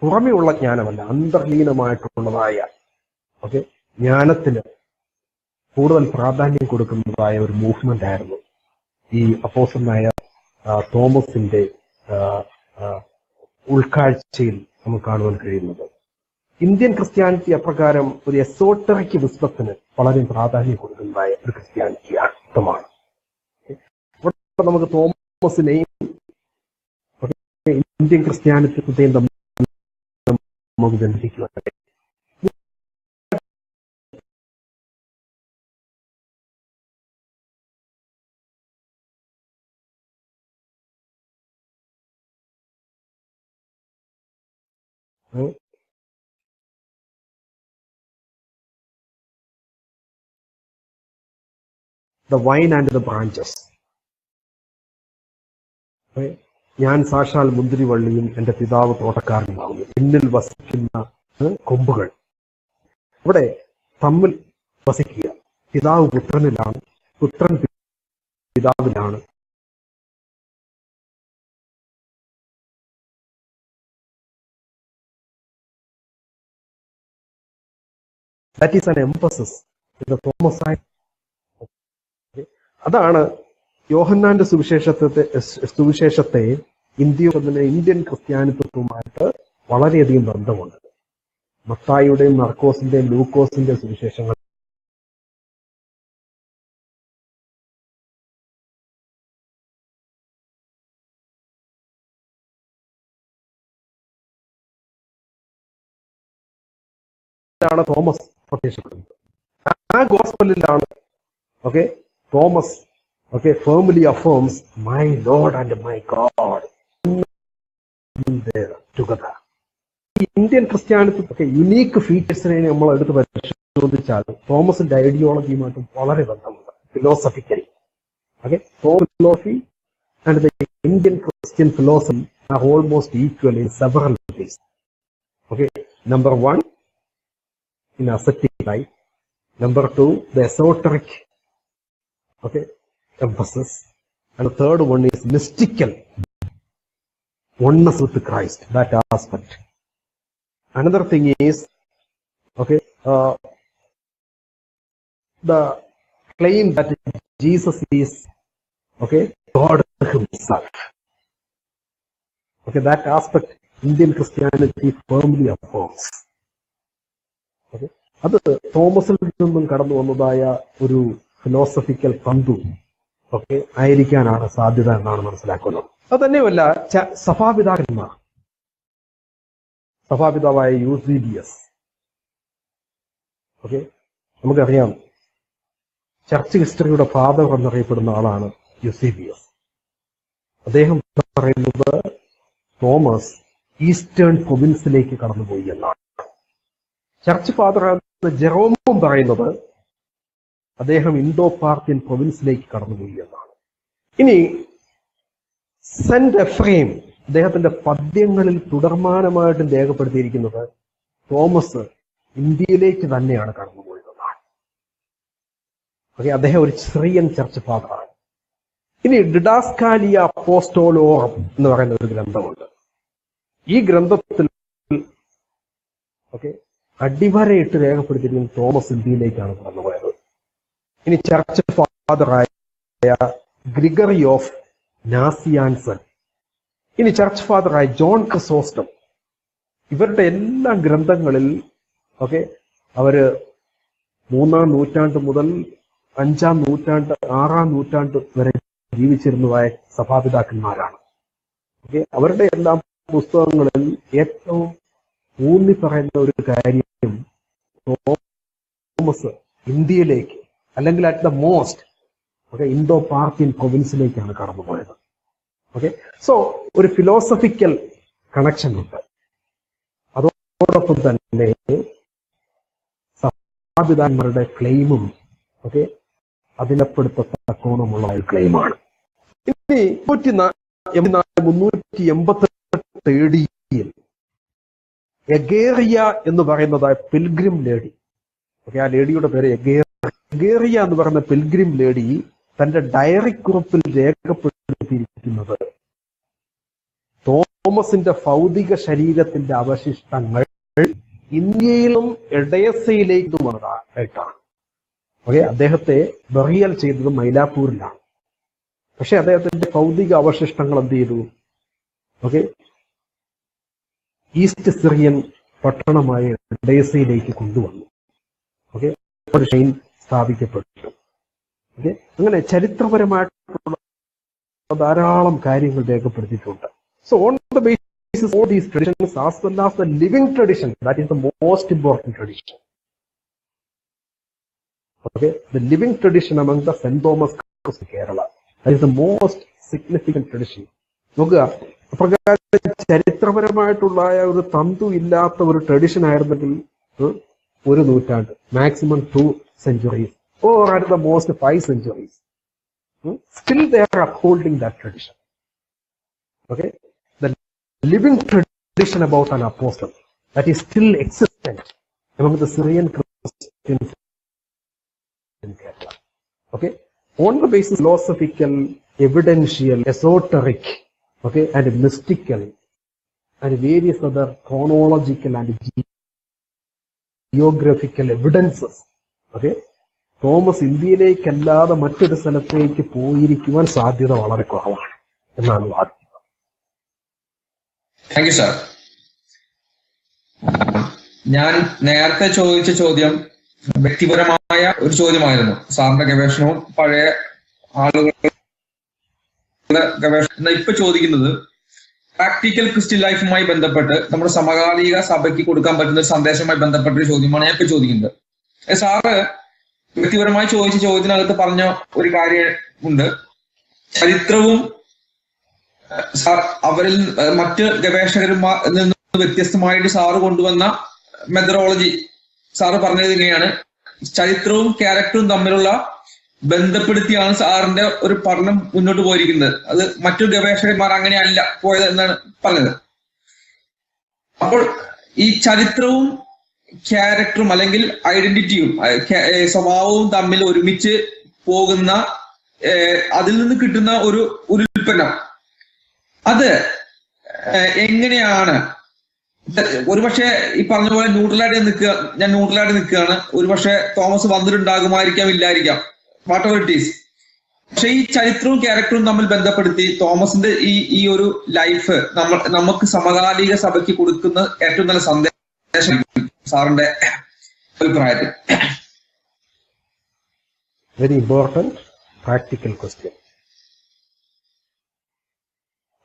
പുറമെയുള്ള ജ്ഞാനമല്ല, അന്തർലീനമായിട്ടുള്ളതായ ഓക്കെ ജ്ഞാനത്തിന് കൂടുതൽ പ്രാധാന്യം കൊടുക്കുന്നതായ ഒരു മൂവ്മെന്റ് ആയിരുന്നു ഈ അപ്പോസ്തലനായ തോമസിന്റെ ഉൾക്കാഴ്ചയിൽ നമുക്ക് കാണുവാൻ കഴിയുന്നത്. ഇന്ത്യൻ ക്രിസ്ത്യാനിറ്റി അപ്രകാരം ഒരു എസോട്ടറിക് വിസ്ഡത്തിന് വളരെ പ്രാധാന്യം കൊടുക്കുന്നതായ ഒരു ക്രിസ്ത്യാനിറ്റിയാണ്. നമുക്ക് തോമസിനെയും ഇന്ത്യൻ ക്രിസ്ത്യാനിത്വത്തെയും നമുക്ക് ബന്ധിക്കുവാൻ കഴിയും. The vine and the branches. ഞാൻ സാക്ഷാൽ മുന്തിരിവള്ളിയും എന്റെ പിതാവ് തോട്ടക്കാരനുമാകുന്നു, എന്നിൽ വസിക്കുന്ന കൊമ്പുകൾ. ഇവിടെ തമ്മിൽ വസിക്കുക, പിതാവ് പുത്രനിലാണ്, പുത്രൻ പിതാവിലാണ്. That is an emphasis in the Thomasite. അതാണ് യോഹന്നാന്റെ സുവിശേഷത്തെ ഇന്ത്യൻ ക്രിസ്ത്യാനിത്വവുമായിട്ട് വളരെയധികം ബന്ധമുണ്ട്. മത്തായിയുടെയും മർക്കോസിന്റെയും ലൂക്കോസിന്റെയും സുവിശേഷങ്ങൾ തോമസ് പ്രത്യക്ഷപ്പെടുന്നത്. ആ ഗോസ്പലിലാണ് okay Thomas okay firmly affirms my Lord and my God there together. ഈ ഇന്ത്യൻ ക്രിസ്ത്യാനിത്വത്തെ യുണീക്ക് ഫീച്ചേഴ്സിനെ നമ്മൾ എടുത്ത് പരിശോധിച്ചാൽ തോമസിന്റെ ഐഡിയോളജിയുമായിട്ട് വളരെ ബന്ധമുണ്ട്. Philosophically okay philosophy and the Indian Christian philosophy are almost equal in several ways. Okay, number one in ascetic life, Number 2, the esoteric, okay, emphasis. And the third one is mystical, oneness with Christ, that aspect. Another thing is, okay, the claim that Jesus is, okay, God himself. Okay, that aspect Indian Christianity firmly affirms. Okay, അത് തോമസിൽ നിന്നും കടന്നു വന്നതായ ഒരു philosophical തന്തു ഒക്കെ ആയിരിക്കാനാണ് സാധ്യത എന്നാണ് മനസ്സിലാക്കുന്നത്. അത് തന്നെയുമല്ല, സഭാപിതാവായ യൂസീബിയസ്, ഓക്കെ, നമുക്കറിയാം ചർച്ച് ഹിസ്റ്ററിയുടെ ഫാദർ എന്നറിയപ്പെടുന്ന ആളാണ് യൂസീബിയസ്. അദ്ദേഹം പറയുന്നത് തോമസ് ഈസ്റ്റേൺ പ്രൊവിൻസിലേക്ക് കടന്നുപോയി എന്നാണ്. ചർച്ച് ഫാദർ ജെറോമും പറയുന്നത് അദ്ദേഹം ഇൻഡോ പാർത്തിയൻ പ്രൊവിൻസിലേക്ക് കടന്നുപോയി എന്നാണ്. ഇനി സെന്റ് എഫ്രൈം അദ്ദേഹത്തിന്റെ പദ്യങ്ങളിൽ തുടർമാനമായിട്ടും രേഖപ്പെടുത്തിയിരിക്കുന്നത് തോമസ് ഇന്ത്യയിലേക്ക് തന്നെയാണ് കടന്നുപോയതെന്നാണ്. ഓക്കെ, അദ്ദേഹം ഒരു സിറിയൻ ചർച്ച് ഫാദറാണ്. ഇനി ഡിഡാസ്കാലിയ അപ്പോസ്റ്റോലോറം എന്ന് പറയുന്ന ഒരു ഗ്രന്ഥമുണ്ട്. ഈ ഗ്രന്ഥത്തിൽ ഓക്കെ അടിവരയിട്ട് രേഖപ്പെടുത്തിയിരിക്കുന്ന തോമസ് ഇന്ത്യയിലേക്കാണ് കടന്നുപോയത്. ഇനി ചർച്ച് ഫാദറായ ഗ്രിഗറി ഓഫ് നാസിയാൻസൺ, ഇനി ചർച്ച് ഫാദറായ ജോൺ ക്രിസോസ്റ്റം, ഇവരുടെ എല്ലാ ഗ്രന്ഥങ്ങളിൽ ഓക്കെ അവര് 3-ാം നൂറ്റാണ്ട് മുതൽ 5-ാം നൂറ്റാണ്ട് 6-ാം നൂറ്റാണ്ട് വരെ ജീവിച്ചിരുന്നതായ സഭാപിതാക്കന്മാരാണ്. ഓക്കെ, അവരുടെ എല്ലാം പുസ്തകങ്ങളിൽ ഏറ്റവും ഊന്നി പറയുന്ന ഒരു കാര്യം തോമസ് ഇന്ത്യയിലേക്ക്, അല്ലെങ്കിൽ at the most okay Indo Parthian പ്രൊവിൻസിലേക്കാണ് കടന്നുപോയത്. ഓക്കെ, സോ ഒരു ഫിലോസഫിക്കൽ കണക്ഷൻ ഉണ്ട്. അതോടൊപ്പം തന്നെ സഭാപിതാക്കന്മാരുടെ ക്ലെയിമും ഓക്കെ അതിനപ്പെടുത്തക്കോണമുള്ള ഒരു ക്ലെയിമാണ്. ഇനി 388 AD എഗേറിയ എന്ന് പറയുന്നതായ പിൽഗ്രിം ലേഡി, ഓക്കെ, ആ ലേഡിയുടെ പേര് എഗേറിയ എന്ന് പറയുന്ന പിൽഗ്രിം ലേഡി തന്റെ ഡയറി കുറിപ്പിൽ രേഖപ്പെടുത്തിയിരിക്കുന്നത് തോമസിന്റെ ഭൗതിക ശരീരത്തിന്റെ അവശിഷ്ടങ്ങൾ ഇന്ത്യയിലും എഡയസയിലേക്കുമായിട്ടാണ്. ഓക്കെ, അദ്ദേഹത്തെ ബറിയൽ ചെയ്തത് മൈലാപ്പൂരിലാണ്. പക്ഷെ അദ്ദേഹത്തിന്റെ ഭൗതിക അവശിഷ്ടങ്ങൾ എന്ത് ചെയ്തു? ഓക്കെ, ഈസ്റ്റ് സിറിയൻ പട്ടണമായ എഡയസയിലേക്ക് കൊണ്ടുവന്നു. ഓക്കെ, ഒരു ഷെയിൻ സ്ഥാപിക്കപ്പെട്ടു. ഓക്കെ, അങ്ങനെ ചരിത്രപരമായിട്ടുള്ള ധാരാളം കാര്യങ്ങൾ രേഖപ്പെടുത്തിയിട്ടുണ്ട്. So on the basis of these traditions as well as the living tradition, that is the most important tradition. Okay, the living tradition among the saint Thomas Kerala, that is the most significant tradition. നോക്കുക, അപ്രകാരം ചരിത്രപരമായിട്ടുള്ള ഒരു തന്തു ഇല്ലാത്ത ഒരു tradition ആയിരുന്നെങ്കിൽ 1 നൂറ്റാണ്ട്, maximum 2 centuries, or at the most 5 centuries, still they are upholding that tradition. Okay, the living tradition about an apostle that is still existent among the Syrian Christians in Kerala. Okay, on the basis philosophical, evidential, esoteric, okay, and mystical, and various other chronological and geographical evidences. Okay, Thomas ഇന്ത്യയിലേക്കല്ലാതെ മറ്റൊരു സ്ഥലത്തേക്ക് പോയിരിക്കുവാൻ സാധ്യത വളരെ കുറവാണ് എന്നാണ് വാദിക്കുന്നത്. Thank you sir. ഞാൻ നേരത്തെ ചോദിച്ച ചോദ്യം വ്യക്തിപരമായ ഒരു ചോദ്യമായിരുന്നു. സാറിന്റെ ഗവേഷണവും പഴയ ആളുകളുടെ ഗവേഷണം. ഇപ്പൊ ചോദിക്കുന്നത് പ്രാക്ടിക്കൽ ക്രിസ്ത്യൻ ലൈഫുമായി ബന്ധപ്പെട്ട് നമ്മുടെ സമകാലിക സഭയ്ക്ക് കൊടുക്കാൻ പറ്റുന്ന ഒരു സന്ദേശവുമായി ബന്ധപ്പെട്ട ഒരു ചോദ്യമാണ് ഞാൻ ഇപ്പൊ ചോദിക്കുന്നത്. സാറ് വ്യക്തിപരമായി ചോദിച്ച ചോദ്യത്തിനകത്ത് പറഞ്ഞ ഒരു കാര്യം ഉണ്ട്. ചരിത്രവും അവരിൽ മറ്റ് ഗവേഷകരിൽ നിന്ന് വ്യത്യസ്തമായിട്ട് സാറ് കൊണ്ടുവന്ന മെത്തഡോളജി സാറ് പറഞ്ഞത് ഇങ്ങനെയാണ്: ചരിത്രവും ക്യാരക്ടറും തമ്മിലുള്ള ബന്ധപ്പെടുത്തിയാണ് സാറിന്റെ ഒരു പഠനം മുന്നോട്ട് പോയിരിക്കുന്നത്. അത് മറ്റു ഗവേഷകന്മാർ അങ്ങനെയല്ല പോയത് എന്നാണ് പറഞ്ഞത്. അപ്പോൾ ഈ ചരിത്രവും ക്യാരക്ടറും അല്ലെങ്കിൽ ഐഡന്റിറ്റിയും സ്വഭാവവും തമ്മിൽ ഒരുമിച്ച് പോകുന്ന അതിൽ നിന്ന് കിട്ടുന്ന ഒരു ഉൽപ്പന്നം അത് എങ്ങനെയാണ് ഒരുപക്ഷെ ഈ പറഞ്ഞ പോലെ ഞാൻ ന്യൂട്രലായിട്ട് നിൽക്കുകയാണ്. ഒരുപക്ഷെ തോമസ് വന്നിട്ടുണ്ടാകുമായിരിക്കാം, ഇല്ലായിരിക്കാം, വാട്ട് എവർ ഇറ്റ് ഈസ്. പക്ഷെ ഈ ചരിത്രവും ക്യാരക്ടറും തമ്മിൽ ബന്ധപ്പെടുത്തി തോമസിന്റെ ഈ ഒരു ലൈഫ് നമുക്ക് സമകാലിക സഭയ്ക്ക് കൊടുക്കുന്ന ഏറ്റവും നല്ല സന്ദേശം സാറിന്റെ അഭിപ്രായത്തിൽ. Very important practical question.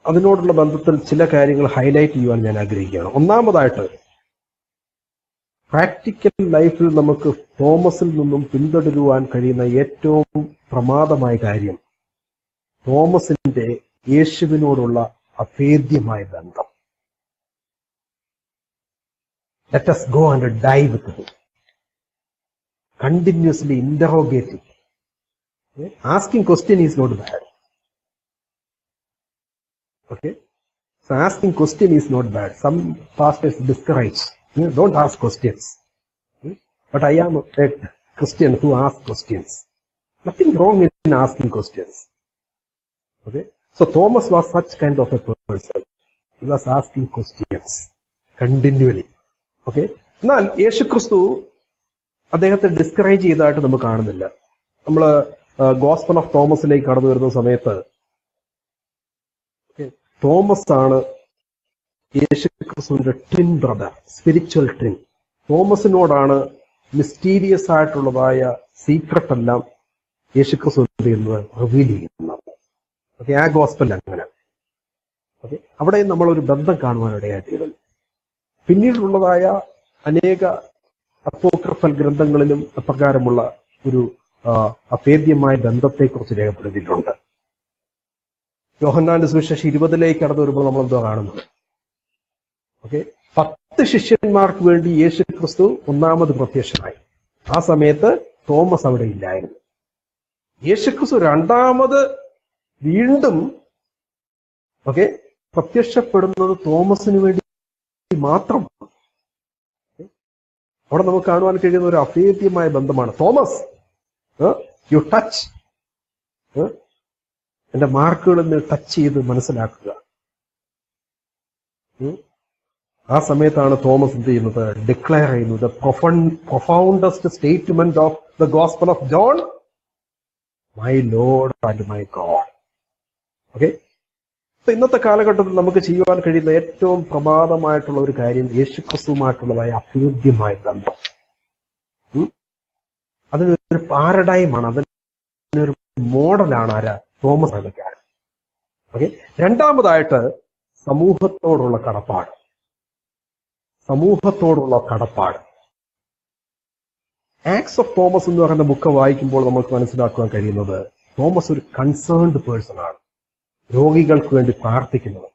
അതിനോടുള്ള ബന്ധത്തിൽ ചില കാര്യങ്ങൾ ഹൈലൈറ്റ് ചെയ്യുവാൻ ഞാൻ ആഗ്രഹിക്കുകയാണ്. ഒന്നാമതായിട്ട്, പ്രാക്ടിക്കൽ ലൈഫിൽ നമുക്ക് തോമസിൽ നിന്നും പിന്തുടരുവാൻ കഴിയുന്ന ഏറ്റവും പ്രമാദമായ കാര്യം തോമസിന്റെ യേശുവിനോടുള്ള അഭേദ്യമായ ബന്ധം. Let us go and die with him. Continuously interrogating. Asking question is not bad. Okay? So asking question is not bad. Some pastors discourage. Don't ask questions. But I am a Christian who asks questions. Nothing wrong in asking questions. Okay? So Thomas was such kind of a person. He was asking questions continually. Okay. എന്നാൽ യേശുക്രിസ്തു അദ്ദേഹത്തെ discourage ചെയ്തതായിട്ട് നമുക്ക് കാണുന്നില്ല. നമ്മൾ gospel of തോമസിലേക്ക് കടന്നു വരുന്ന സമയത്ത് തോമസ് ആണ് യേശുക്രിസ്തുവിന്റെ ട്വിൻ ബ്രദർ, സ്പിരിച്വൽ ട്വിൻ. തോമസിനോടാണ് മിസ്റ്റീരിയസ് ആയിട്ടുള്ളതായ സീക്രട്ട് എല്ലാം യേശുക്രിസ്തു റിവീൽ ചെയ്യുന്നത്. ഓക്കെ, ആ ഗോസ്പൽ അങ്ങനെ. ഓക്കെ, അവിടെ നമ്മളൊരു ബന്ധം കാണുവാനിടയായിട്ട് പിന്നീടുള്ളതായ അനേക അപ്പോക്രിഫൽ ഗ്രന്ഥങ്ങളിലും അപ്രകാരമുള്ള ഒരു അഭേദ്യമായ ബന്ധത്തെക്കുറിച്ച് രേഖപ്പെടുത്തിയിട്ടുണ്ട്. യോഹന്നാന്റെ സുവിശേഷം 20 കടന്നു വരുമ്പോൾ നമ്മൾ എന്തോ കാണുന്നത്? ഓക്കെ, 10 ശിഷ്യന്മാർക്ക് വേണ്ടി യേശു ക്രിസ്തു ഒന്നാമത് പ്രത്യക്ഷനായി. ആ സമയത്ത് തോമസ് അവിടെ ഇല്ലായിരുന്നു. യേശുക്രിസ്തു രണ്ടാമത് വീണ്ടും പ്രത്യക്ഷപ്പെടുന്നത് തോമസിന് വേണ്ടി മാത്രം. അവിടെ നമുക്ക് കാണുവാൻ കഴിയുന്ന ഒരു അഭേദ്യമായ ബന്ധമാണ്. തോമസ്, യു ടച്ച്, എന്റെ മാർക്കുകളിൽ നിന്ന് ടച്ച് ചെയ്ത് മനസ്സിലാക്കുക. ആ സമയത്താണ് തോമസ് എന്ത് ചെയ്യുന്നത്? ഡിക്ലെയർ ചെയ്യുന്നത് profoundest statement of the gospel of John, my Lord and my God. Okay, ഇന്നത്തെ കാലഘട്ടത്തിൽ നമുക്ക് ചെയ്യുവാൻ കഴിയുന്ന ഏറ്റവും പ്രമാദമായിട്ടുള്ള ഒരു കാര്യം യേശുക്രിസ്തുവുമായിട്ടുള്ളതായ അഭേദ്യമായ ബന്ധം. അതിനൊരു പാരഡൈമാണ്, അതിനൊരു മോഡലാണ് ആരാ? തോമസ് ആണ്. ഓക്കെ, രണ്ടാമതായിട്ട് സമൂഹത്തോടുള്ള കടപ്പാട്. സമൂഹത്തോടുള്ള കടപ്പാട്. ആക്ട്സ് ഓഫ് തോമസ് എന്ന് പറയുന്ന ബുക്ക് വായിക്കുമ്പോൾ നമുക്ക് മനസ്സിലാക്കുവാൻ കഴിയുന്നത് തോമസ് ഒരു കൺസേൺഡ് പേഴ്സൺ ആണ്. രോഗികൾക്ക് വേണ്ടി പ്രാർത്ഥിക്കുന്നവൻ,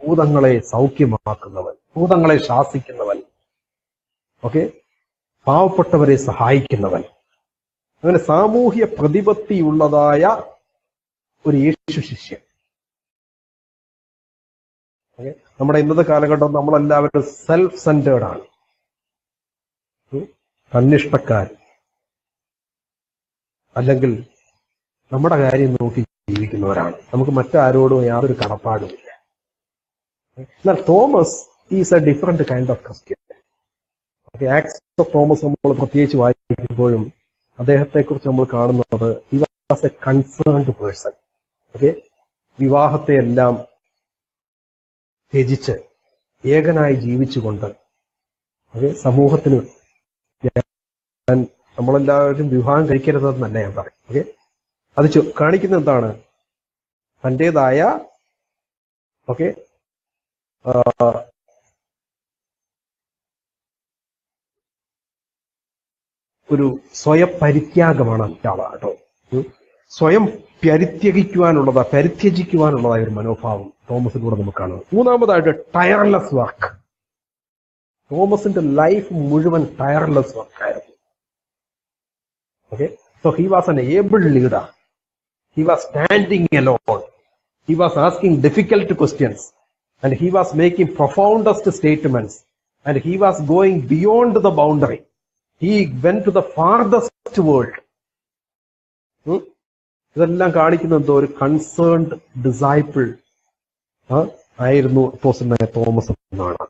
ഭൂതങ്ങളെ സൗഖ്യമാക്കുന്നവൻ, ഭൂതങ്ങളെ ശാസിക്കുന്നവൻ, ഓക്കെ, പാവപ്പെട്ടവരെ സഹായിക്കുന്നവൻ, അങ്ങനെ സാമൂഹ്യ പ്രതിപത്തിയുള്ളതായ ഒരു യേശു ശിഷ്യൻ. ഓക്കെ, നമ്മുടെ ഇന്നത്തെ കാലഘട്ടം നമ്മളെല്ലാവരും സെൽഫ് സെന്റേർഡ് ആണ്, തന്നിഷ്ടക്കാർ, അല്ലെങ്കിൽ നമ്മുടെ കാര്യം നോക്കി ജീവിക്കുന്നവരാണ്. നമുക്ക് മറ്റാരോടും യാതൊരു കടപ്പാടുമില്ല. എന്നാൽ Thomas is a different kind of Christian. Acts of Thomas നമ്മൾ പ്രത്യേകിച്ച് വായിക്കുമ്പോഴും അദ്ദേഹത്തെ കുറിച്ച് നമ്മൾ കാണുന്നത് he was a concerned person. Okay, വിവാഹത്തെ എല്ലാം ത്യജിച്ച് ഏകനായി ജീവിച്ചുകൊണ്ട് സമൂഹത്തിന് നമ്മളെല്ലാവരും വിവാഹം കഴിക്കരുതെന്നല്ല ഞാൻ പറയും. ഓക്കെ, അത് കാണിക്കുന്ന എന്താണ്? തൻ്റെതായ ഒരു സ്വയപരിത്യാഗമാണ് കേട്ടോ. സ്വയം പരിത്യജിക്കുവാനുള്ളതായ ഒരു മനോഭാവം തോമസിലൂടെ നമുക്ക് കാണുന്നത്. മൂന്നാമതായിട്ട് ടയർലെസ് വർക്ക്. തോമസിന്റെ ലൈഫ് മുഴുവൻ tireless വർക്കായിരുന്നു. Okay, so he was an able leader. He was standing alone. He was asking difficult questions and he was making profoundest statements and he was going beyond the boundary. He went to the farthest world. ഇതെല്ലാം കാണിക്കുന്നത് ഒരു concerned disciple ആയിരുന്നു അപ്പോസ്തലനായ Thomas എന്നാണ്.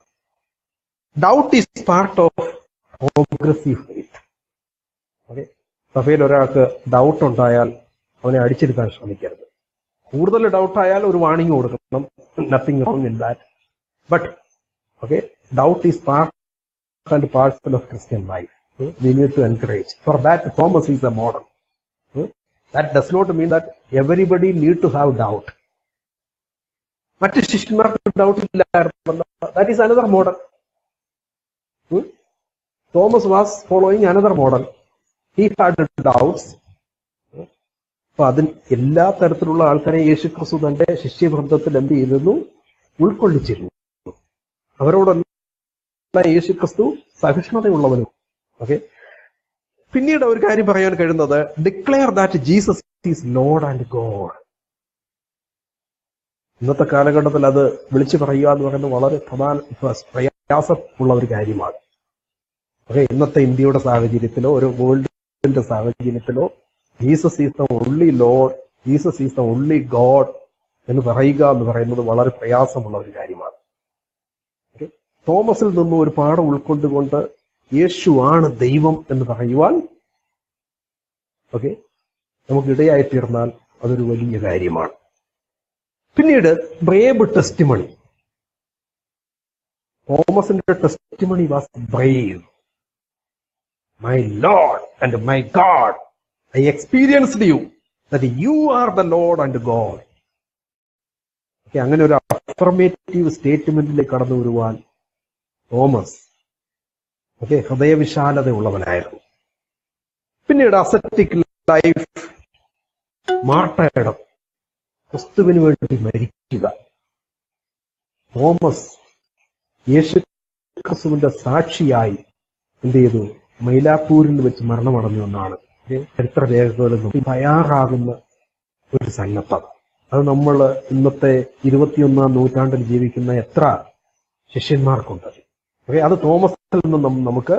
Doubt is part of progressive faith. Okay, സഭയിൽ ഒരാൾക്ക് doubt ഉണ്ടായാൽ അവനെ അടിച്ചെടുക്കാൻ ശ്രമിക്കരുത്. കൂടുതൽ ഡൗട്ട് ആയാൽ ഒരു വാണിംഗ് കൊടുക്കണം. Nothing wrong in that. But okay, doubt is part and parcel of Christian life. We need to encourage. For that, Thomas is a model. That does not mean that everybody need to have doubt. മറ്റ് ശിഷ്യന്മാർക്ക് doubt ഇല്ലായിരുന്നു. That is another model. Thomas was following another model. He had doubts. അപ്പൊ അതിൽ എല്ലാ തരത്തിലുള്ള ആൾക്കാരെ യേശുക്രിസ്തു തന്റെ ശിഷ്യവൃന്ദത്തിൽ എന്ത് ചെയ്തിരുന്നു? ഉൾക്കൊള്ളിച്ചിരുന്നു. അവരോടെല്ലാം യേശുക്രിസ്തു സഹിഷ്ണുതയുള്ളവനും. ഓക്കെ, പിന്നീട് ഒരു കാര്യം പറയാൻ കഴിയുന്നത് declare that Jesus is Lord and God. ഇന്നത്തെ കാലഘട്ടത്തിൽ അത് വിളിച്ചു പറയുക എന്ന് പറയുന്നത് വളരെ പ്രയാസമുള്ള ഒരു കാര്യമാണ്. ഓക്കെ, ഇന്നത്തെ ഇന്ത്യയുടെ സാഹചര്യത്തിലോ ഒരു വേൾഡിന്റെ സാഹചര്യത്തിലോ Jesus is the only Lord, Jesus is the only God എന്ന് പറയുക എന്ന് പറയുന്നത് വളരെ പ്രയാസമുള്ള ഒരു കാര്യമാണ്. ഓക്കെ, തോമസിൽ നിന്നും ഒരു പാഠം ഉൾക്കൊണ്ടുകൊണ്ട് യേശു ആണ് ദൈവം എന്ന് പറയുവാൻ ഓക്കെ നമുക്കിടയായി തീർന്നാൽ അതൊരു വലിയ കാര്യമാണ്. പിന്നീട് ബ്രേവ് ടെസ്റ്റിമണി. തോമസിന്റെ testimony was Brave. My Lord and my God, I experienced you that you are the Lord and God. Okay, അങ്ങനെ ഒരു അഫർമേറ്റീവ് സ്റ്റേറ്റ്മെന്റിലേക്ക് കടന്നു വരുവാൻ തോമസ് ഓക്കെ ഹൃദയവിശാലത ഉള്ളവനായിരുന്നു. പിന്നീട് അസറ്റിക് ലൈഫ്, മാർട്ടയർഡം, ക്രിസ്തുവിന് വേണ്ടി മരിക്കുക. തോമസ് യേശു ക്രിസ്തുവിന്റെ സാക്ഷിയായി എന്ത് ചെയ്തു? മൈലാപ്പൂരിൽ വെച്ച് മരണമടഞ്ഞു എന്നാണ് ചരിത്ര രേഖകളിൽ തയ്യാറാകുന്ന ഒരു സന്നദ്ധത. അത് നമ്മൾ ഇന്നത്തെ 21-ാം നൂറ്റാണ്ടിൽ ജീവിക്കുന്ന എത്ര ശിഷ്യന്മാർക്കുണ്ട്. ഓക്കെ, അത് തോമസിൽ നിന്നും നമുക്ക്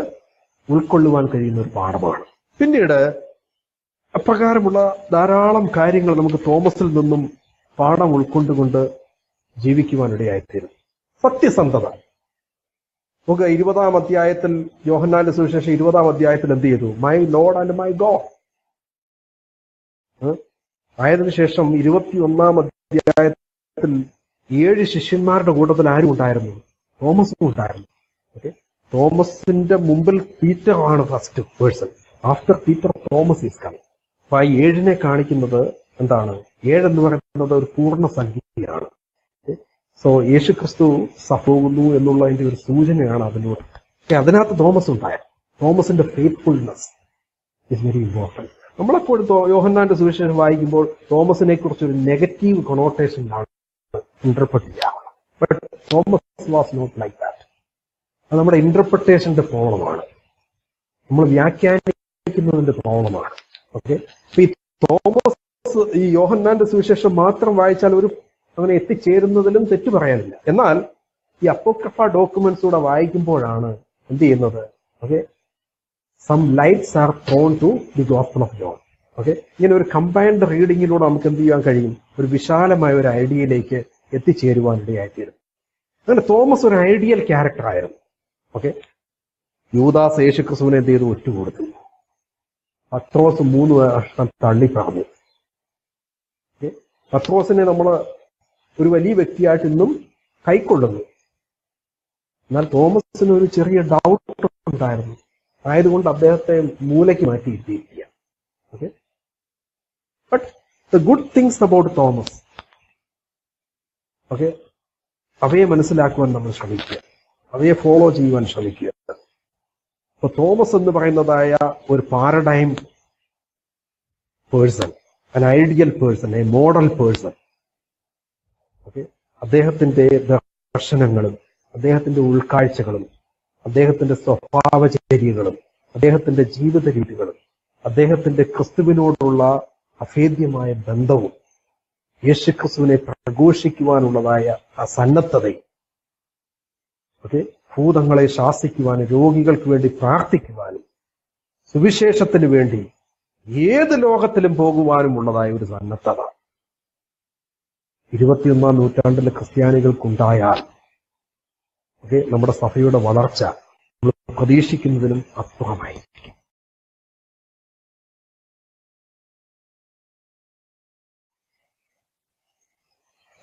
ഉൾക്കൊള്ളുവാൻ കഴിയുന്ന ഒരു പാഠമാണ്. പിന്നീട് അപ്രകാരമുള്ള ധാരാളം കാര്യങ്ങൾ നമുക്ക് തോമസിൽ നിന്നും പാഠം ഉൾക്കൊണ്ടുകൊണ്ട് ജീവിക്കുവാനിടയായിത്തീരും. സത്യസന്ധത. നമുക്ക് 20-ാം അധ്യായത്തിൽ, യോഹന്നാന്റെ സുവിശേഷം 20-ാം അധ്യായത്തിൽ എന്ത് ചെയ്തു? My Lord and my God. ആയതിനു ശേഷം 21-ാം അധ്യായത്തിൽ 7 ശിഷ്യന്മാരുടെ കൂട്ടത്തിൽ ആരും ഉണ്ടായിരുന്നു? തോമസും ഉണ്ടായിരുന്നു. ഓക്കെ, തോമസിന്റെ മുമ്പിൽ പീറ്റർ ആണ് first person. After Peter Thomas is coming. അപ്പൊ ആ 7-നെ കാണിക്കുന്നത് എന്താണ്? 7 എന്ന് പറയുന്നത് ഒരു പൂർണ്ണ സംഖ്യയാണ്. സോ യേശു ക്രിസ്തു പോകുന്നു എന്നുള്ളതിന്റെ ഒരു സൂചനയാണ് അതിലൂടെ. അതിനകത്ത് തോമസ് ഉണ്ടായത്. തോമസിന്റെ ഫെയ്ത്ത്ഫുൾനെസ് ഇസ് വെരി ഇമ്പോർട്ടൻറ്റ്. നമ്മളെപ്പോഴും യോഹന്നാന്റെ സുവിശേഷം വായിക്കുമ്പോൾ തോമസിനെ കുറിച്ച് ഒരു നെഗറ്റീവ് കൊണോട്ടേഷനിലാണ് ഇന്റർപ്രറ്റ് ചെയ്യുക. But Thomas was not like that. അത് നമ്മുടെ ഇന്റർപ്രിട്ടേഷന്റെ പ്രോബ്ലമാണ്, നമ്മൾ വ്യാഖ്യാനിക്കുന്നതിന്റെ പ്രോബ്ലമാണ്. ഓക്കെ, ഈ തോമസ് ഈ യോഹന്നാന്റെ സുവിശേഷം മാത്രം വായിച്ചാൽ ഒരു അങ്ങനെ എത്തിച്ചേരുന്നതിലും തെറ്റ് പറയാനില്ല. എന്നാൽ ഈ അപ്പോക്രിഫ ഡോക്യുമെന്റ്സ് കൂടെ വായിക്കുമ്പോഴാണ് എന്ത് ചെയ്യുന്നത്? Okay, some lights are thrown to the gospel of John. Okay, ഇങ്ങനെ ഒരു കമ്പൈൻഡ് റീഡിങ്ങിലൂടെ നമുക്ക് എന്ത് ചെയ്യാൻ കഴിയും? ഒരു വിശാലമായ ഒരു ഐഡിയയിലേക്ക് എത്തിച്ചേരുവാനിടയായിത്തീരും. അങ്ങനെ തോമസ് ഒരു ഐഡിയൽ ക്യാരക്ടർ ആയിരുന്നു. ഓക്കെ, യൂദാസ് യേശു ക്രിസ്തുവിനെ എന്ത് ചെയ്തു? ഒറ്റുകൊടുത്തു. പത്രോസ് 3 വർഷം തള്ളി പറഞ്ഞു. പത്രോസിനെ നമ്മൾ ഒരു വലിയ വ്യക്തിയായിട്ട് ഇന്നും കൈക്കൊള്ളുന്നു. എന്നാൽ തോമസിന് ഒരു ചെറിയ ഡൗട്ട് ഉണ്ടായിരുന്നു. ആയതുകൊണ്ട് അദ്ദേഹത്തെ മൂലയ്ക്ക് മാറ്റിയിരിക്കുക. Okay, but the good things about Thomas, okay, അവയെ മനസ്സിലാക്കുവാൻ നമ്മൾ ശ്രമിക്കുക, അവയെ ഫോളോ ചെയ്യുവാൻ ശ്രമിക്കുക. അപ്പൊ തോമസ് എന്ന് പറയുന്നതായ ഒരു paradigm person, an ideal person, A model person. Okay, അദ്ദേഹത്തിന്റെ ദർശനങ്ങളും അദ്ദേഹത്തിന്റെ ഉൾക്കാഴ്ചകളും അദ്ദേഹത്തിന്റെ സ്വഭാവചര്യകളും അദ്ദേഹത്തിന്റെ ജീവിത രീതികളും അദ്ദേഹത്തിന്റെ ക്രിസ്തുവിനോടുള്ള അഭേദ്യമായ ബന്ധവും യേശുക്രിസ്തുവിനെ പ്രഘോഷിക്കുവാനുള്ളതായ ആ സന്നദ്ധതയും, ഓക്കെ, ഭൂതങ്ങളെ ശാസിക്കുവാനും രോഗികൾക്ക് വേണ്ടി പ്രാർത്ഥിക്കുവാനും സുവിശേഷത്തിന് വേണ്ടി ഏത് ലോകത്തിലും പോകുവാനുമുള്ളതായ ഒരു സന്നദ്ധത 21-ാം നൂറ്റാണ്ടിലെ ക്രിസ്ത്യാനികൾക്കുണ്ടായാൽ നമ്മുടെ സഭയുടെ വളർച്ച നമ്മൾ പ്രതീക്ഷിക്കുന്നതിനും അപ്പുറമായിരിക്കും.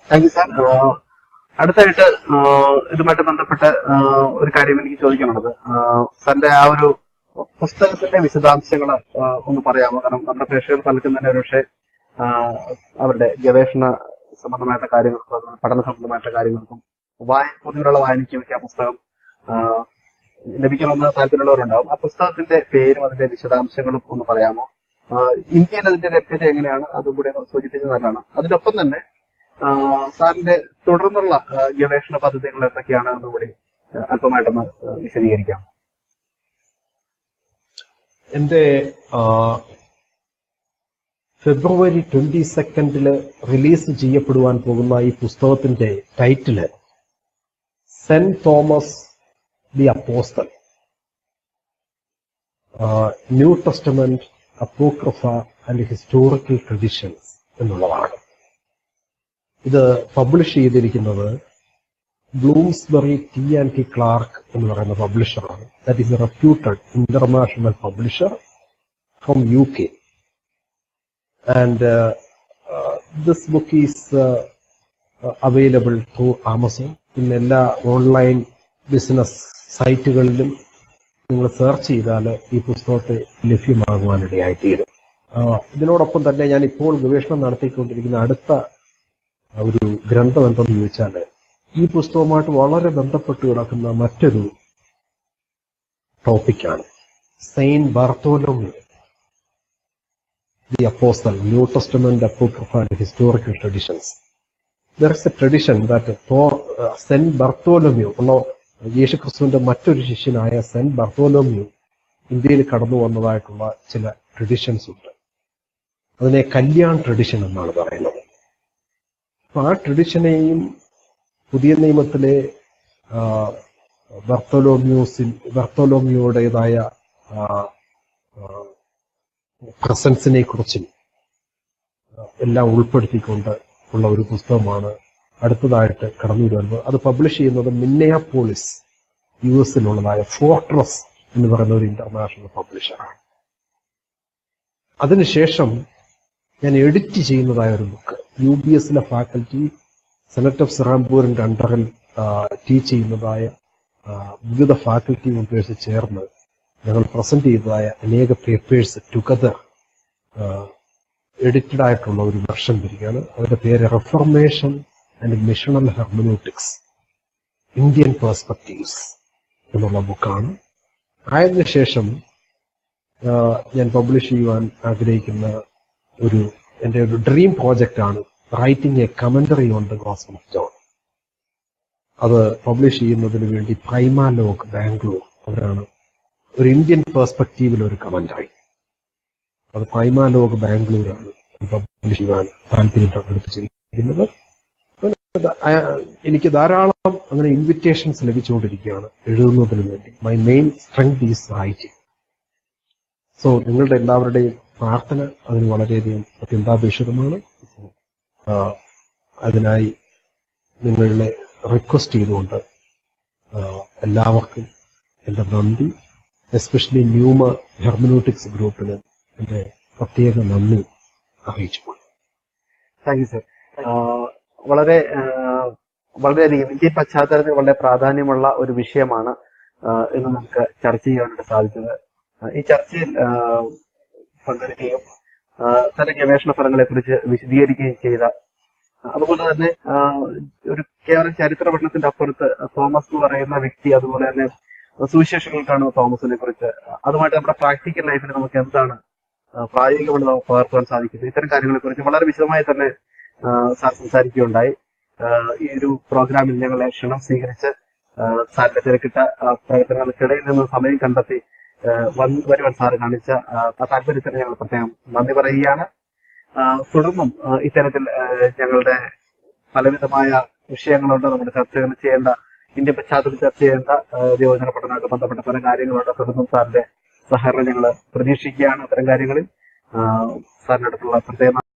Thank you sir. അടുത്തായിട്ട് ഇതുമായിട്ട് ബന്ധപ്പെട്ട് ഒരു കാര്യം എനിക്ക് ചോദിക്കാനുള്ളത്, സാറിന്റെ ആ ഒരു പുസ്തകത്തിന്റെ വിശദാംശങ്ങൾ ഒന്ന് പറയാമോ? കാരണം നമ്മുടെ പ്രേക്ഷകർ പലർക്കും തന്നെ ഒരുപക്ഷെ അവരുടെ ഗവേഷണ സംബന്ധമായിട്ടുള്ള കാര്യങ്ങൾക്കും പഠന സംബന്ധമായിട്ടുള്ള കാര്യങ്ങൾക്കും പൊതുവിലുള്ള വായനയ്ക്കും ഒക്കെ ആ പുസ്തകം ലഭിക്കണമെന്ന് താല്പര്യമുള്ളവരുണ്ടാവും. ആ പുസ്തകത്തിന്റെ പേരും അതിന്റെ വിശദാംശങ്ങളും ഒന്ന് പറയാമോ? ഇന്ത്യയിൽ അതിന്റെ ലഭ്യത എങ്ങനെയാണ്, അതും കൂടെ സൂചിപ്പിച്ചത് നല്ലതാണ്. അതിനൊപ്പം തന്നെ സാറിന്റെ തുടർന്നുള്ള ഗവേഷണ പദ്ധതികൾ എന്തൊക്കെയാണ് എന്നുകൂടി അല്പമായിട്ടൊന്ന് വിശദീകരിക്കാം. എന്റെ ഫെബ്രുവരി 22 റിലീസ് ചെയ്യപ്പെടുവാൻ പോകുന്ന ഈ പുസ്തകത്തിന്റെ title Saint Thomas the apostle, New Testament, apocrypha and historical traditions എന്നുള്ളതാണ്. ഇത് പബ്ലിഷ് ചെയ്തിരിക്കുന്നത് ബ്ലൂംസ്ബറി T&T ക്ലാർക്ക് എന്ന് പറയുന്ന പബ്ലിഷറാണ്. That is a reputed international publisher from UK. And this book is available through Amazon. പിന്നെ എല്ലാ ഓൺലൈൻ ബിസിനസ് സൈറ്റുകളിലും നിങ്ങൾ search ചെയ്താൽ ഈ പുസ്തകത്തെ ലഭ്യമാകുവാനിടയായിത്തീരും. ഇതിനോടൊപ്പം തന്നെ ഞാൻ ഇപ്പോൾ ഗവേഷണം നടത്തിക്കൊണ്ടിരിക്കുന്ന അടുത്ത ഒരു ഗ്രന്ഥം എന്തെന്ന് ചോദിച്ചാൽ, ഈ പുസ്തകവുമായിട്ട് വളരെ ബന്ധപ്പെട്ട് കിടക്കുന്ന മറ്റൊരു ടോപ്പിക്കാണ് Saint Bartholomew the apostle, New Testament, apocrypha and historical traditions. There is a tradition that for Saint Bartholomew ഉള്ള യേശുക്രിസ്തുവിന്റെ മറ്റൊരു ശിഷ്യനായ സെന്റ് ബർത്തോലോമ്യൂ ഇന്ത്യയിൽ കടന്നു വന്നതായിട്ടുള്ള ചില ട്രഡിഷൻസ് ഉണ്ട്. അതിനെ കല്യാൺ ട്രഡിഷൻ എന്നാണ് പറയുന്നത്. അപ്പൊ ആ ട്രഡിഷനെയും പുതിയ നിയമത്തിലെ ബർത്തോലോമ്യൂയുടേതായ പ്രസൻസിനെ കുറിച്ചും എല്ലാം ഉൾപ്പെടുത്തിക്കൊണ്ട് ഉള്ള ഒരു പുസ്തകമാണ് അടുത്തതായിട്ട് കടന്നു വരുന്നത്. അത് പബ്ലിഷ് ചെയ്യുന്നത് മിന്നയാപോളിസ് US-ലുള്ളതായ ഫോർട്രസ് എന്ന് പറയുന്ന ഒരു ഇന്റർനാഷണൽ പബ്ലിഷറാണ്. അതിനുശേഷം ഞാൻ എഡിറ്റ് ചെയ്യുന്നതായ ഒരു ബുക്ക് UBS-ലെ ഫാക്കൽറ്റി സെനറ്റ് ഓഫ് സിറാംപൂരിന്റെ അണ്ടറിൽ ടീച്ച് ചെയ്യുന്നതായ വിവിധ ഫാക്കൽറ്റി മെമ്പേഴ്സ് ചേർന്ന് ഞങ്ങൾ പ്രസന്റ് ചെയ്തതായ അനേക പേപ്പേഴ്സ് ടുഗദർ എഡിറ്റഡ് ആയിട്ടുള്ള ഒരു വെർഷൻ വരികയാണ്. അതിന്റെ പേര് റിഫർമേഷൻ ആൻഡ് മിഷണൽ ഹെർമനൂട്ടിക്സ് ഇന്ത്യൻ പെർസ്പെക്റ്റീവ്സ് എന്നുള്ള ബുക്കാണ്. അതിനുശേഷം ഞാൻ പബ്ലിഷ് ചെയ്യുവാൻ ആഗ്രഹിക്കുന്ന എന്റെ ഒരു ഡ്രീം പ്രോജക്റ്റ് ആണ് writing A commentary on the gospel of John. അത് പബ്ലിഷ് ചെയ്യുന്നതിന് വേണ്ടി പ്രൈമാലോഗ് ബാംഗ്ലൂർ അവരാണ് ഒരു ഇന്ത്യൻ പെർസ്പെക്റ്റീവിൽ ഒരു കമന്ററി, അത് പ്രൈമാലോഗ് ബാംഗ്ലൂരാണ് പബ്ലിഷ് ചെയ്യാൻ താല്പര്യം പ്രകടിപ്പിച്ചിരിക്കുന്നത്. എനിക്ക് ധാരാളം അങ്ങനെ ഇൻവിറ്റേഷൻസ് ലഭിച്ചുകൊണ്ടിരിക്കുകയാണ് എഴുതുന്നതിന് വേണ്ടി. My main strength is writing. So നിങ്ങളുടെ എല്ലാവരുടെയും പ്രാർത്ഥന അതിന് വളരെയധികം അത്യന്താപേക്ഷിതമാണ്. അതിനായി നിങ്ങളെ റിക്വസ്റ്റ് ചെയ്തുകൊണ്ട് എല്ലാവർക്കും എൻ്റെ നന്ദി, എസ്പെഷ്യലി ന്യൂമ ഹെർമനൂട്ടിക്സ് ഗ്രൂപ്പിന് എൻ്റെ പ്രത്യേക നന്ദി അറിയിച്ചു. Thank you sir. വളരെയധികം ഇന്ത്യൻ പശ്ചാത്തലത്തിൽ വളരെ പ്രാധാന്യമുള്ള ഒരു വിഷയമാണ് ഇന്ന് നമുക്ക് ചർച്ച ചെയ്യാനായിട്ട് സാധിച്ചത്. ഈ ചർച്ചയിൽ പങ്കെടുക്കുകയും തന്റെ ഗവേഷണ ഫലങ്ങളെ കുറിച്ച് വിശദീകരിക്കുകയും ചെയ്ത, അതുപോലെ തന്നെ ഒരു കേവലം ചരിത്ര പഠനത്തിന്റെ അപ്പുറത്ത് തോമസ് എന്ന് പറയുന്ന വ്യക്തി, അതുപോലെ തന്നെ സുവിശേഷങ്ങൾക്കാണ് തോമസിനെ കുറിച്ച്, അതുമായിട്ട് നമ്മുടെ പ്രാക്ടിക്കൽ ലൈഫിൽ നമുക്ക് എന്താണ് പ്രായോഗികമായി നമുക്ക് പകർത്താൻ സാധിക്കുന്നത്, ഇത്തരം കാര്യങ്ങളെ കുറിച്ച് വളരെ വിശദമായി തന്നെ സാർ സംസാരിക്കുകയുണ്ടായി. ഈ ഒരു പ്രോഗ്രാമിൽ ഞങ്ങളെ ക്ഷണം സ്വീകരിച്ച് സാറിന്റെ തിരക്കിട്ട പ്രവർത്തനങ്ങൾക്കിടയിൽ നിന്ന് സമയം കണ്ടെത്തി വരുവാൻ സാറ് കാണിച്ച താല്പര്യത്തിന് ഞങ്ങൾ പ്രത്യേകം നന്ദി പറയുകയാണ്. തുടർന്നും ഇത്തരത്തിൽ ഞങ്ങളുടെ പലവിധമായ വിഷയങ്ങളുണ്ട്, നമ്മുടെ ചർച്ചകൾ ചെയ്യേണ്ട ഇന്ത്യൻ പശ്ചാത്തലത്തിൽ ചർച്ച ചെയ്യേണ്ട യുവജന പഠനമായിട്ട് ബന്ധപ്പെട്ട പല കാര്യങ്ങളുണ്ട്. തുടർന്നും സാറിന്റെ സഹകരണം ഞങ്ങൾ പ്രതീക്ഷിക്കുകയാണ് അത്തരം കാര്യങ്ങളിൽ. സാറിനടുത്തുള്ള പ്രത്യേക